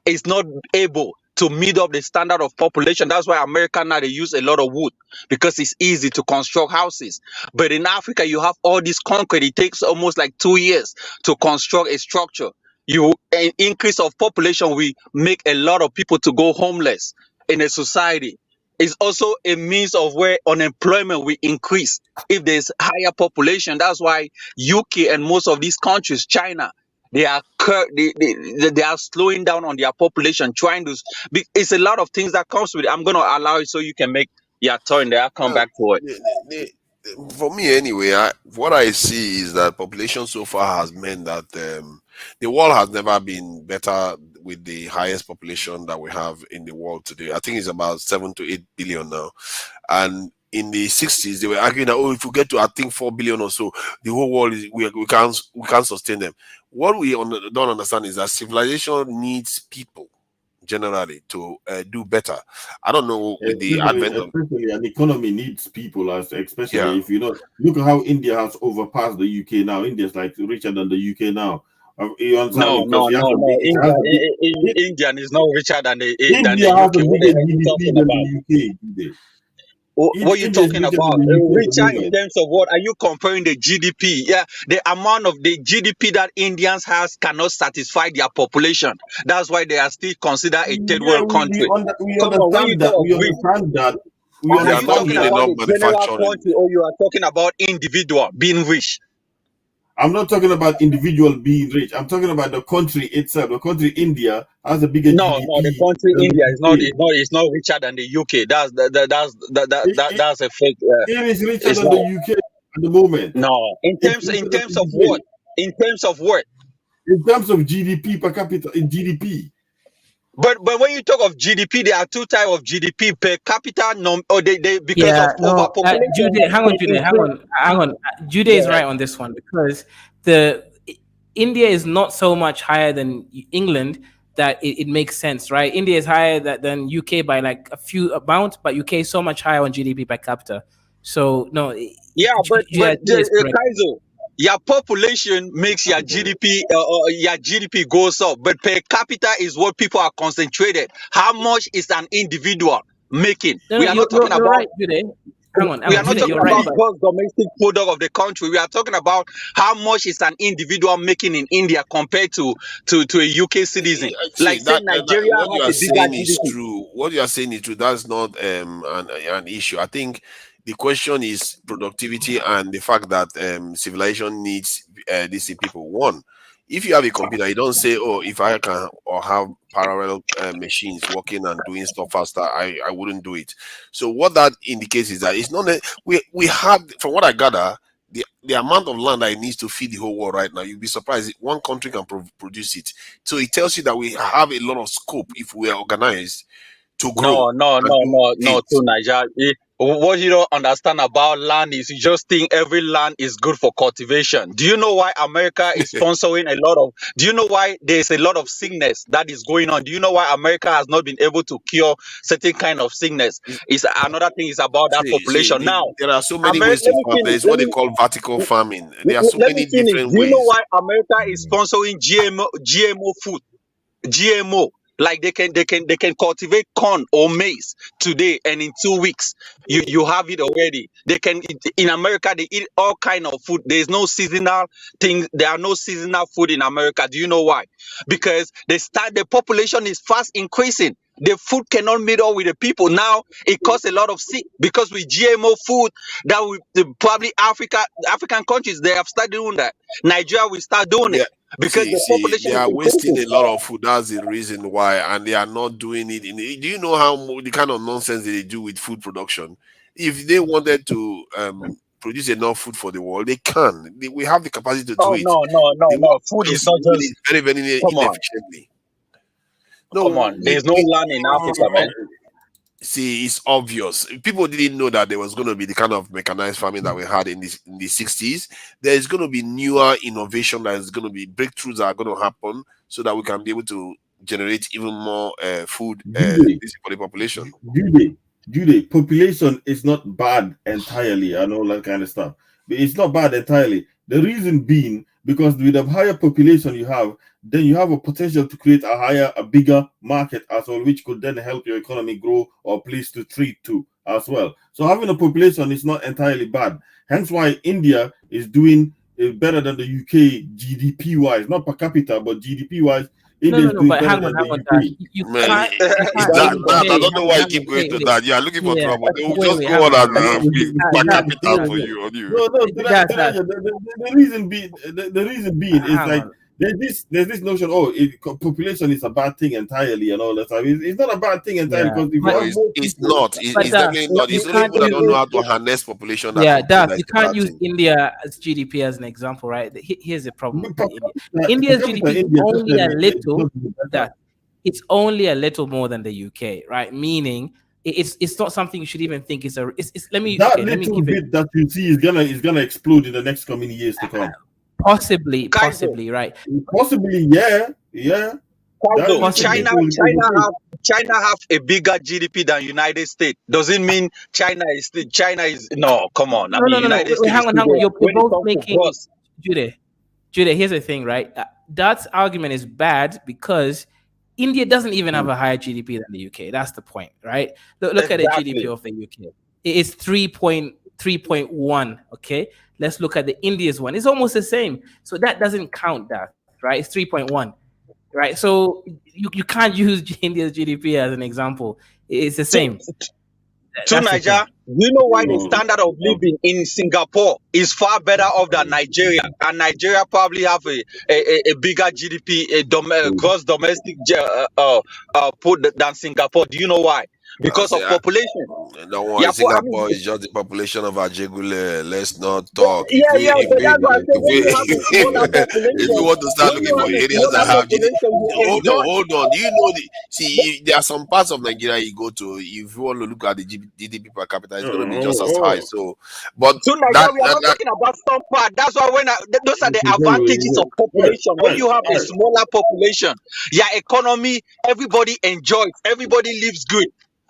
is not able to meet up the standard of population. That's why America now they use a lot of wood because it's easy to construct houses. But in Africa, you have all this concrete. It takes almost like 2 years to construct a structure. An increase of population will make a lot of people to go homeless in a society. It's also a means of where unemployment will increase if there's higher population. That's why UK and most of these countries, China, they are slowing down on their population, trying to. It's a lot of things that comes with it. I'm gonna allow it so you can make your turn there. I'll come Um, back to it. for me anyway, what I see is that population so far has meant that the world has never been better with the highest population that we have in the world today. I think it's about 7 to 8 billion now, and in the 60s they were arguing that, oh, if we get to I think 4 billion or so, the whole world is we can't sustain them. What we don't understand is that civilization needs people generally to do better. I don't know with the advent of Especially an economy needs people, as yeah. especially if you know, look at how India has overpassed the UK now. India's like richer than the UK now. You understand me? No, Because no, he has no, a big, no. it has a big, Indian is not richer than the India has UK. a What bigger are you GDP talking than about? the UK today. What are you India is talking richer than about? the UK at the Richer in moment. terms of what? Are you comparing the GDP? Yeah, the amount of the GDP that Indians has cannot satisfy their population. That's why they are still considered a third Yeah, world country. we Come on, when you understand that. talk of We rich, understand that. We are They are you not understand talking doing that. about enough the general manufacturing. country or you are talking about individual being rich? I'm not talking about individual being rich. I'm talking about the country itself. The country India has a bigger No, no, the GDP country than the India UK. is not richer than the UK. It, it, That's a fake. it is richer It's than the not. UK at the moment. No, It's in richer terms than of the UK. what? In terms of what? In terms of GDP per capita, in GDP. But when you talk of GDP, there are two types of GDP per capita or they because Yeah, of no, overpopulation, Jude, hang on, they Jude, hang increase. on, hang on. Jude Go is ahead. right on this one because the India is not so much higher than England that it makes sense, right? India is higher than UK by like a few amount, but UK is so much higher on GDP per capita. So no, Yeah, but yeah, Jude is correct. Kaizo, your population makes your GDP goes up, but per capita is what people are concentrated. How much is an individual making? No, no, We are not talking you're about. right, Jude. Hang We are on, not Jude, talking you're right, about but gross domestic product of the country. We are talking about how much is an individual making in India compared to a UK citizen. See Like say that Nigeria what you has are a bigger saying is GDP. true. What you are saying is true. That's not an issue. I think the question is productivity and the fact that civilization needs these people. One, if you have a computer, you don't say, "Oh, if I can or have parallel machines working and doing stuff faster, I wouldn't do it." So what that indicates is that it's not that we have, from what I gather, the amount of land that it needs to feed the whole world right now. You'll be surprised if one country can produce it. So it tells you that we have a lot of scope if we are organized to grow and do No, to things. Nigeria. What you don't understand about land is you just think every land is good for cultivation. Do you know why America is sponsoring a lot of? Do you know why there's a lot of sickness that is going on? Do you know why America has not been able to cure certain kind of sickness? Is another thing is about that population. Now, There are so many America. ways to Let me farm. finish. There's what they call vertical farming. There are so Let me many finish. different Do you know ways. why America is sponsoring GMO food? GMO. Like they can cultivate corn or maize today, and in 2 weeks you have it already. They can in America they eat all kind of food. There's no seasonal things. There are no seasonal food in America. Do you know why? Because the population is fast increasing. The food cannot meet up with the people. Now it causes a lot of sick because with GMO food that probably African countries they have started doing that. Nigeria will start doing Yeah. it because the See, population they is are wasting increasing. a lot of food. That's the reason why, and they are not doing it. Do you know the kind of nonsense they do with food production? If they wanted to produce enough food for the world, they can. We have the capacity to do Oh it. no, no, no, The no. world Food is just not doing just it very, very come on, inefficiently. come No, on. There's no land in Africa, man. see, it's obvious. People didn't know that there was going to be the kind of mechanized farming that we had in the 60s. There is going to be newer innovation. That is going to be breakthroughs that are going to happen so that we can be able to generate even more food for the population. Jude, population is not bad entirely and all that kind of stuff. But it's not bad entirely. The reason being because with a higher population you have, then you have a potential to create a bigger market as well, which could then help your economy grow or place to treat to as well. So having a population is not entirely bad. Hence why India is doing better than the UK GDP wise, not per capita, but GDP wise. India is No, doing but better hang than on, the Dash. UK. You Man, can't, is That's that I funny. don't know why you keep going to that. You are looking for Yeah, trouble. They will just wait, go hang on on. and per Dash, capita wait, for wait. you on you. No, Dash, the reason being, the reason being is hang like on. there's this notion, population is a bad thing entirely and all that stuff. It's not a bad thing entirely Yeah, because if you No, have but more it's people, not. but It's Dash, definitely not. you It's only can't people that don't know use how to harness population that yeah, complain Dash. that You it's a can't bad use thing. India as GDP as an example, right? Here's the problem per with India. capita, India's GDP is India only a definitely is little not better. that it's only a little more than the UK, right? Meaning it's not something you should even think is a. It's let me That let me little give it bit that you see is gonna explode in the next coming years to come. Kaizo, possibly, right? Possibly, yeah. That Kaizo, little Possibly. bit China have a bigger GDP than United States. Doesn't mean China is no. Come on. I No, mean, no, no, no. United Wait, States is hang on, still hang on. there You're when it both comes to making gross. Jude. Here's the thing, right? That argument is bad because India doesn't even have a higher GDP than the UK. That's the point, right? Look at the GDP Exactly. of the UK. It is 3.1. Okay, let's look at the India's one. It's almost the same. So that doesn't count. That right? It's 3.1. Right. So you can't use India's GDP as an example. It's the To, same. to That's the Niger, thing. do you know why the No, standard of living in Singapore is far better off than Nigeria? And Nigeria probably have a bigger GDP, gross domestic put than Singapore. Do you know why? I Because say, of population. no Yeah, one. I mean, Singapore is just the population of Ajegule. Let's not talk. yeah. But that's why I say If when we, you have a smaller if we population, want to start when looking you for have a areas that smaller have GDP, population, you enjoy. hold on. You know there are some parts of Nigeria you go to. If you want to look at the GDP per capita, it's going to be just as high. So, but To Nigeria, we are not talking about some part. That's why those are the advantages of population. When you have a smaller population, your economy, everybody enjoys, everybody lives good.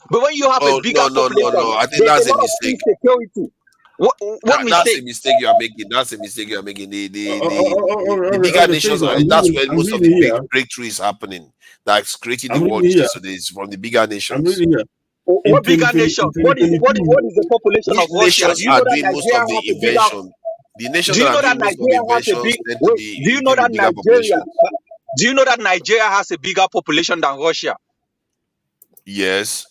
But when you have a oh bigger no. population, I think there's a that's a lot of mistake. insecurity. What That's a mistake? mistake you are making. That's a mistake you are making. The bigger okay, nations, so that's where I'm most of the reading here. breakthrough is happening. That's creating the I'm world reading you see here. today is from the bigger I'm nations. reading here. What bigger nation? What is 2022, the population Which of Russia? nations Do you are know that doing most Nigeria of the has a bigger? invention? The nations Do that you are know that doing most of the Nigeria has a inventions big? tend to Wait, be do you know tend to that be bigger population. Do you know that Nigeria has a bigger population than Russia? Yes,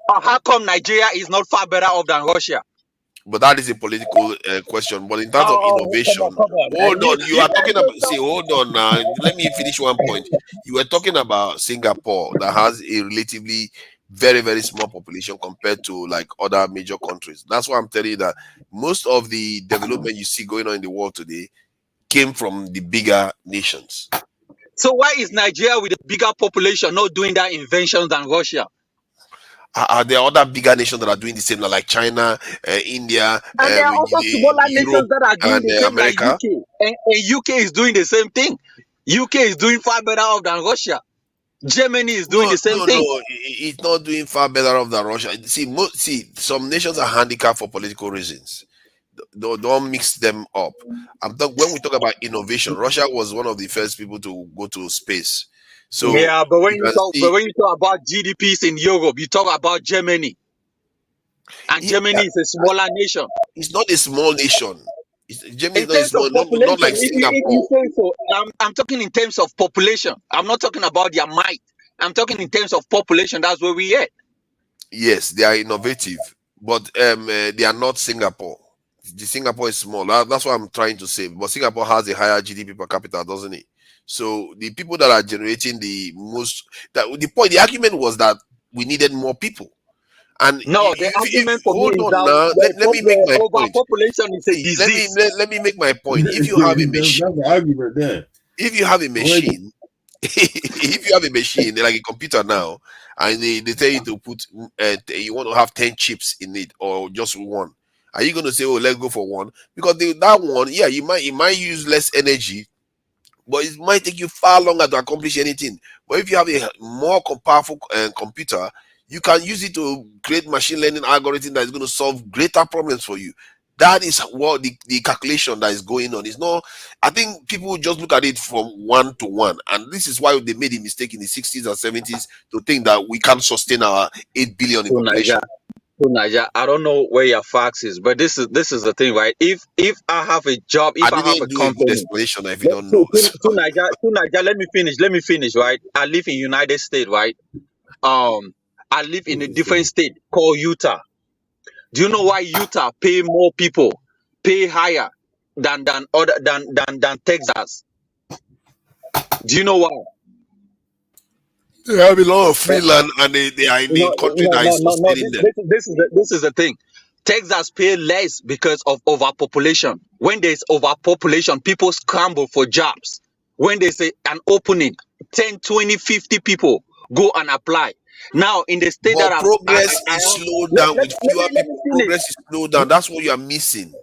How come Nigeria is not far better off than Russia? but that is a political question. But in terms of Oh, come innovation, on, come on, man. hold on. You You are guys talking about. just See, hold on. Now, let me finish one point. You were talking about Singapore that has a relatively very very small population compared to like other major countries. That's why I'm telling you that most of the development you see going on in the world today came from the bigger nations. So why is Nigeria with a bigger population not doing that inventions than Russia? Are there other bigger nations that are doing the same, like China, India, And there are also smaller Europe, nations that are doing and the same like America? UK. And UK is doing the same thing. UK is doing far better off than Russia. Germany is doing No, the same no, thing. no. It's not doing far better off than Russia. See, some nations are handicapped for political reasons. Don't mix them up. When we talk about innovation, Russia was one of the first people to go to space. So Yeah, but when you you can talk, see about GDPs in Europe, you talk about Germany, and Germany is a smaller nation. it's not a small nation. Germany In is not a terms of small, not population, like if you Singapore. say so, I'm talking in terms of population. I'm not talking about their might. I'm talking in terms of population. That's where we at. Yes, they are innovative, but they are not Singapore. The Singapore is small. That's what I'm trying to say. But Singapore has a higher GDP per capita, doesn't it? So the people that are generating the most, the argument was that we needed more people. And No, the if argument for me hold is on that now, let me make the my point. overpopulation is a See, disease. let me make my point. If you have a machine, That's the argument there. if you have a Wait. machine, if you have a machine, like a computer now, and they tell you to put, you want to have 10 chips in it or just one, are you going to say, oh, let's go for one? Because that one, yeah, it might use less energy, but it might take you far longer to accomplish anything. But if you have a more powerful computer, you can use it to create machine learning algorithm that is going to solve greater problems for you. That is what the calculation that is going on. It's not, I think people just look at it from 1 to 1. And this is why they made a mistake in the 60s and 70s to think that we can't sustain our 8 billion in So population. Naija, I don't know where your facts is, but this is the thing, right? If I have a job, I if I have a didn't do a good company, explanation if you don't know. Naija, let me finish, right? I live in United States, right? I live in a different state called Utah. Do you know why Utah pay more people, pay higher than Texas? Do you know why? They have a lot of free land and they are in a country that is No. sustaining them. This is the thing. Texas pay less because of overpopulation. When there's overpopulation, people scramble for jobs. When there's an opening, 10, 20, 50 people go and apply. Now, in the state that But progress I is am, slowed let, down let, with let fewer me let me people. finish. Progress is slowed down. That's what you are missing.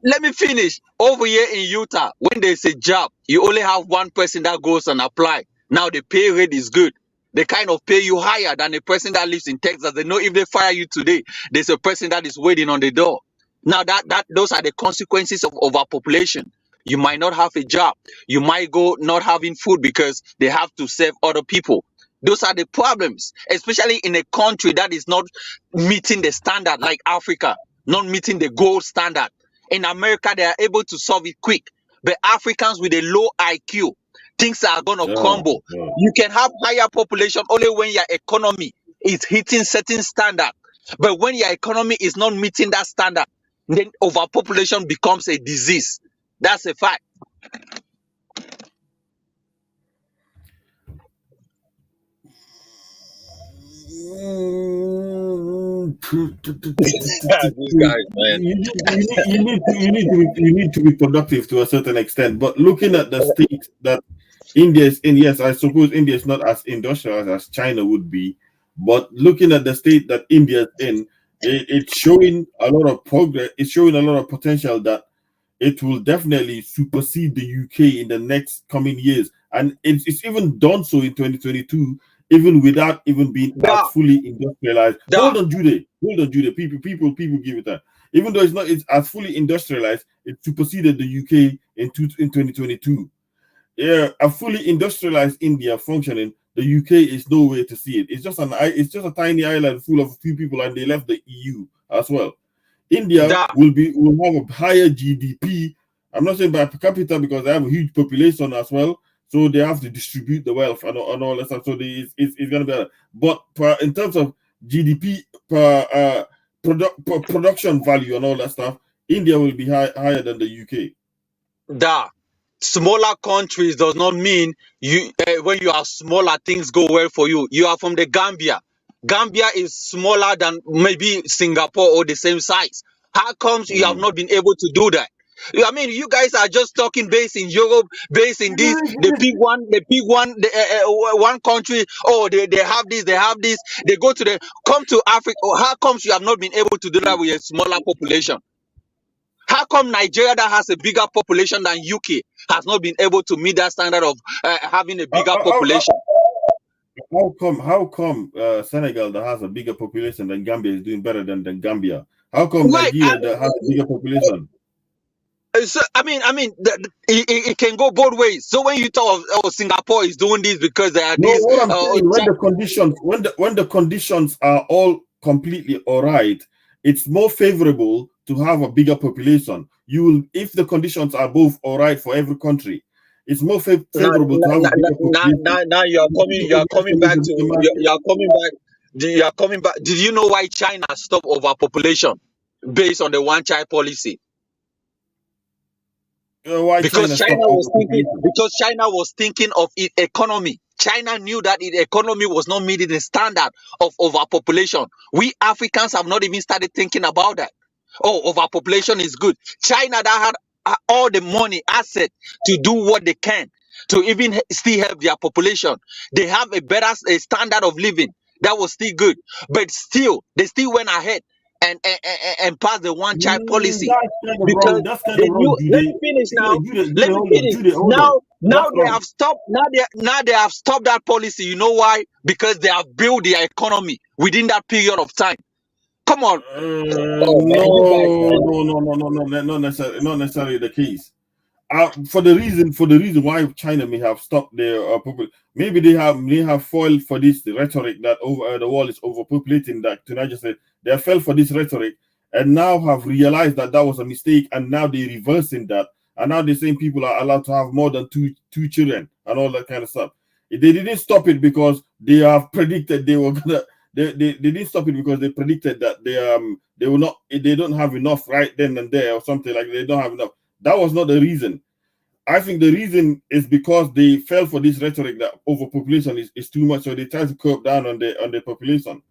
Let me finish. Over here in Utah, when there's a job, you only have one person that goes and apply. Now the pay rate is good. They kind of pay you higher than a person that lives in Texas. They know if they fire you today, there's a person that is waiting on the door. Now that those are the consequences of overpopulation. You might not have a job. You might go not having food because they have to serve other people. Those are the problems, especially in a country that is not meeting the standard like Africa, not meeting the gold standard. In America, they are able to solve it quick. But Africans with a low IQ, things are going to Yeah, crumble. yeah. You can have higher population only when your economy is hitting certain standard. But when your economy is not meeting that standard, then overpopulation becomes a disease. That's a fact. These guys, man. You need to be productive to a certain extent. But looking at the state that India is in, yes, I suppose India is not as industrialized as China would be. But looking at the state that India is in, it's showing a lot of progress. It's showing a lot of potential that it will definitely supersede the UK in the next coming years. And it's even done so in 2022, even without even being as Da, fully industrialized. da, Hold on, Jude. Hold on, Jude. People give it that. Even though it's as fully industrialized, it superseded the UK in 2022. Yeah, a fully industrialized India functioning, the UK is nowhere to see it. It's just a tiny island full of few people, and they left the EU as well. India da. will have a higher GDP. I'm not saying by per capita because they have a huge population as well, so they have to distribute the wealth and all that stuff. So it's going to be better. But in terms of GDP per production value and all that stuff, India will be higher than the UK. Da. Smaller countries does not mean you when you are smaller things go well for you. You are from the Gambia. Gambia is smaller than maybe Singapore or the same size. How comes you have not been able to do that? I mean, you guys are just talking based in Europe, based in this, the big one, one country. Oh, they have this, they have this. They go to the come to Africa. Oh, how comes you have not been able to do that with a smaller population? How come Nigeria that has a bigger population than UK has not been able to meet that standard of having a bigger population? How come Senegal that has a bigger population than Gambia is doing better than Gambia? How come Right. Nigeria that has a bigger population? So, it can go both ways. So when you talk of Singapore is doing this because there are No, these, what I'm saying, when the conditions are all completely all right, it's more favorable to have a bigger population. You will, if the conditions are both all right for every country, it's more now, favorable to have a bigger population. now you are coming back to you are coming back. You are coming back. Did you know why China stopped overpopulation based on the one child policy? Why Because China stopped overpopulation? China was thinking of its economy. China knew that its economy was not meeting the standard of overpopulation. We Africans have not even started thinking about that. Oh, overpopulation is good. China that had all the money, asset to do what they can to even still help their population. They have a better standard of living that was still good, but still they still went ahead and passed the one child policy That's kind of wrong. because That's kind they of wrong, knew. Let me Jude. finish now. Jude, Let me hold on. finish. Jude, hold on. Now That's they wrong. have stopped. Now they have stopped that policy. You know why? Because they have built their economy within that period of time. Come on. Oh man, you guys, man. Not necessarily the case. For the reason why China may have stopped their maybe they have fallen for this rhetoric that over the world is overpopulating. That tonight just said they have fell for this rhetoric and now have realized that that was a mistake, and now they're reversing that, and now they're saying people are allowed to have more than two children and all that kind of stuff. They didn't stop it because they have predicted they were gonna. They didn't stop it because they predicted that they will not, they don't have enough right then and there or something, like they don't have enough. That was not the reason. I think the reason is because they fell for this rhetoric that overpopulation is too much, so they try to curb down on the population.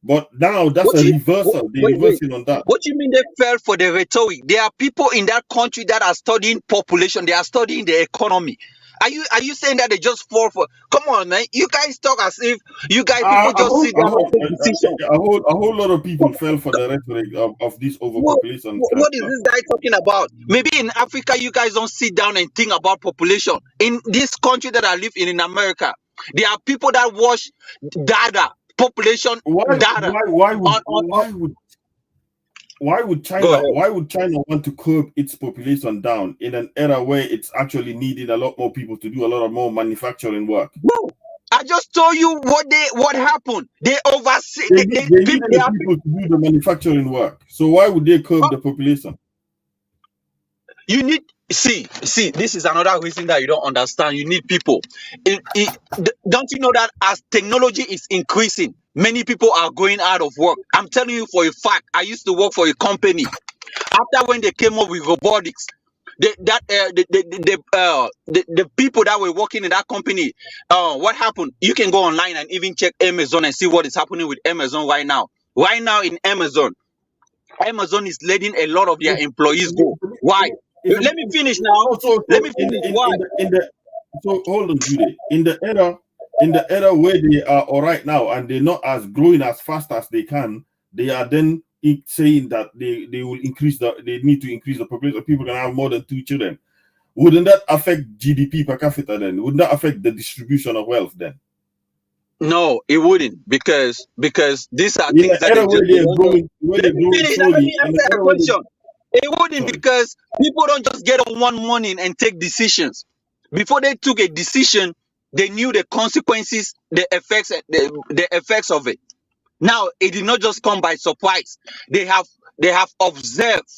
But now that's What a you reversal. They're wait? reversing on that. What you mean they fell for the rhetoric? There are people in that country that are studying population. They are studying the economy. Are you saying that they just fall for? Come on, man. You guys talk as if you guys people A just whole, sit down and take decisions. a whole lot of people fell for the rhetoric of this What, overpopulation what is stuff. this guy talking about? Maybe in Africa, you guys don't sit down and think about population. In this country that I live in America, there are people that watch data, population Why data. why would On Go ahead. why would China want to curb its population down in an era where it's actually needing a lot more people to do a lot of more manufacturing work? No, I just told you what happened. They oversee. They needed They the are people to do the manufacturing work. So why would they curb people. the population? You need see. This is another reason that you don't understand. You need people. Don't you know that as technology is increasing, many people are going out of work. I'm telling you for a fact. I used to work for a company. After when they came up with robotics, the people that were working in that company, what happened? You can go online and even check Amazon and see what is happening with Amazon right now. Right now in Amazon is letting a lot of their employees go. Why? It's a- Let me finish now. Let me finish. Why? in the so hold on, Judy. In the era where they are all right now and they're not as growing as fast as they can, they are then saying that they will they need to increase the population. People can have more than 2 children. Wouldn't that affect GDP per capita then? Wouldn't that affect the distribution of wealth then? No, it wouldn't because these are In the things that era where they they're don't just. growing, Let me finish. Let slowly, me in the answer the era where question. It wouldn't sorry. because people don't just get on one morning and take decisions. Before they took a decision, they knew the consequences, the effects of it. Now it did not just come by surprise. They have observed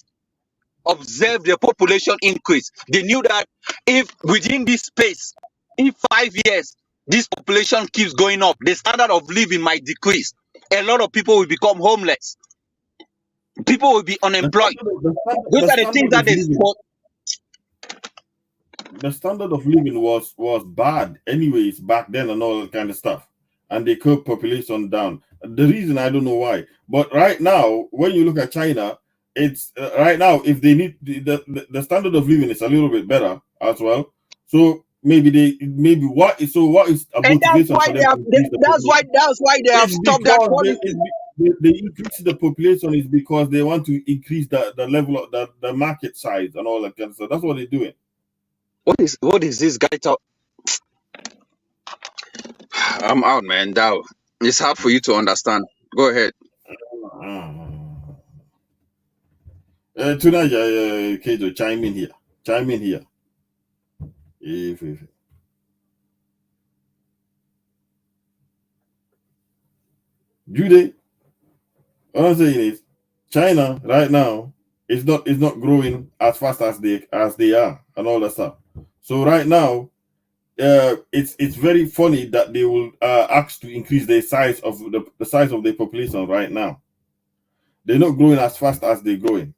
the population increase. They knew that if within this space, in 5 years, this population keeps going up, the standard of living might decrease. A lot of people will become homeless. People will be unemployed. Those The are the things standard that of they living, spot. was bad anyways back then and all that kind of stuff, and they cut population down. The reason I don't know why, but right now when you look at China, it's right now if they need the standard of living is a little bit better as well. So what is a And that's motivation why for them to increase the population? that's why they have It's stopped that because policy. they increase the population is because they want to increase the level of the market size and all that kind of stuff. That's what they're doing. What is this guy talk? I'm out, man. That it's hard for you to understand. Go ahead. Tonight, Kejo, chime in here. Chime in here. If Jude, what I'm saying is, China right now is not growing as fast as they are and all that stuff. So right now, it's very funny that they will ask to increase the size of the size of the population right now. They're not growing as fast as they're growing.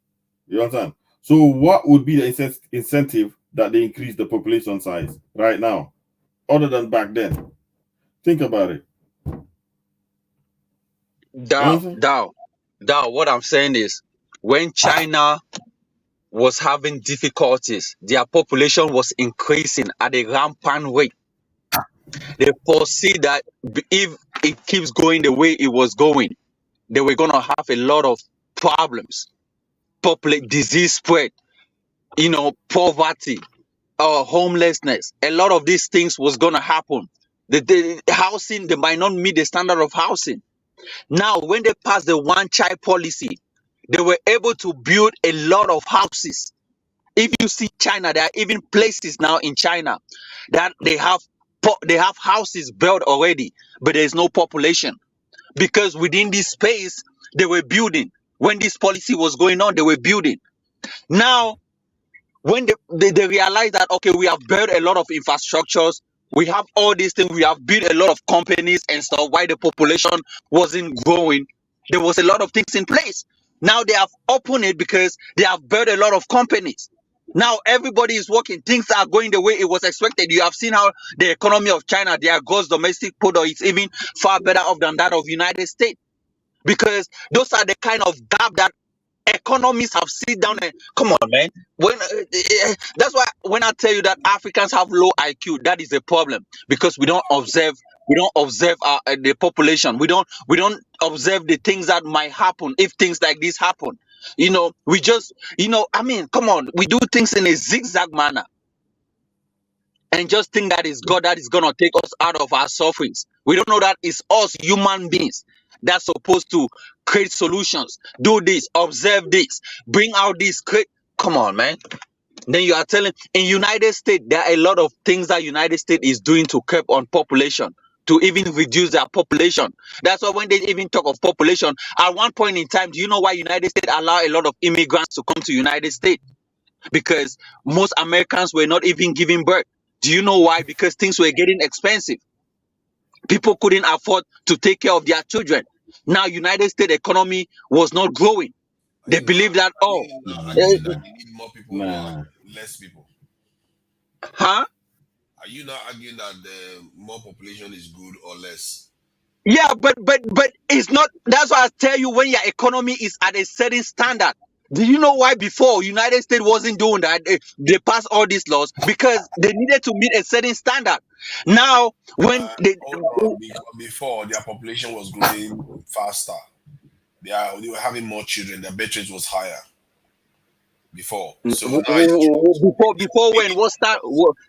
You understand? So what would be the incentive that they increase the population size right now, other than back then? Think about it. Dow. What I'm saying is, when China was having difficulties, their population was increasing at a rampant rate. They foresee that if it keeps going the way it was going, they were going to have a lot of problems, disease spread, poverty, homelessness. A lot of these things was going to happen. The housing, they might not meet the standard of housing. Now, when they passed the one-child policy, they were able to build a lot of houses. If you see China, there are even places now in China that they have houses built already, but there is no population, because within this space they were building. When this policy was going on, they were building. Now, when they realize that, okay, we have built a lot of infrastructures, we have all these things, we have built a lot of companies and stuff, why the population wasn't growing, there was a lot of things in place. Now they have opened it because they have built a lot of companies. Now everybody is working, things are going the way it was expected. You have seen how the economy of China, their gross domestic product is even far better off than that of United States, because those are the kind of gap that economists have sit down and come on, man. That's why when I tell you that Africans have low IQ, that is a problem, because we don't observe the population. We don't observe the things that might happen if things like this happen. We just, I mean, come on, we do things in a zigzag manner and just think that is God that is gonna take us out of our sufferings. We don't know that it's us human beings that's supposed to create solutions, do this, observe this, bring out this. Come on, man. Then you are telling in United States there are a lot of things that United States is doing to curb on population, to even reduce their population. That's why when they even talk of population, at one point in time, do you know why United States allow a lot of immigrants to come to United States? Because most Americans were not even giving birth. Do you know why? Because things were getting expensive. People couldn't afford to take care of their children. Now, United States economy was not growing. They believe that, you need more people or less people? Huh? Are you not arguing that the more population is good or less? Yeah, but it's not. That's why I tell you, when your economy is at a certain standard. Do you know why before United States wasn't doing that? They passed all these laws because they needed to meet a certain standard. Now, when before their population was growing faster, they were having more children. Their birth rate was higher before. So now before when what start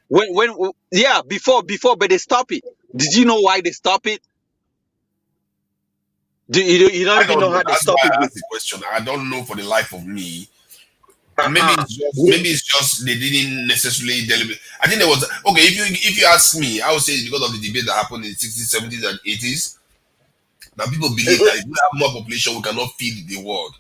when yeah, before, but they stop it. Did you know why they stop it? You don't even know how they stop it. I asked the question. I don't know for the life of me. Maybe it's just they didn't necessarily deliberate. I think there was okay. If you ask me, I would say it's because of the debate that happened in the 60s, 70s, and 80s. Now people believe that if we have more population, we cannot feed the world.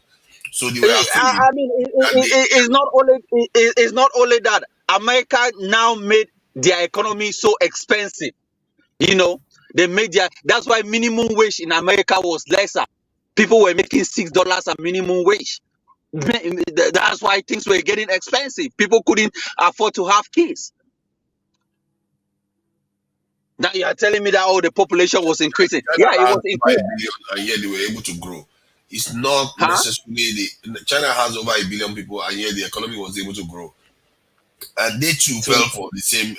So they were afraid. I mean, it's not only that. America now made their economy so expensive. They made that's why minimum wage in America was lesser. People were making $6 a minimum wage. That's why things were getting expensive. People couldn't afford to have kids. Now you are telling me that the population was increasing. China Yeah, it was increasing. And yet they were able to grow. It's not necessarily China has over 1 billion people, and yet the economy was able to grow. And they too fell for the same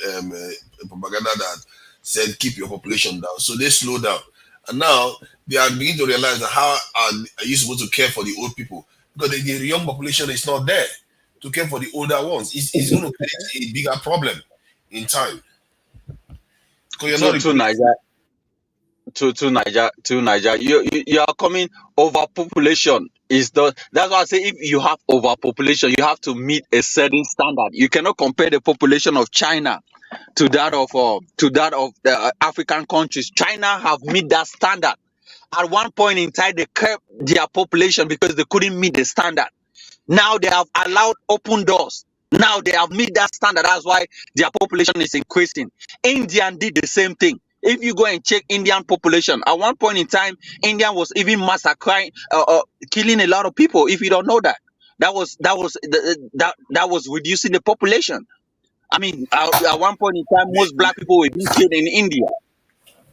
propaganda that said keep your population down. So they slowed down, and now they are beginning to realize that how are you supposed to care for the old people, because the young population is not there to care for the older ones. It's going to create a bigger problem in time. So Niger, Niger. You are coming overpopulation. That's why I say if you have overpopulation, you have to meet a certain standard. You cannot compare the population of China to that of the African countries. China have meet that standard. At one point in time, they kept their population because they couldn't meet the standard. Now they have allowed open doors. Now they have met that standard. That's why their population is increasing. India did the same thing. If you go and check Indian population, at one point in time, India was even massacring, killing a lot of people. If you don't know that, that was reducing the population. I mean, at one point in time, most black people were being killed in India.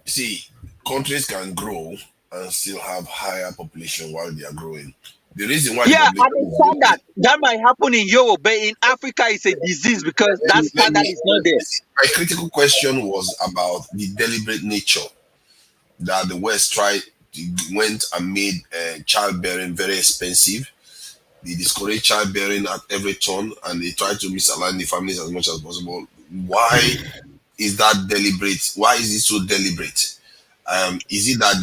See, countries can grow and still have higher population while they are growing. The reason why Yeah, I understand that might happen in Europe, but in Africa it's a disease because that standard is not there. My critical question was about the deliberate nature that the West went and made childbearing very expensive. They discourage childbearing at every turn, and they try to misalign the families as much as possible. Why is that deliberate? Why is it so deliberate? Is it that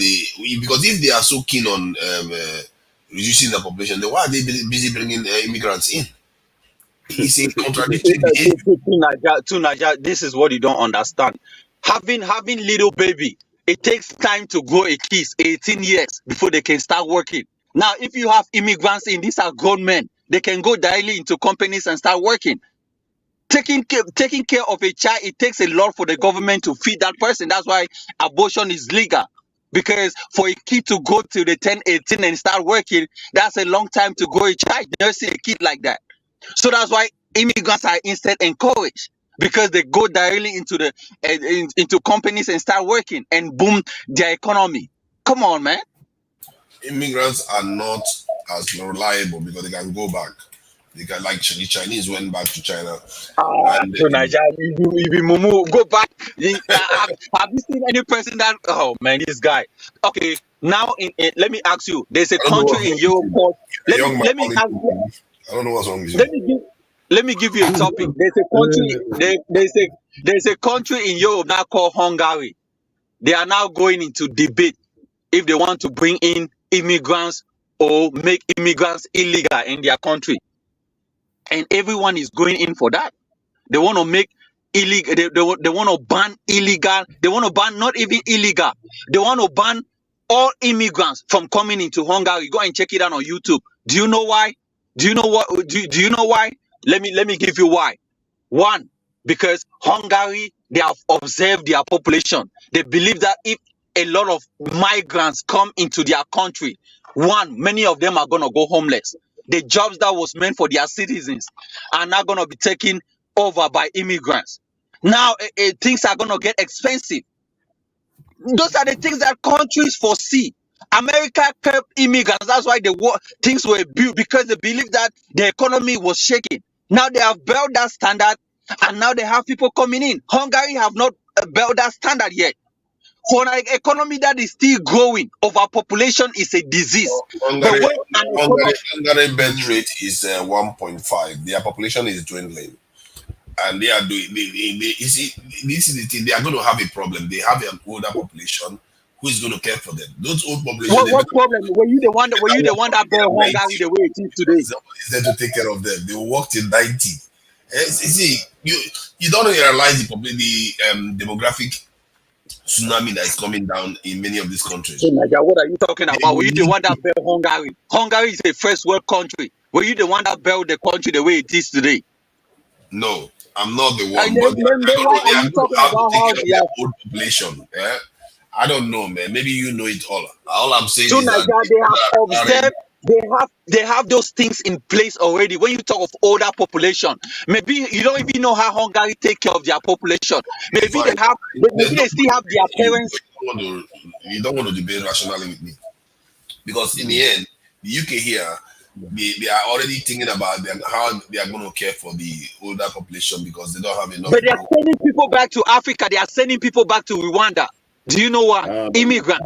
because if they are so keen on reducing the population, then why are they busy bringing immigrants in? It's a contradictory behavior. To Niger, this is what you don't understand. Having little baby, it takes time to grow a kids, 18 years before they can start working. Now, if you have immigrants in, these are grown men, they can go directly into companies and start working. Taking care of a child, it takes a lot for the government to feed that person. That's why abortion is legal. Because for a kid to go to the 10, 18 and start working, that's a long time to grow a child. You never see a kid like that. So that's why immigrants are instead encouraged, because they go directly into into companies and start working and boom their economy. Come on, man. Immigrants are not as reliable because they can go back. They can, like the Chinese went back to China. To Nigeria, if you Mumu, go back. Have you seen any person that? Oh man, this guy. Okay, now let me ask you. There's a country in Europe called. Let me ask you. I don't know what's wrong with you. Let me give you a topic. There's a country. There's a country in Europe now called Hungary. They are now going into debate if they want to bring in immigrants or make immigrants illegal in their country. And everyone is going in for that. They want to make illegal. They want to ban illegal. They want to ban not even illegal. They want to ban all immigrants from coming into Hungary. Go and check it out on YouTube. Do you know why? Do you know what? Do you know why? Let me give you why. One, because Hungary, they have observed their population. They believe that if a lot of migrants come into their country, one, many of them are going to go homeless. The jobs that was meant for their citizens are now going to be taken over by immigrants. Now things are going to get expensive. Those are the things that countries foresee. America kept immigrants. That's why things were built, because they believed that the economy was shaking. Now they have built that standard, and now they have people coming in. Hungary have not built that standard yet. For an economy that is still growing, overpopulation is a disease. Hungary birth rate is 1.5. Their population is dwindling, and they are doing. You see, this is the thing. They are going to have a problem. They have an older population. Who is going to care for them? Those old population. What problem? Were you the one that built Hungary the way it is today? Is there to take care of them? They will work till 90. You see, you don't realize the demographic tsunami that is coming down in many of these countries. Hey, Naja, what are you talking about? Were you the one that built Hungary? Hungary is a first world country. Were you the one that built the country the way it is today? No, I'm not the one. But they are talking about how to take care of their old population. Yeah? I don't know, man. Maybe you know it all. All I'm saying is that they have those things in place already. When you talk of older population, maybe you don't even know how Hungary take care of their population. Maybe they still have their parents. You don't want to debate rationally with me, because in the end, the UK here, they are already thinking about how they are going to care for the older population because they don't have enough. But they are sending people back to Africa. They are sending people back to Rwanda. Do you know what? Immigrants.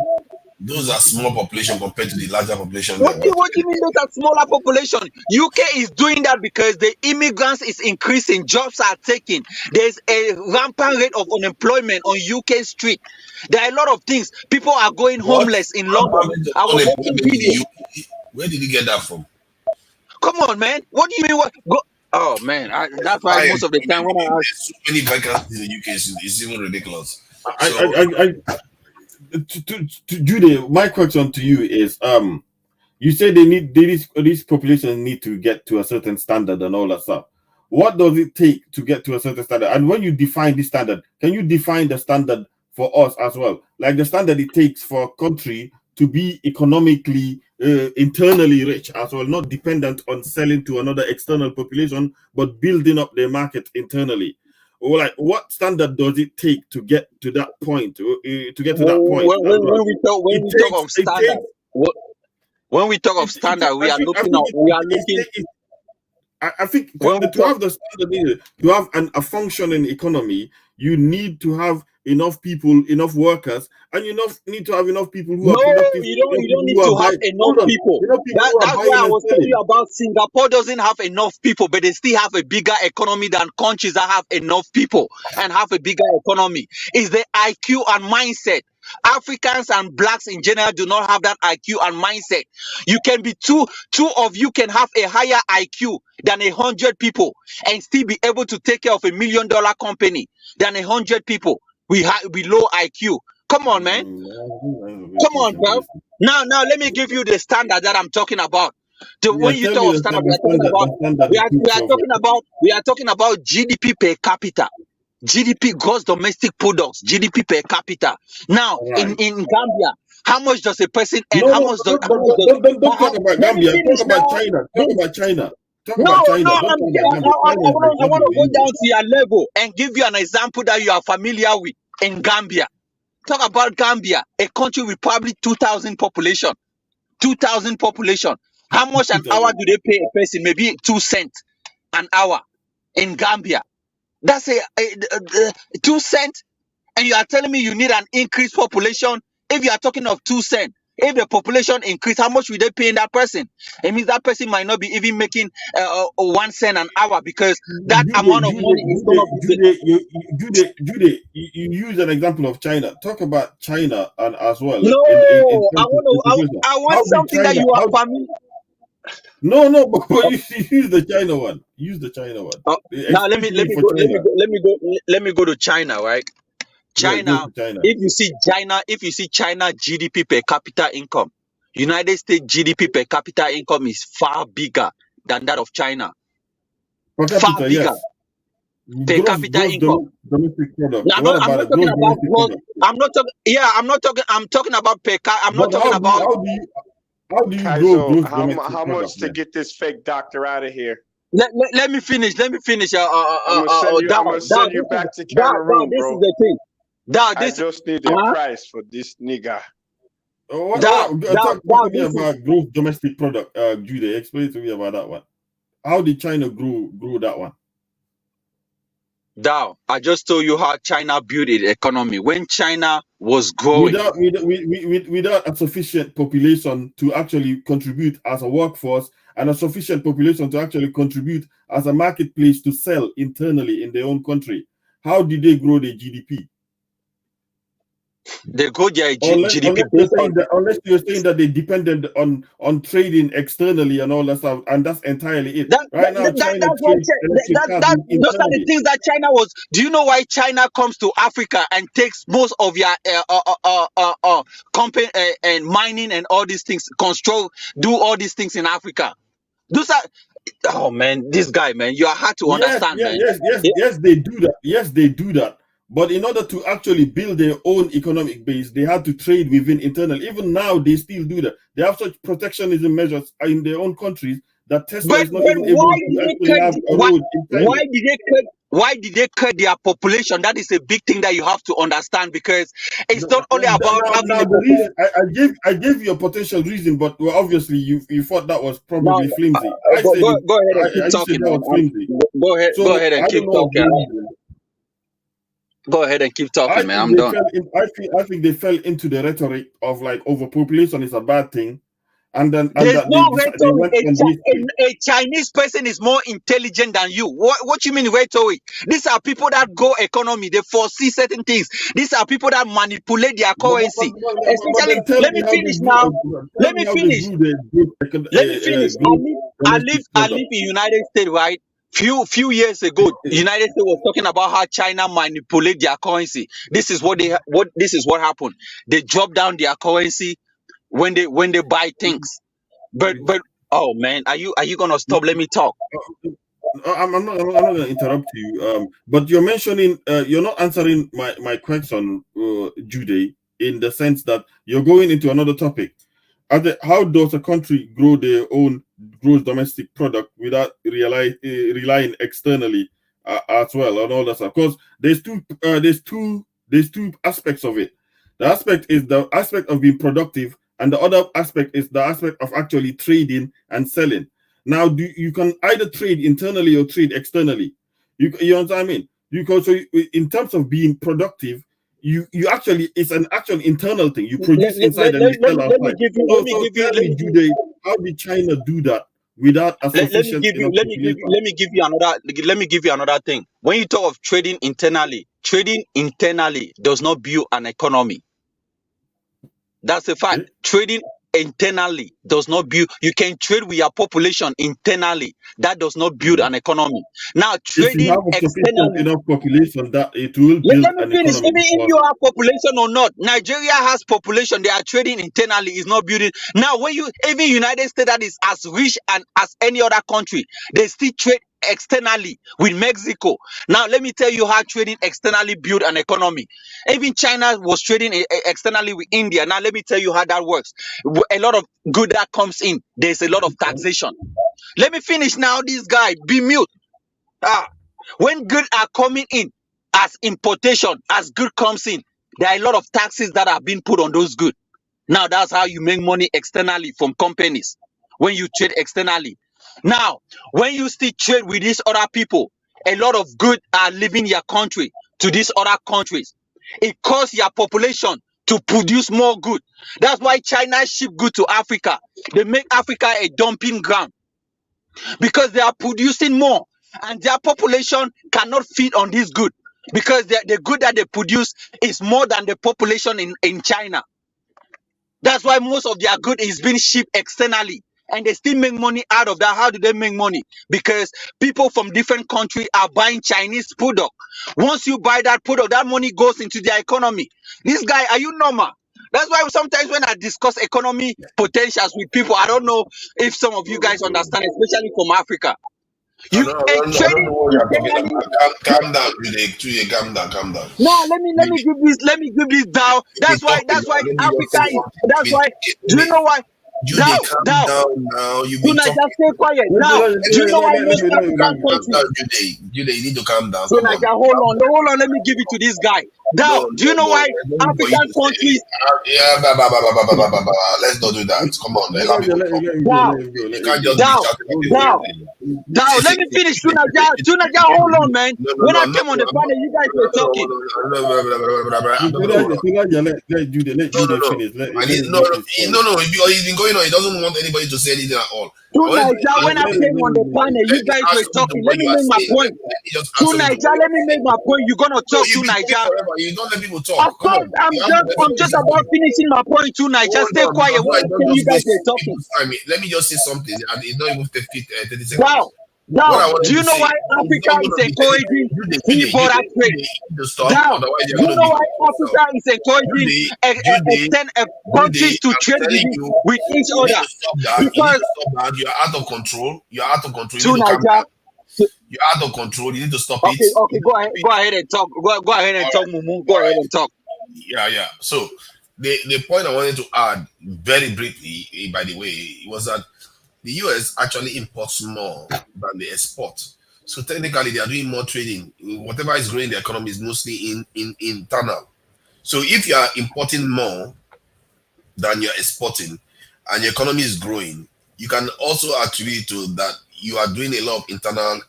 Those are small population compared to the larger population What there. do you mean those are smaller population? UK is doing that because the immigrants is increasing, jobs are taking. There's a rampant rate of unemployment on UK street. There are a lot of things. People are going What? homeless in London. I was watching Unemployment in video. the UK? Where did you get that from? Come on, man. What do you mean? What? Go. Oh man, that's why most of the time when I ask, There's so many vacancies in the UK, it's even ridiculous. Judy, my question to you is, you say these populations need to get to a certain standard and all that stuff. What does it take to get to a certain standard? And when you define this standard, can you define the standard for us as well? Like the standard it takes for a country to be economically, internally rich as well, not dependent on selling to another external population, but building up their market internally. Or like, what standard does it take to get to that point? To get to that point? When we talk of standard, we are looking. I think to have the standard, to have a functioning economy, you need to have enough people, enough workers, and you need to have enough people who are productive. You don't need to have enough people. That's why I was telling you about Singapore doesn't have enough people, but they still have a bigger economy than countries that have enough people and have a bigger economy. It's the IQ and mindset. Africans and blacks in general do not have that IQ and mindset. You can be two of you can have a higher IQ than 100 people and still be able to take care of $1 million company than 100 people with low IQ. Come on, man. Come on, bro. Now let me give you the standard that I'm talking about. When you talk of standard, we are talking about GDP per capita. GDP, gross domestic products, GDP per capita. Now, in Gambia, how much does a person earn? Don't talk about Gambia. Talk about China. Talk about China. I want to go down to your level and give you an example that you are familiar with in Gambia. Talk about Gambia, a country with probably 2,000 population. 2,000 population. How much an hour do they pay a person? Maybe 2 cents an hour in Gambia. That's a 2 cents, and you are telling me you need an increased population. If you are talking of 2 cents, if the population increase, how much will they pay in that person? It means that person might not be even making 1 cent an hour because that amount of money is going to be. Judy, you use an example of China. Talk about China and as well. No, I want something that you are familiar. No, but you use the China one. Use the China one. Now let me go to China, right? China. If you see China GDP per capita income, United States GDP per capita income is far bigger than that of China. Far bigger. Yes. Per capita income. Domestic product. Now, I'm not talking about growth. I'm talking about per capita. I'm not talking about. How do you grow how much to get this fake doctor out of here? Let me finish. I'm gonna send you back to Cameroon, this bro. is the thing. I just need the price for this nigga. Talk to me about gross domestic product. Judy, explain to me about that one. How did China grow that one? I just told you how China built its economy. When China was growing, without a sufficient population to actually contribute as a workforce and a sufficient population to actually contribute as a marketplace to sell internally in their own country, how did they grow their GDP? They grow their GDP. Unless you're saying that they depended on trading externally and all that stuff, and that's entirely it. Those are the things that China was. Do you know why China comes to Africa and takes most of your company and mining and all these things, do all these things in Africa? Those are. Oh man, this guy, man, you are hard to understand, man. Yes, they do that. Yes, they do that. But in order to actually build their own economic base, they had to trade within internal. Even now, they still do that. They have such protectionism measures in their own countries that Tesla is not even able to actually have a road. Why did they cut their population? That is a big thing that you have to understand, because it's not only about I gave you a potential reason, but obviously you thought that was probably flimsy. Go ahead and keep talking. Go ahead and keep talking. Go ahead and keep talking, man. I'm they done. I think they fell into the rhetoric of like overpopulation is a bad thing, and then There's no they rhetoric. went on this. A Chinese person is more intelligent than you. What you mean rhetoric? These are people that go economy. They foresee certain things. These are people that manipulate their currency. But Essentially, then tell let me me how they finish grew. now. Tell Let me me how finish. they grew Let me finish. domestic I product. live in United States, right? Few years ago, United States was talking about how China manipulate their currency. This is what happened. They drop down their currency when they buy things. But oh man, are you gonna stop? Let me talk. I'm not going to interrupt you. But you're mentioning, you're not answering my question, Jude, in the sense that you're going into another topic. How does a country grow their own gross domestic product without relying externally as well and all that stuff? Because there's two aspects of it. The aspect is the aspect of being productive, and the other aspect is the aspect of actually trading and selling. Now, you can either trade internally or trade externally. You know what I mean? In terms of being productive, you actually, it's an actual internal thing. You produce inside and you sell outside. So tell me, Jude, how did China do that without a sufficient enough population? Let me give you another thing. When you talk of trading internally does not build an economy. That's a fact. Okay. Trading internally does not build. You can trade with your population internally. That does not build an economy. Now, If you trading have a sufficient externally. enough population, that it will build Let me an finish. economy. Even if you have population or not, Nigeria has population. They are trading internally. Is not building. Now, when you even United States that is as rich and as any other country, they still trade externally with Mexico. Now, let me tell you how trading externally build an economy. Even China was trading externally with India. Now, let me tell you how that works. A lot of good that comes in, there's a lot of taxation. Let me finish now. This guy, be mute. When good are coming in as importation, as good comes in, there are a lot of taxes that are being put on those goods. Now, that's how you make money externally from companies, when you trade externally. Now, when you still trade with these other people, a lot of good are leaving your country to these other countries. It causes your population to produce more good. That's why China ship good to Africa. They make Africa a dumping ground because they are producing more, and their population cannot feed on this good because the good that they produce is more than the population in China. That's why most of their good is being shipped externally, and they still make money out of that. How do they make money? Because people from different countries are buying Chinese product. Once you buy that product, that money goes into their economy. This guy, are you normal? That's why sometimes when I discuss economy potentials with people, I don't know if some of you guys understand, especially from Africa. I don't know what you're talking about. Calm down, Jude. Calm down. Now let me give this down. That's why Africa is. That's why. Do you know why? Jude, calm down now. You've been talking. Just stay quiet. Now, do you know why most African countries? Jude, you need to calm down. So Naija, hold on. Let me give it to this guy. Now, do you know why African countries? Yeah, let's not do that. Come on, allow me to talk. You can't just be shouting. Now, let me finish. Tunaja, hold on, man. When I came on the panel, you guys were talking. Let Jude finish. No, because he's been going on. He doesn't want anybody to say anything at all. Tunaja, when I came on the panel, you guys were talking. Let me make my point. Tunaja, let me make my point. You're gonna talk to Naija. You don't let people talk. Of course, I'm just about finishing my point to Naija. Stay quiet. When you guys were talking. Let me just say something, and it's not even 30 seconds. Now, do you know why Africa is encouraging border trade? Now, do you know why Africa is encouraging countries to trade with each other? Because you're out of control. You're out of control. You're out of control. You need to stop it. Okay, go ahead and talk. Go ahead and talk, Mumu. Go ahead and talk. Yeah. So the point I wanted to add very briefly, by the way, was that the US actually imports more than they export. So technically, they are doing more trading. Whatever is growing the economy is mostly in internal. So if you are importing more than you're exporting, and your economy is growing, you can also attribute to that you are doing a lot of internal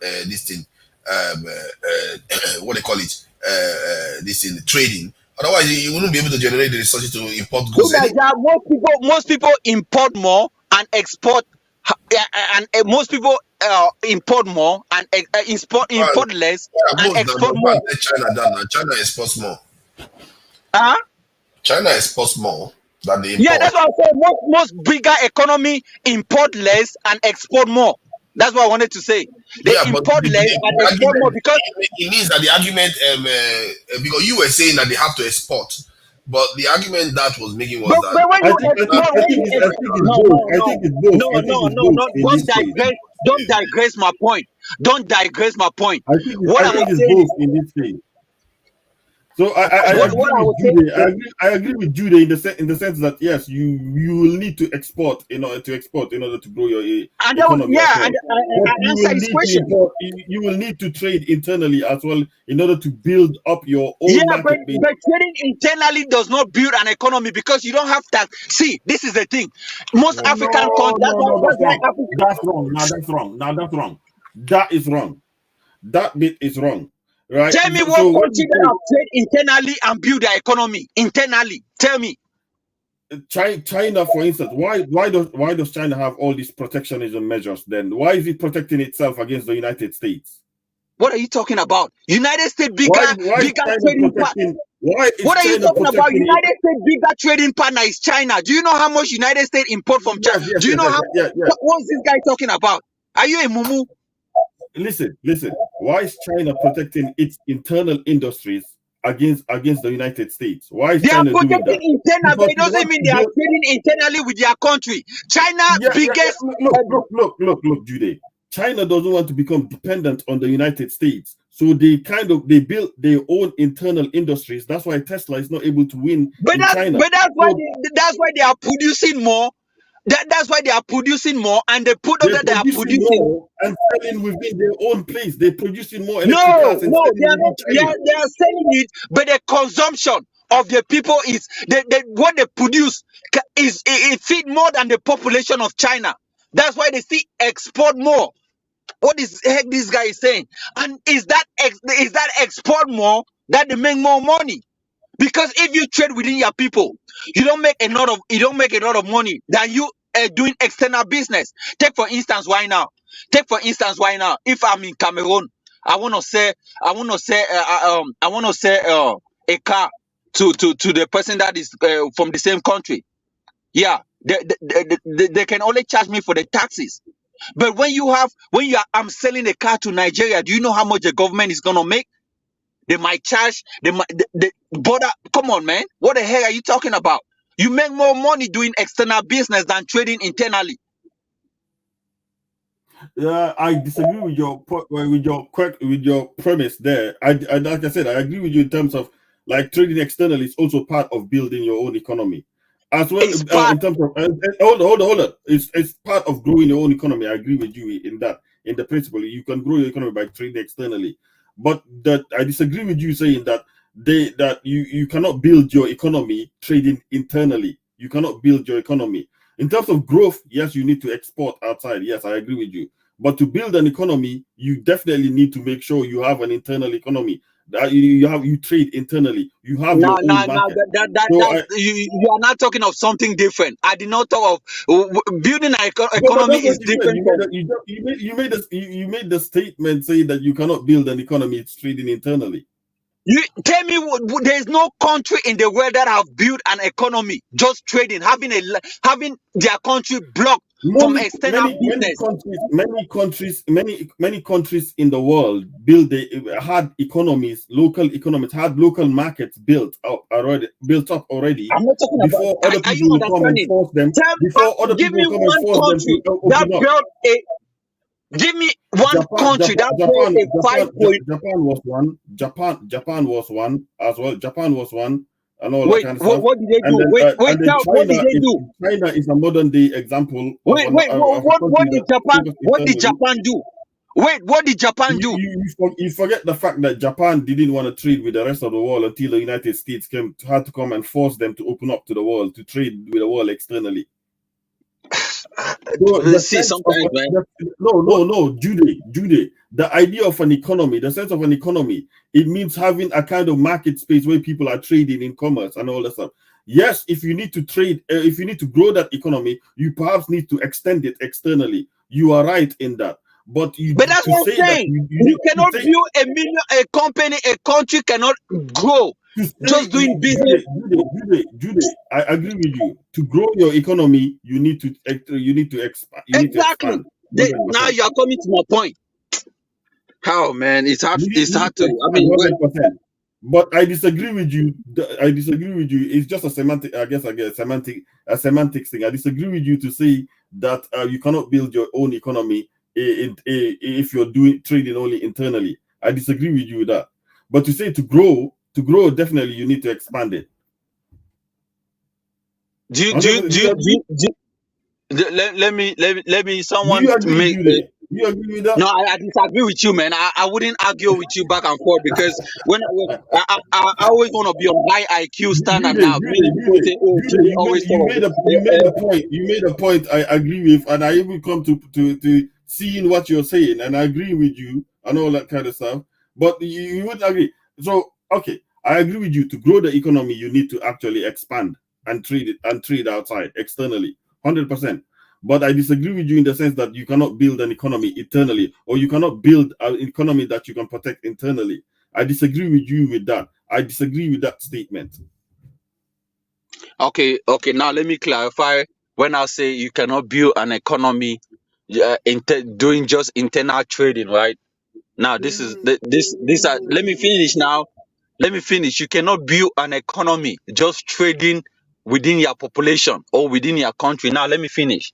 what they call it, this in trading. Otherwise, you wouldn't be able to generate the resources to import So goods. that most people import more and export, and most people import more and import less and export more. China done. China exports more. China exports more than they import. Yeah, that's what I said. Most bigger economy import less and export more. That's what I wanted to say. They import less and export more because it means that the argument, because you were saying that they have to export, but the argument that was making was that I think it's both. Don't digress my point. Don't digress my point. I think it's both in this case. So I agree with Jude in the sense that yes, you will need to export in order to grow your economy. You will need to trade internally as well in order to build up your own market base. But trading internally does not build an economy because you don't have that. See, this is the thing. Most African countries. That's wrong. That's wrong. That is wrong. That bit is wrong. Right. Tell me what country that have trade internally and build their economy internally. Tell me. China, for instance, why does China have all these protectionism measures? Then why is it protecting itself against the United States? What are you talking about? United States bigger trading partner. What are you talking about? United States bigger trading partner is China. Do you know how much United States import from China? Do you know what's this guy talking about? Are you a mumu? Listen. Why is China protecting its internal industries against the United States? Why is China doing that? Internal, but it doesn't mean they are trading internally with their country. China biggest. Look, Jude. China doesn't want to become dependent on the United States, so they build their own internal industries. That's why Tesla is not able to win in China. But that's why they are producing more. That's why they are producing more, and they put up that they are producing more and selling within their own place. They're producing more. No, they are selling it, but the consumption of the people is what they produce is it feed more than the population of China. That's why they still export more. What is the heck this guy is saying? And is that export more that they make more money? Because if you trade within your people, you don't make a lot of money than you doing external business. Take for instance, why now? If I'm in Cameroon, I want to sell a car to the person that is from the same country. Yeah, they can only charge me for the taxes. But I'm selling a car to Nigeria, do you know how much the government is gonna make? They might charge the border. Come on, man. What the hell are you talking about? You make more money doing external business than trading internally. Yeah, I disagree with your premise there. I like I said, I agree with you in terms of like trading externally is also part of building your own economy. As well in terms of hold on. It's part of growing your own economy. I agree with you in that. In the principle, you can grow your economy by trading externally. But that I disagree with you saying that you cannot build your economy trading internally. You cannot build your economy. In terms of growth, yes, you need to export outside. Yes, I agree with you. But to build an economy, you definitely need to make sure you have an internal economy. That you trade internally. You have your own market. You are not talking of something different. I did not talk of building an economy is different. You made the statement saying that you cannot build an economy. It's trading internally. You tell me, there is no country in the world that have built an economy just trading, having their country blocked from external business. Many countries in the world had economies, local economies, had local markets built up already. I'm not talking before about. Other people come and force them. Give me one country that built a. Give me one country that built a 5 point. Japan was one as well. Japan was one. And all wait, that kind of stuff. What did they do? What did they do? China is a modern day example. What did Japan do? Wait, what did Japan do? You forget the fact that Japan didn't want to trade with the rest of the world until the United States had to come and force them to open up to the world, to trade with the world externally. So the see, sense of sometimes, man. no, Jude. The idea of an economy, the sense of an economy, it means having a kind of market space where people are trading in commerce and all that stuff. Yes, if you need to trade, if you need to grow that economy, you perhaps need to extend it externally. You are right in that. But that's to what say I'm that saying. you You need to cannot say build a company, a country cannot grow to say just doing business. Jude, I agree with you. To grow your economy, you need to expand. You need to Exactly. expand. Now 100%. you are coming to my point. How, man? It's hard. It's hard to. I mean, 100%. But I disagree with you. I disagree with you. It's just a semantic. I guess a semantics thing. I disagree with you to say that you cannot build your own economy if you're doing trading only internally. I disagree with you with that. But to say to grow, definitely you need to expand it. Let me. Someone Do you agree, make. Jude? Do you agree with that? No, I disagree with you, man. I wouldn't argue with you back and forth because I always want to be on high IQ standard now. Many people say, "Oh, Jude always you made a point. You made a point. I agree with, and I even come to seeing what you're saying, and I agree with you and all that kind of stuff. But you would agree. So okay, I agree with you. To grow the economy, you need to actually expand and trade outside externally, 100%. But I disagree with you in the sense that you cannot build an economy eternally, or you cannot build an economy that you can protect internally. I disagree with you with that. I disagree with that statement. Okay. Now let me clarify. When I say you cannot build an economy doing just internal trading, right? Now this is this. Let me finish now. Let me finish. You cannot build an economy just trading within your population or within your country. Now let me finish.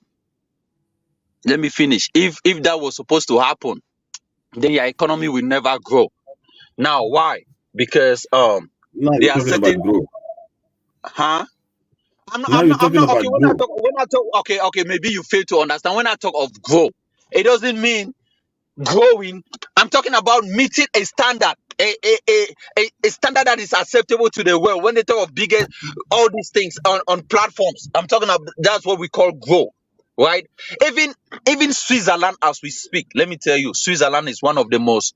If that was supposed to happen, then your economy will never grow. Now why? Because Now there you're are talking certain about growth. Now I'm you're not talking about okay growth. when I talk okay, maybe you fail to understand. When I talk of grow, it doesn't mean growing. I'm talking about meeting a standard, a standard that is acceptable to the world. When they talk of biggest, all these things on platforms, I'm talking about that's what we call grow, right? Even Switzerland, as we speak, let me tell you, Switzerland is one of the most.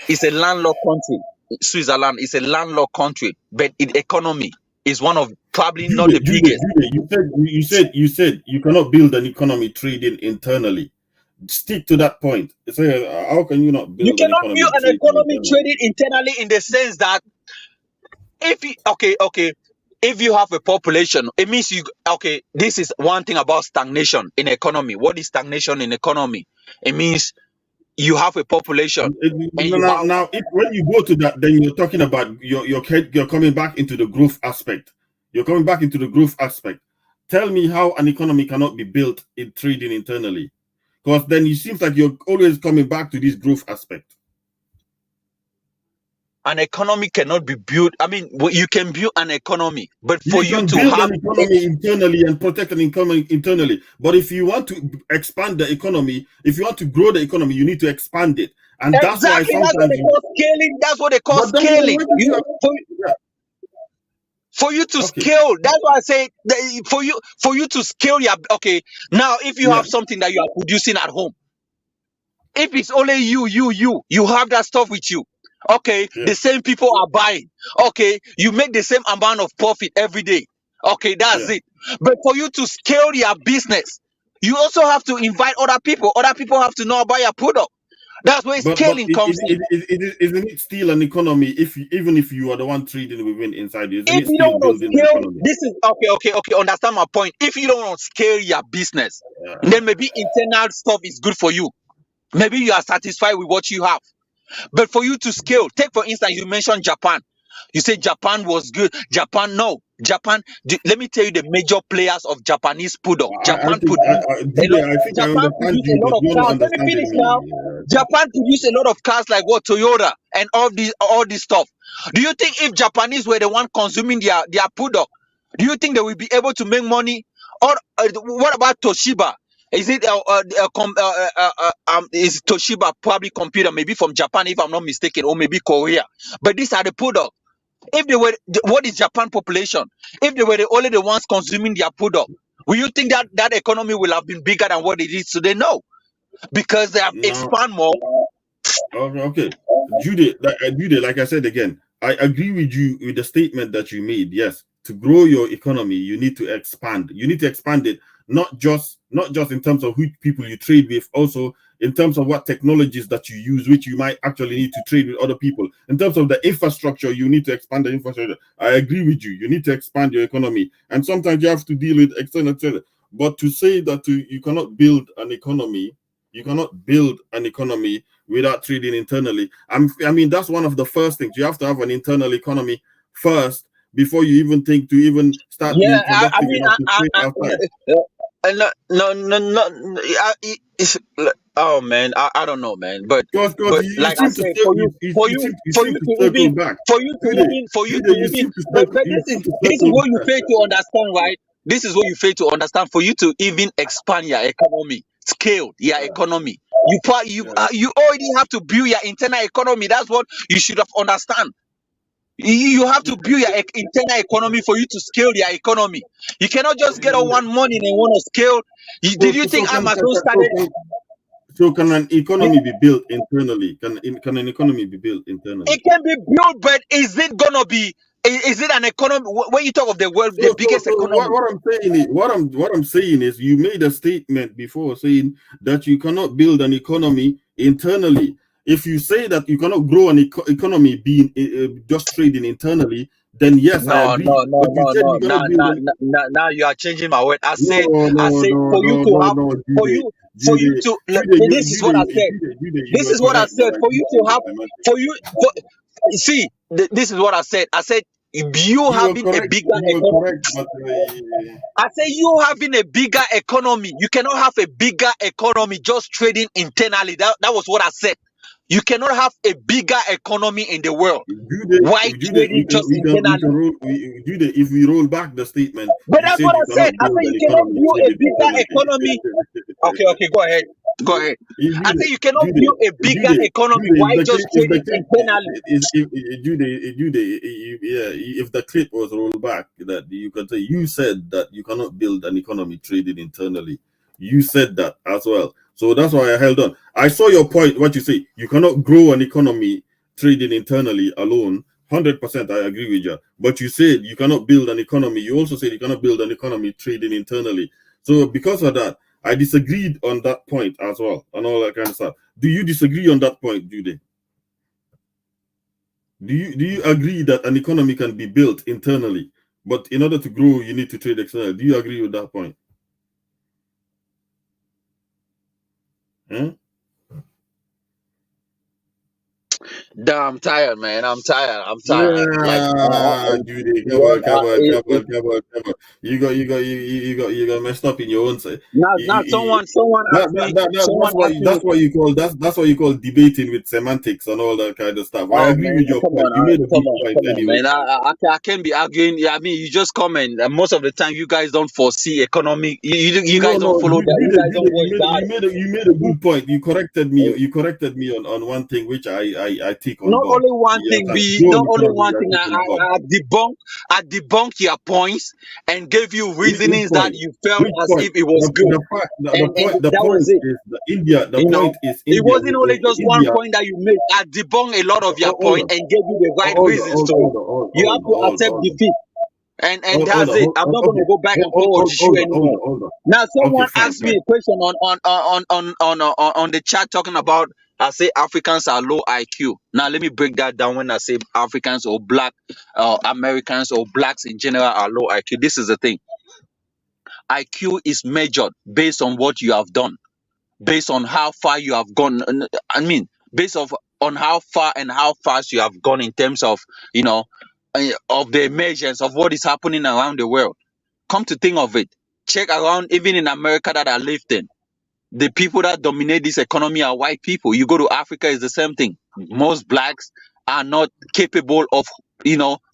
It's a landlocked country. Switzerland is a landlocked country, but its economy is one of probably not the biggest. Jude, you said you cannot build an economy trading internally. Stick to that point. So how can you not You build an cannot economy build an trading economy internally? trading internally in the sense that if you have a population, it means this is one thing about stagnation in economy. What is stagnation in economy? It means you have a population and you have. Now, when you go to that, then you're talking about you're coming back into the growth aspect. You're coming back into the growth aspect. Tell me how an economy cannot be built in trading internally, because then it seems like you're always coming back to this growth aspect. An economy cannot be built. I mean, you can build an economy, but for you can to build have an economy internally and protect an economy internally. But if you want to expand the economy, if you want to grow the economy, you need to expand it. And that's why exactly sometimes that's what they call scaling. That's what they call But then scaling. when For you to scale, that's why I say for you to scale your now if you have something that you are producing at home, if it's only you have that stuff with you, the same people are buying, you make the same amount of profit every day, that's it. But for you to scale your business, you also have to invite other people have to know about your product. That's where scaling comes in. Isn't it still an economy even if you are the one trading within inside you? Isn't If it you still don't want to building an scale, economy? this is okay. Understand my point. If you don't want to scale your business, then maybe internal stuff is good for you. Maybe you are satisfied with what you have. But for you to scale, take for instance, you mentioned Japan. You say Japan was good. Japan, let me tell you the major players of Japanese product. I think I understand produce a you, lot but of you're not cars. Let me understanding finish now. me. Japan produce a lot of cars like what Toyota and all this stuff. Do you think if Japanese were the one consuming their product, do you think they will be able to make money? Or what about Toshiba? Is it is Toshiba probably computer maybe from Japan if I'm not mistaken, or maybe Korea? But these are the product. If they were, what is Japan population? If they were only the ones consuming their product, Will you think that that economy will have been bigger than what it is today? No, because they have No. expand more. Okay. Judy, like I said again, I agree with you with the statement that you made. Yes, to grow your economy, you need to expand. You need to expand it, not just in terms of who people you trade with, also in terms of what technologies that you use, which you might actually need to trade with other people. In terms of the infrastructure, you need to expand the infrastructure. I agree with you. You need to expand your economy, and sometimes you have to deal with external threat. But to say that you cannot build an economy, without trading internally. I mean, that's one of the first things. You have to have an internal economy first before you even think to even start Yeah, being productive enough to trade outside. no. Oh man, I don't know, man. But Because you like I seem to said, still, you seem to circle back. for you to You even, seem to circle, but you this seem to is circle what you back. fail to understand, right? This is what you fail to understand. For you to even expand your economy, scale your economy, you already have to build your internal economy. That's what you should have understand. You have to build your internal economy for you to scale your economy. You cannot just get on one money and want to scale. Did you think Amazon started? So can an economy be built internally? Can an economy be built internally? It can be built, but is it gonna be? Is it an economy? When you talk of the world, the biggest economy. What I'm saying is, you made a statement before saying that you cannot build an economy internally. If you say that you cannot grow an economy being just trading internally, then yes, I No, agree. no, no, But you no, said no. you cannot build an Now you are changing my word. no, I no, said no, for you no, to no, have, no, for Jude, you, Jude, to. Jude, This is what I said. you This were is what I correct, but said. I For you think to you have, semantics. for you, see, this is what I said. I said you You were having a correct. bigger You were economy. correct, but I say you having a bigger economy. You cannot have a bigger economy just trading internally. That was what I said. You cannot have a bigger economy in the world while Jude, trading just internally. Jude, if we roll back the statement, But you that's said what you I said. cannot I build said an you cannot economy build a trading bigger internally. economy. Okay, go ahead. Go ahead. I say you cannot Jude, build a bigger economy while just if the trading clip internally. is if the clip was rolled back, that you can say you said that you cannot build an economy trading internally. You said that as well. So that's why I held on. I saw your point, what you say. You cannot grow an economy trading internally alone. 100% I agree with you. But you said you cannot build an economy. You also said you cannot build an economy trading internally. So because of that, I disagreed on that point as well, and all that kind of stuff. Do you disagree on that point, Jude? Do you agree that an economy can be built internally, but in order to grow, you need to trade externally? Do you agree with that point? Huh? Damn, I'm tired, man. I'm tired. Judy, come Yeah, on, come on, come on, come on, come on. You got messed up in your own side. now someone asked me. Someone asked me. That's what you call debating with semantics and all that kind of stuff. I Oh agree man, with your come point. on, You made a good point come on, anyway. man. I can't be arguing. Yeah, I mean, you just comment. And most of the time, you guys don't foresee economy. You guys don't follow that. You guys don't watch that. You made a good point. You corrected me. You corrected me on one thing which I take on Not board. only one Yes, thing. I grow an Not only economy. one I thing. take on board. I debunked your points and gave you Which reasonings that point? you felt Which as point? if it was good, and The that was point it. is the India. The You know, point is it India. wasn't only just one India. point that you made. I debunked a lot of your Hold point on. and gave you the right reasons to it. You have to accept Hold on. defeat. And Hold that's it. I'm not going to go back and forward with you anymore. on. Now, Okay, someone fine. asked me a question on the chat talking about, I say Africans are low IQ. Now, let me break that down. When I say Africans or black Americans or blacks in general are low IQ, this is the thing. IQ is measured based on what you have done, based on how far you have gone. I mean, based on how far and how fast you have gone in terms of, you know, of the emergence of what is happening around the world. Come to think of it, check around, even in America that I lived in, the people that dominate this economy are white people. You go to Africa, it's the same thing. Most blacks are not capable of,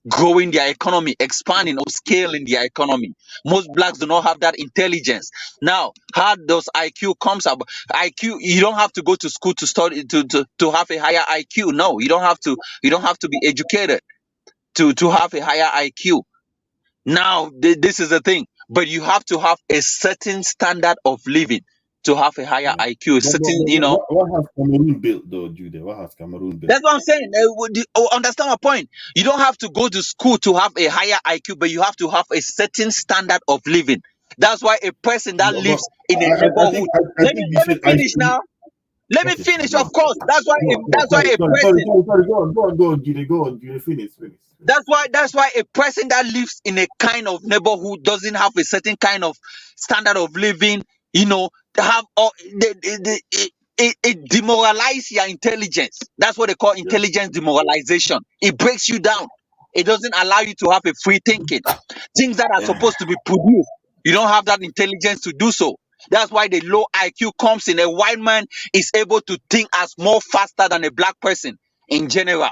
growing their economy, expanding or scaling their economy. Most blacks do not have that intelligence. Now, how does IQ comes up? IQ, you don't have to go to school to study to have a higher IQ. No, you don't have to. You don't have to be educated to have a higher IQ. Now, this is the thing. but you have to have a certain standard of living to have a higher IQ. A certain, What has Cameroon built though, Jude? What has Cameroon built? That's what I'm saying. Understand my point. You don't have to go to school to have a higher IQ, but you have to have a certain standard of living. That's why a person that lives in a neighborhood. Let me finish now. Let me finish. Of course, that's why. A person. Go on, Jude. Finish. That's why a person that lives in a kind of neighborhood doesn't have a certain kind of standard of living. Have it demoralizes your intelligence. That's what they call intelligence demoralization. It breaks you down. It doesn't allow you to have a free thinking. Things that are supposed to be produced, you don't have that intelligence to do so. That's why the low IQ comes in. A white man is able to think as more faster than a black person in general.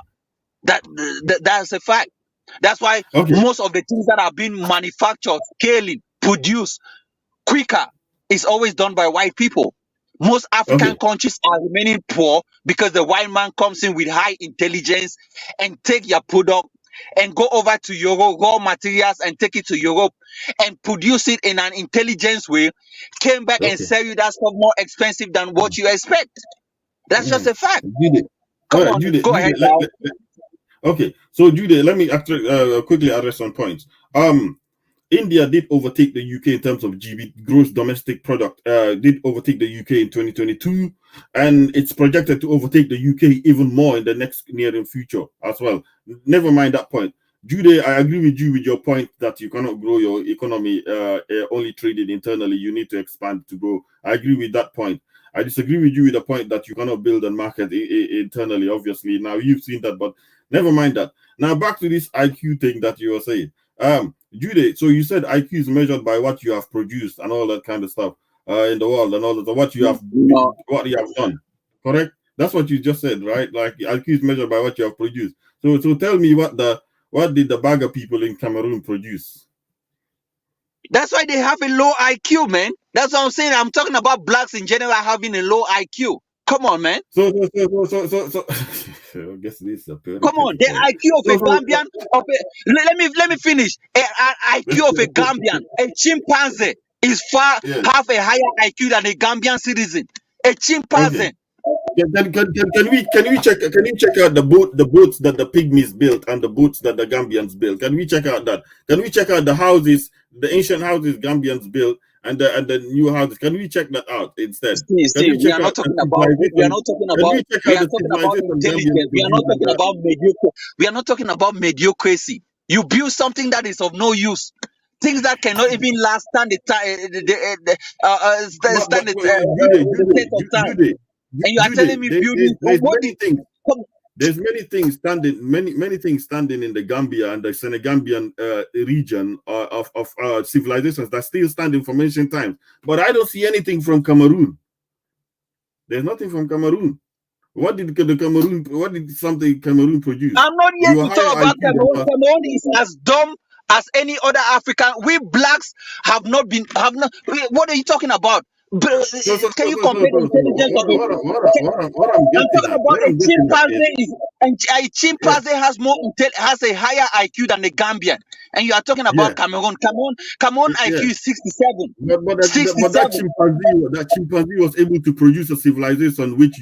That's a fact. That's why most of the things that are being manufactured, scaling, produced quicker is always done by white people. Most African countries are remaining poor because the white man comes in with high intelligence and take your product and go over to Europe, raw materials, and take it to Europe and produce it in an intelligent way, came back and sell you that stuff more expensive than what you expect. That's just a fact. Jude, go ahead. Okay, so Jude, let me actually quickly address some points. India did overtake the UK in terms of gross domestic product. Did overtake the UK in 2022, and it's projected to overtake the UK even more in the next near future as well. Never mind that point, Jude. I agree with you with your point that you cannot grow your economy only trading internally. You need to expand to grow. I agree with that point. I disagree with you with the point that you cannot build a market internally. Obviously, now you've seen that, but never mind that. Now back to this IQ thing that you were saying. Jude, so you said IQ is measured by what you have produced and all that kind of stuff in the world and all that, what you have done. Correct? That's what you just said, right? Like IQ is measured by what you have produced. So tell me what did the Baga people in Cameroon produce? That's why they have a low IQ, man. That's what I'm saying. I'm talking about blacks in general having a low IQ. Come on, man. So I guess this is a come on, the IQ of a Gambian. Let me finish. An IQ of a Gambian, a chimpanzee is have a higher IQ than a Gambian citizen. A chimpanzee. Can we check out the boats that the pygmies built and the boats that the Gambians built? Can we check out that? Can we check out the houses, the ancient houses Gambians built and the new houses? Can we check that out instead? We are not talking about intelligence. We are not talking about mediocre. We are not talking about mediocrity. You build something that is of no use. Things that cannot even last stand the test of time. And you are telling me building there's many things standing in the Gambia and the Senegambian region of civilizations that still standing from ancient times. But I don't see anything from Cameroon. There's nothing from Cameroon. What did Cameroon produce? I'm not here to talk about Cameroon. Cameroon is as dumb as any other African. We blacks have not. What are you talking about? Can you compare the intelligence of it? I'm talking about a chimpanzee a chimpanzee has a higher IQ than the Gambian, and you are talking about Cameroon. Cameroon IQ is 67. But that chimpanzee was able to produce a civilization which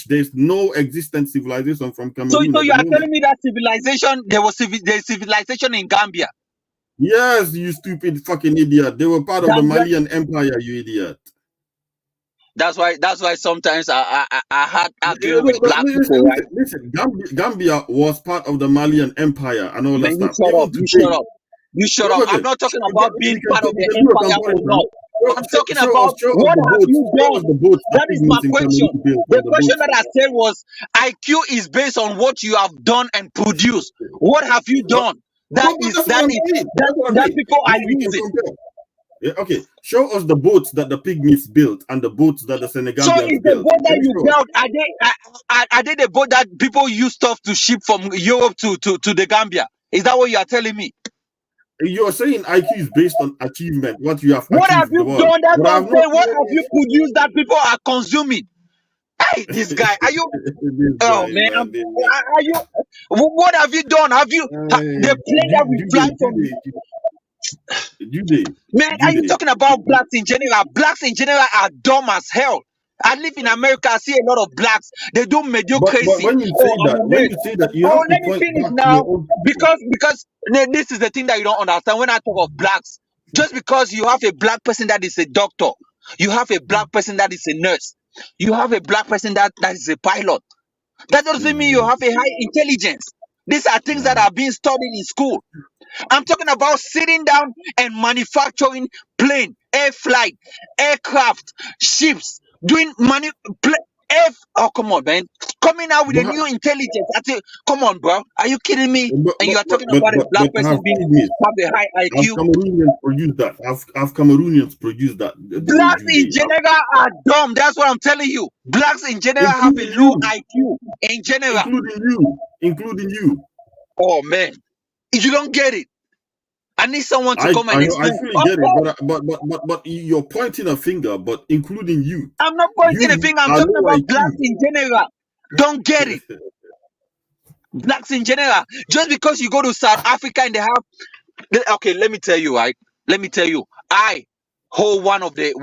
there's no existent civilization from Cameroon. So you are telling me that there's civilization in Gambia? Yes, you stupid fucking idiot. They were part of the Malian Empire, you idiot. That's why sometimes I had argument with black people, right? Listen, Gambia was part of the Malian Empire and all that stuff. You shut up. I'm not talking about being part of the empire or not. I'm talking about what have you done? That is my question. The question that I said was IQ is based on what you have done and produced. What have you done? That people are using. Yeah, okay, show us the boats that the pygmies built and the boats that the Senegambians built. So is the boat that you built, are they the boat that people use stuff to ship from Europe to the Gambia? Is that what you are telling me? You are saying IQ is based on achievement, what you have achieved. What have you done? That's what I'm saying. What have you produced that people are consuming? Hey, this guy, are you? Are you? What have you done? Have you the plane that we fly from? Judy, Man, are you Judy. talking about blacks in general? Blacks in general are dumb as hell. I live in America. I see a lot of blacks. They do But mediocrity. when you Oh, say I'm that, a when nerd. you say that, you Oh, have to let me point finish back to now. your own people. Because this is the thing that you don't understand when I talk of blacks. Just because you have a black person that is a doctor, you have a black person that is a nurse, you have a black person that is a pilot, that doesn't mean you have a high intelligence. These are things that are being studied in school. I'm talking about sitting down and manufacturing plane, air flight, aircraft, ships, doing oh, come on, man. Coming out with a But, new intelligence. Come on, bro. Are you kidding me? but, And but, you are but, talking but, about a but, black but person have this. have a high Have IQ? Cameroonians produced that? Have Cameroonians produced that, though, Blacks in Judy? general are dumb. That's what I'm telling you. Blacks in general have a Including low you. IQ in general. Including you. Oh, man. You don't get it. I need someone to come I and know, I explain. fully Of get it, course, but you're pointing a finger, but including you. I'm not pointing a You finger. I'm are talking low about blacks IQ. in general. Don't get it. Blacks in general. Just because you go to South Africa and they have. Okay, let me tell you, right? Let me tell you. I hold one of the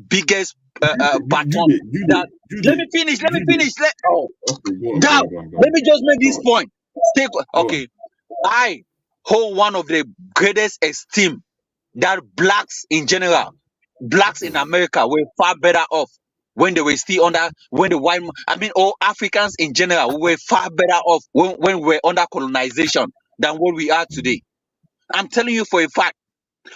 biggest baton. That. Let me finish. Let me Judy. finish. Okay, go Now, on. let me just make Go this on. point. Go Okay. I hold one of the greatest esteem that blacks in general, blacks in America were far better off when they were still when the all Africans in general were far better off when we were under colonization than what we are today. I'm telling you for a fact,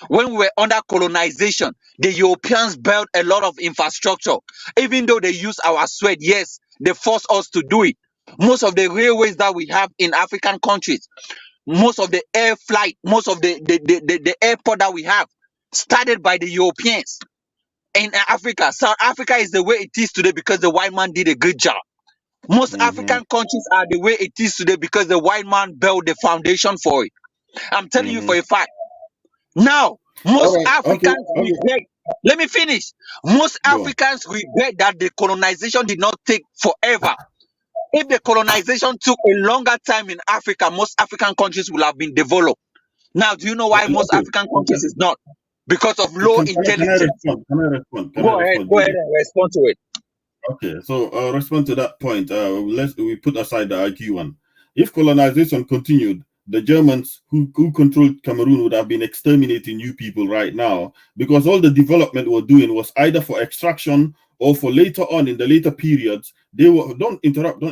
when we were under colonization, the Europeans built a lot of infrastructure. Even though they use our sweat, yes, they force us to do it. Most of the railways that we have in African countries, most of the air flight, most of the airport that we have started by the Europeans. In Africa, South Africa is the way it is today because the white man did a good job. Most African countries are the way it is today because the white man built the foundation for it. I'm telling you for a fact. Now, most Africans regret. Let me finish. Most Africans regret that the colonization did not take forever. If the colonization took a longer time in Africa, most African countries will have been developed. Now, do you know why most African countries is not? Because of low Can I intelligence. respond? Go ahead Judy? and respond to it. Okay, so respond to that point. We put aside the IQ one. If colonization continued, the Germans who controlled Cameroon would have been exterminating you people right now, because all the development we're doing was either for extraction or for later on in the later periods. They were don't interrupt.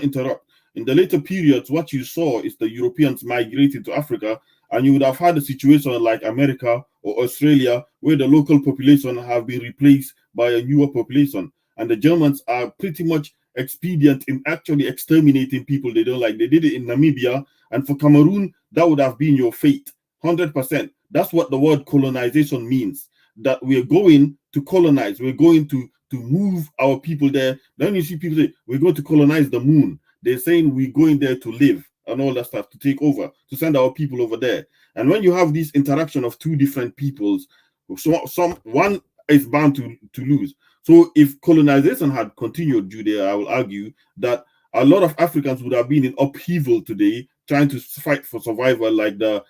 In the later periods, what you saw is the Europeans migrating to Africa, and you would have had a situation like America or Australia where the local population have been replaced by a newer population. And the Germans are pretty much expedient in actually exterminating people they don't like. They did it in Namibia, and for Cameroon, that would have been your fate, 100%. That's what the word colonization means. That we're going to colonize. We're going to move our people there. Then you see people say we're going to colonize the moon. They're saying we're going there to live and all that stuff, to take over, to send our people over there. And when you have this interaction of two different peoples, one is bound to lose. So if colonization had continued, Judea, I will argue that a lot of Africans would have been in upheaval today, trying to fight for survival like the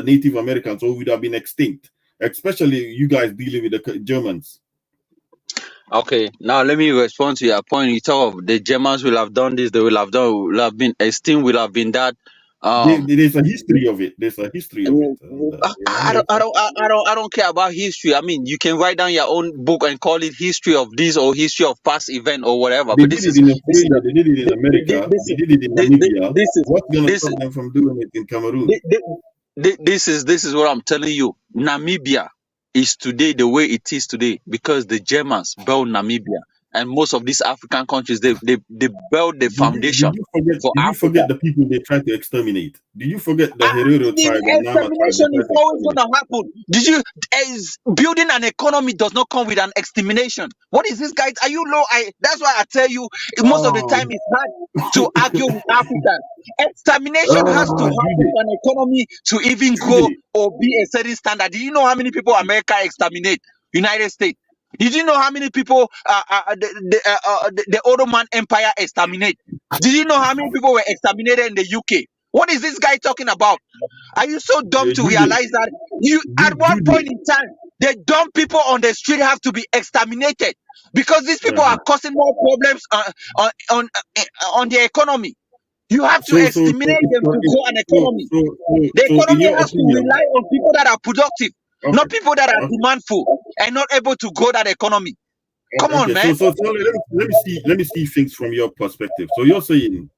Native Americans, or would have been extinct, especially you guys dealing with the Germans. Okay, now let me respond to your point. You talk of the Germans will have done this, they will have been extinct, will have been that. There's a history of it. I don't care about history. I mean, you can write down your own book and call it history of this or history of past event or whatever. They did it in Australia, they did it in America, they did it in Namibia. What's going to stop them from doing it in Cameroon? This is what I'm telling you. Namibia is today the way it is today because the Germans built Namibia. And most of these African countries, they built the foundation for Africa. Did you forget the people they tried to exterminate? Did you forget the Herero tribe and Nama tribe? Extermination is always going to happen. Building an economy does not come with an extermination. What is this, guys? Are you low? That's why I tell you, most of the time it's hard to argue with Africans. Extermination has to happen for an economy to even grow or be a certain standard. Do you know how many people America exterminate? United States. Did you know how many people the Ottoman Empire exterminate? Did you know how many people were exterminated in the UK? What is this guy talking about? Are you so dumb to Jude, realize that you at one Jude. point in time the dumb people on the street have to be exterminated because these people are causing more problems on the economy. You have to exterminate them to grow an economy. The So in economy your has to opinion, rely on people that are productive, not people that are demandful and not able to grow that economy. Come on, man. So let me see things from your perspective. So you're saying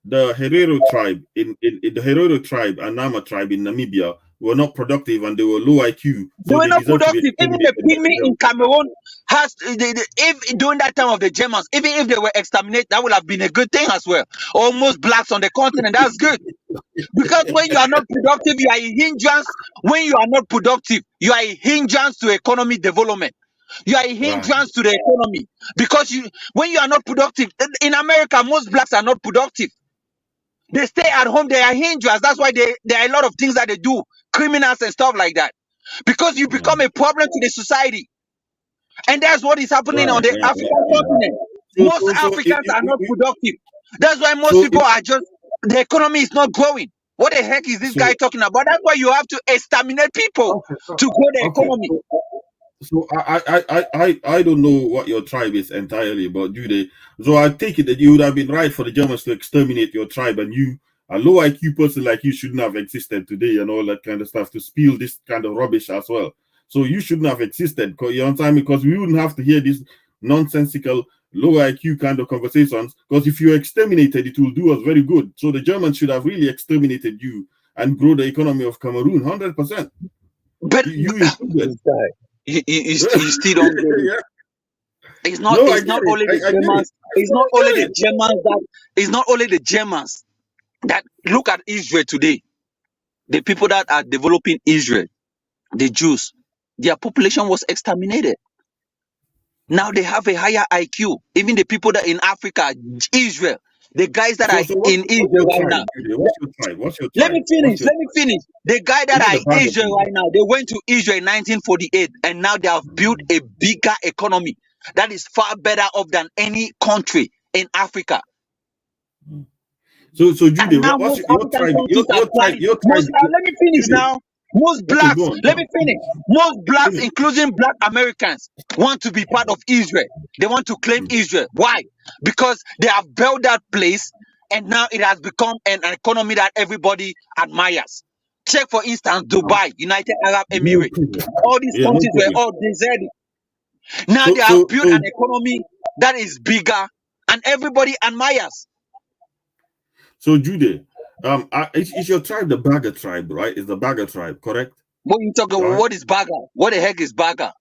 the Herero tribe in the Herero tribe and Nama tribe in Namibia were not productive and they were low IQ, They so were they not deserve to be productive. Even the exterminated by pygmy the in Cameroon has, if during that time of the Germans, even if they were exterminated, that would have been a good thing as well. Almost blacks on the continent, that's good. Because when you are not productive, you are a hindrance. When you are not productive, you are a hindrance to economy development. You are a hindrance to the economy because when you are not productive, in America, most blacks are not productive. They stay at home, they are hindrance. That's why there are a lot of things that they do, criminals and stuff like that. Because you become a problem to the society. And that's what is happening on the African continent. Most Africans are not productive. That's why most people are just, the economy is not growing. What the heck is this guy talking about? That's why you have to exterminate people to grow the economy. So I don't know what your tribe is entirely, but so I take it that you would have been right for the Germans to exterminate your tribe, and you, a low IQ person like you, shouldn't have existed today and all that kind of stuff to spill this kind of rubbish as well. So you shouldn't have existed, you know what I'm saying? Because we wouldn't have to hear this nonsensical low IQ kind of conversations. Because if you're exterminated, it will do us very good. So the Germans should have really exterminated you and grow the economy of Cameroon 100%. But you included. You still don't get it. It's not only the Germans. It's not only the Germans that. It's not only the Germans that look at Israel today. The people that are developing Israel, the Jews, their population was exterminated. Now they have a higher IQ. Even the people that in Africa, Israel, the guys that are in Israel right now. What's your tribe? Let me finish. The guy that are in Israel right now, they went to Israel in 1948, and now they have built a bigger economy that is far better off than any country in Africa. So Judy, what's your tribe? Let me finish now. Most blacks, let me finish. Most blacks, including black Americans, want to be part of Israel. They want to claim Israel. Why? Because they have built that place and now it has become an economy that everybody admires. Check, for instance, Dubai, United Arab Emirates. All these countries were all deserted. Now they have built an economy that is bigger and everybody admires. So Judy, is your tribe the Baga tribe, right? Is the Baga tribe correct? What are you talking about? What is Baga? What the heck is Baga?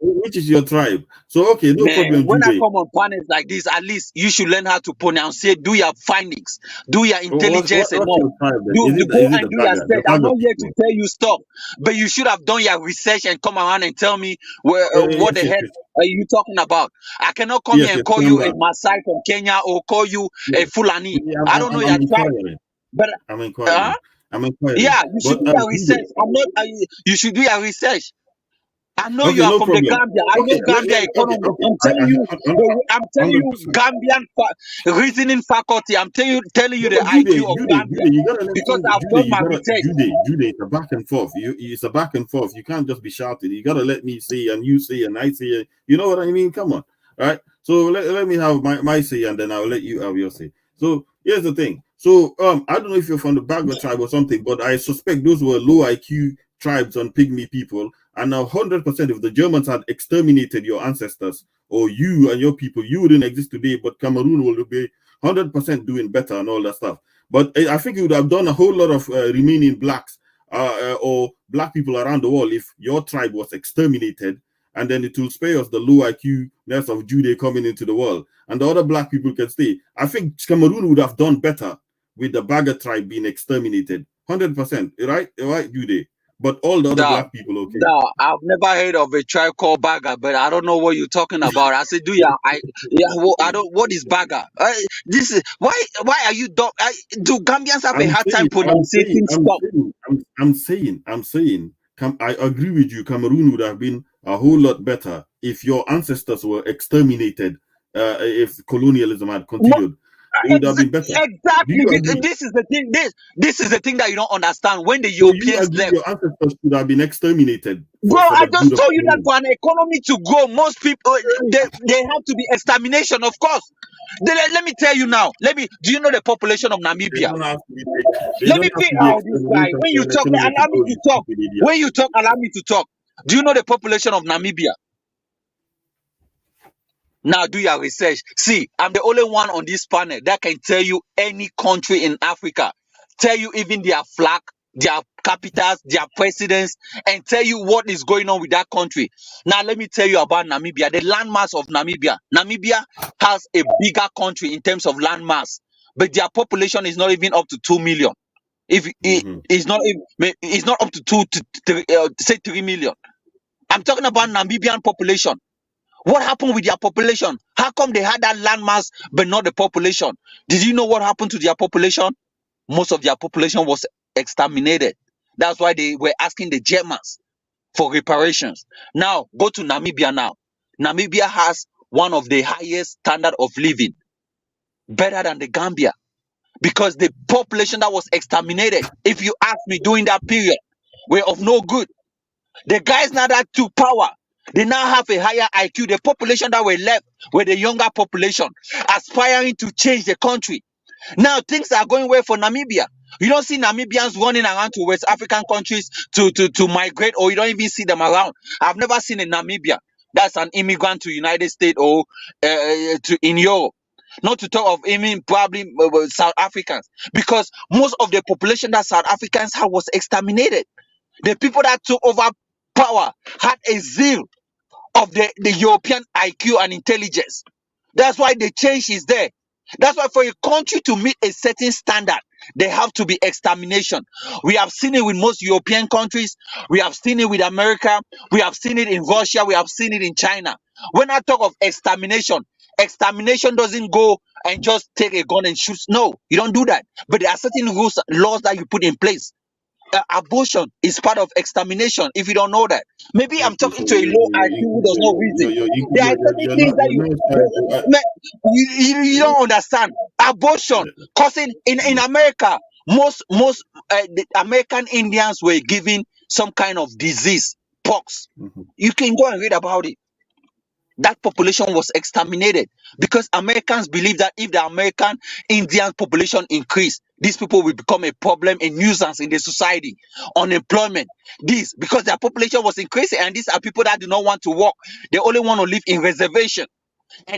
Which is your tribe? So okay, no problem. When Judy. I come on panels like this, at least you should learn how to pronounce it. Do your findings, do your intelligence, and all. Go and do your stuff. I'm not here to tell you stuff, but you should have done your research and come around and tell me what the heck are you talking about. I cannot come here and call you a Maasai from Kenya or call you a Fulani. I don't know your tribe, but I'm inquiring. Yeah, you should do your research. You should do your research. I know you are from the Gambia. I know Gambia economy. I'm telling you, Gambian reasoning faculty. I'm telling you the IQ of Gambia because I've done my research. Judy, it's a back and forth. It's a back and forth. You can't just be shouting. You gotta let me say and you say and I say. You know what I mean? Come on, all right? So let me have my say and then I'll let you have your say. So here's the thing. So I don't know if you're from the Baga tribe or something, but I suspect those were low IQ tribes and pygmy people. And now 100%, if the Germans had exterminated your ancestors or you and your people, you wouldn't exist today, but Cameroon will be 100% doing better and all that stuff. But I think it would have done a whole lot of remaining blacks or black people around the world if your tribe was exterminated, and then it will spare us the low IQ-ness of Jude coming into the world, and the other black people can stay. I think Cameroon would have done better with the Baga tribe being exterminated. 100%, right, Jude? But all the other black people, okay. No, I've never heard of a tribe called Baga, but I don't know what you're talking about. I said, what is Baga? This is why are you do Gambians have a hard time pronouncing stuff? I'm saying, I agree with you. Cameroon would have been a whole lot better if your ancestors were exterminated, if colonialism had continued. it would have been better. Do exactly. you agree? This is the thing. This is the thing that you don't understand. When the So you Europeans agree left, your ancestors should have been exterminated bro, for I the just good of told you the that world? for an economy to grow, most people they have to be extermination, of course. Let me tell you now. Do you know the population of They Namibia? don't have to be. They Let me don't have pick to be out this guy. exterminated When for you an talk, economy to allow me grow. to You talk. stupid idiot. When you talk, allow me to talk. Do you know the population of Namibia? Now do your research. See, I'm the only one on this panel that can tell you any country in Africa, tell you even their flag, their capitals, their presidents, and tell you what is going on with that country. Now let me tell you about Namibia, the landmass of Namibia. Namibia has a bigger country in terms of landmass, but their population is not even up to 2 million. If it Mhm. is not, it's not up to say 3 million. I'm talking about Namibian population. What happened with their population? How come they had that landmass but not the population? Did you know what happened to their population? Most of their population was exterminated. That's why they were asking the Germans for reparations. Now, go to Namibia now. Namibia has one of the highest standard of living, better than the Gambia, because the population that was exterminated, if you ask me during that period, were of no good. The guys now that took power, they now have a higher IQ. The population that were left were the younger population, aspiring to change the country. Now things are going well for Namibia. You don't see Namibians running around to West African countries to migrate, or you don't even see them around. I've never seen a Namibia that's an immigrant to United States or in Europe. Not to talk of even probably South Africans, because most of the population that South Africans had was exterminated. The people that took over power had a zeal of the European IQ and intelligence. That's why the change is there. That's why for a country to meet a certain standard, they have to be extermination. We have seen it with most European countries. We have seen it with America. We have seen it in Russia. We have seen it in China. When I talk of extermination, extermination doesn't go and just take a gun and shoot. No, you don't do that. But there are certain rules, laws that you put in place. Abortion is part of extermination. If you don't know that, maybe I'm Okay, talking so to a low IQ who does not reason. There are certain things that you're now trying to. you don't understand. Abortion causing in America, most the American Indians were given some kind of disease, pox. Mhm. You can go and read about it. That population was exterminated because Americans believe that if the American Indian population increase, these people will become a problem, a nuisance in the society, unemployment. This because their population was increasing, and these are people that do not want to work. They only want to live in reservation. And